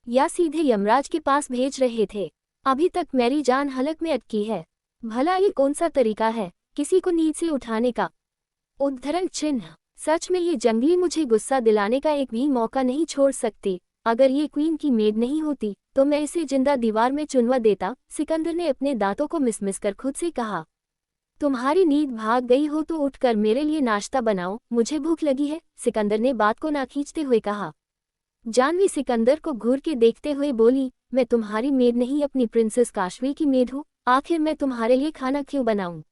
या सीधे यमराज के पास भेज रहे थे? अभी तक मेरी जान हलक में अटकी है। भला ये कौन सा तरीका है किसी को नींद से उठाने का? उद्धरण चिन्ह। सच में ये जंगली मुझे गुस्सा दिलाने का एक भी मौका नहीं छोड़ सकती। अगर ये क्वीन की मेड नहीं होती तो मैं इसे जिंदा दीवार में चुनवा देता। सिकंदर ने अपने दांतों को मिसमिस कर खुद से कहा, तुम्हारी नींद भाग गई हो तो उठकर मेरे लिए नाश्ता बनाओ, मुझे भूख लगी है। सिकंदर ने बात को ना खींचते हुए कहा। जानवी सिकंदर को घूर के देखते हुए बोली, मैं तुम्हारी मेड नहीं, अपनी प्रिंसेस काशवी की मेड हूँ। आखिर मैं तुम्हारे लिए खाना क्यों बनाऊं?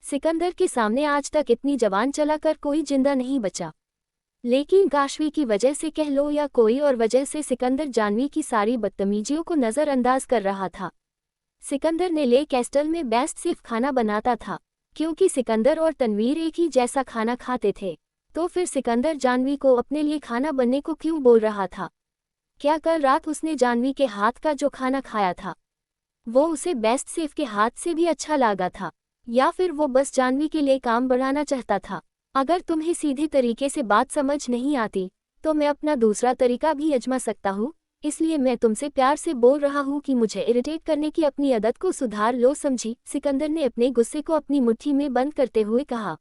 सिकंदर के सामने आज तक इतनी जबान चलाकर कोई जिंदा नहीं बचा, लेकिन काशवी की वजह से कह लो या कोई और वजह से सिकंदर जानवी की सारी बदतमीजियों को नज़रअंदाज कर रहा था। सिकंदर ने ले कैस्टल में बेस्ट सिर्फ खाना बनाता था, क्योंकि सिकंदर और तनवीर एक ही जैसा खाना खाते थे। तो फिर सिकंदर जानवी को अपने लिए खाना बनने को क्यों बोल रहा था? क्या कल रात उसने जानवी के हाथ का जो खाना खाया था वो उसे बेस्ट सेफ के हाथ से भी अच्छा लगा था, या फिर वो बस जानवी के लिए काम बढ़ाना चाहता था? अगर तुम्हें सीधे तरीके से बात समझ नहीं आती तो मैं अपना दूसरा तरीका भी आजमा सकता हूँ, इसलिए मैं तुमसे प्यार से बोल रहा हूँ कि मुझे इरिटेट करने की अपनी आदत को सुधार लो, समझी? सिकंदर ने अपने गुस्से को अपनी मुट्ठी में बंद करते हुए कहा।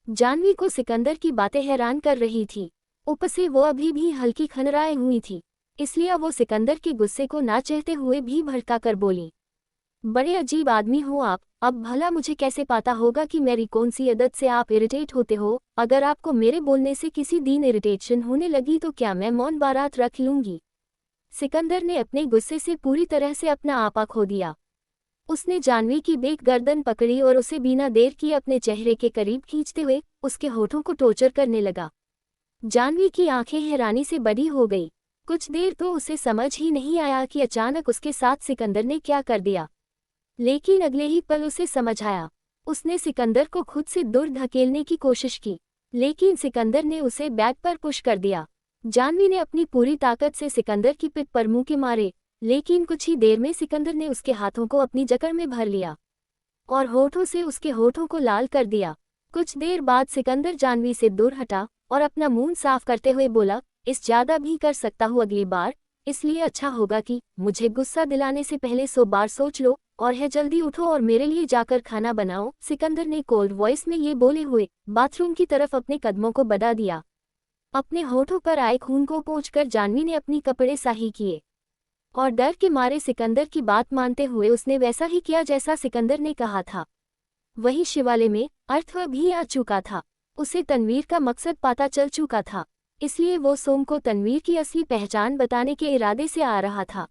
जानवी को सिकंदर की बातें हैरान कर रही थी। ऊपर से वो अभी भी हल्की खनराए हुई थी, इसलिए वो सिकंदर के गुस्से को ना चाहते हुए भी भड़का कर बोली, बड़े अजीब आदमी हो आप। अब भला मुझे कैसे पता होगा कि मेरी कौन सी आदत से आप इरिटेट होते हो? अगर आपको मेरे बोलने से किसी दिन इरिटेशन होने लगी तो क्या मैं मौन बारात रख लूंगी? सिकंदर ने अपने गुस्से से पूरी तरह से अपना आपा खो दिया। उसने जानवी की बेक गर्दन पकड़ी और उसे बिना देर किए अपने चेहरे के करीब खींचते हुए उसके होठों को टॉर्चर करने लगा। जानवी की आंखें हैरानी से बड़ी हो गई। कुछ देर तो उसे समझ ही नहीं आया कि अचानक उसके साथ सिकंदर ने क्या कर दिया, लेकिन अगले ही पल उसे समझ आया। उसने सिकंदर को खुद से दूर धकेलने की कोशिश की, लेकिन सिकंदर ने उसे बैक पर पुश कर दिया। जानवी ने अपनी पूरी ताकत से सिकंदर की पिठ पर मुंह के मारे, लेकिन कुछ ही देर में सिकंदर ने उसके हाथों को अपनी जकड़ में भर लिया और होठों से उसके होठों को लाल कर दिया। कुछ देर बाद सिकंदर जानवी से दूर हटा और अपना मुंह साफ करते हुए बोला, इस ज्यादा भी कर सकता हूँ अगली बार, इसलिए अच्छा होगा कि मुझे गुस्सा दिलाने से पहले 100 बार सोच लो, और है जल्दी उठो और मेरे लिए जाकर खाना बनाओ। सिकंदर ने कोल्ड वॉइस में ये बोले हुए बाथरूम की तरफ अपने कदमों को बढ़ा दिया। अपने होठों पर आए खून को पोंछकर जानवी ने अपनी कपड़े सही किए और डर के मारे सिकंदर की बात मानते हुए उसने वैसा ही किया जैसा सिकंदर ने कहा था। वहीं शिवालय में अर्थव भी आ चुका था। उसे तनवीर का मकसद पता चल चुका था, इसलिए वो सोम को तनवीर की असली पहचान बताने के इरादे से आ रहा था,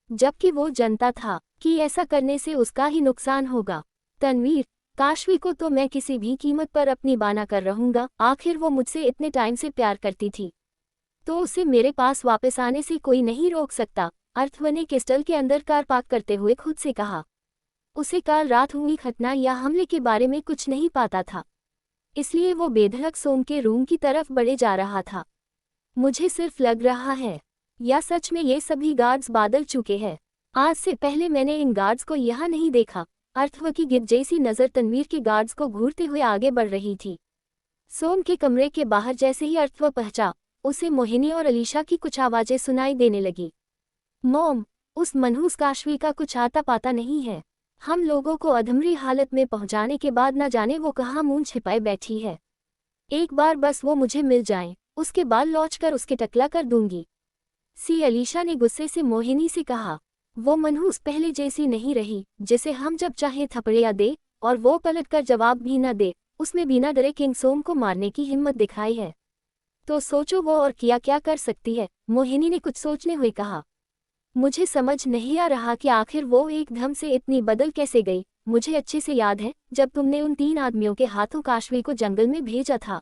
जबकि वो जानता था कि ऐसा करने से उसका ही नुकसान होगा। तनवीर, काशवी को तो मैं किसी भी कीमत पर अपनी बाना कर रहूंगा, आखिर वो मुझसे इतने टाइम से प्यार करती थी, तो उसे मेरे पास वापस आने से कोई नहीं रोक सकता। अर्थव ने क्रिस्टल के अंदर कार पार्क करते हुए खुद से कहा। उसे कल रात हुई घटना या हमले के बारे में कुछ नहीं पता था, इसलिए वो बेधड़क सोम के रूम की तरफ बढ़े जा रहा था। मुझे सिर्फ लग रहा है या सच में ये सभी गार्ड्स बदल चुके हैं। आज से पहले मैंने इन गार्ड्स को यहाँ नहीं देखा। अर्थव की गिद्ध जैसी नज़र तनवीर के गार्ड्स को घूरते हुए आगे बढ़ रही थी। सोम के कमरे के बाहर जैसे ही अर्थव पहुंचा, उसे मोहिनी और अलीशा की कुछ आवाज़ें सुनाई देने लगी। मॉम, उस मनहूस काशवी का कुछ आता पाता नहीं है। हम लोगों को अधमरी हालत में पहुंचाने के बाद न जाने वो कहाँ मुंह छिपाए बैठी है। एक बार बस वो मुझे मिल जाए, उसके बाद लौट कर उसके टकला कर दूंगी। अलीशा ने गुस्से से मोहिनी से कहा। वो मनहूस पहले जैसी नहीं रही, जिसे हम जब चाहे थपड़ियाँ दे और वो पलट कर जवाब भी न दे। उसमें बिना डरे किंग सोम को मारने की हिम्मत दिखाई है, तो सोचो वो और क्या कर सकती है। मोहिनी ने कुछ सोचने हुए कहा। मुझे समझ नहीं आ रहा कि आखिर वो एकदम से इतनी बदल कैसे गई। मुझे अच्छे से याद है जब तुमने उन 3 आदमियों के हाथों काशवी को जंगल में भेजा था।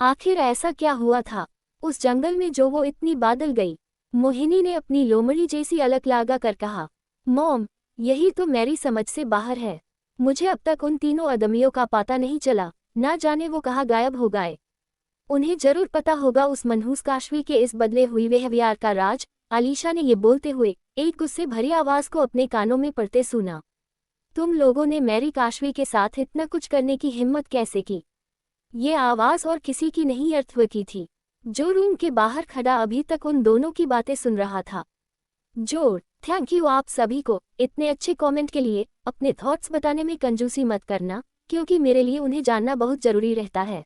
आखिर ऐसा क्या हुआ था उस जंगल में जो वो इतनी बदल गई। मोहिनी ने अपनी लोमड़ी जैसी अलग लगा कर कहा। मॉम, यही तो मेरी समझ से बाहर है। मुझे अब तक उन तीनों आदमियों का पता नहीं चला, ना जाने वो कहाँ गायब हो गए। उन्हें जरूर पता होगा उस मनहूस काशवी के इस बदले हुई व्यवहार का राज। अलीशा ने ये बोलते हुए एक गुस्से भरी आवाज को अपने कानों में पड़ते सुना। तुम लोगों ने मेरी काशवी के साथ इतना कुछ करने की हिम्मत कैसे की? ये आवाज और किसी की नहीं अर्थव की थी, जो रूम के बाहर खड़ा अभी तक उन दोनों की बातें सुन रहा था। जोर, थैंक यू आप सभी को इतने अच्छे कमेंट के लिए। अपने थॉट्स बताने में कंजूसी मत करना, क्योंकि मेरे लिए उन्हें जानना बहुत जरूरी रहता है।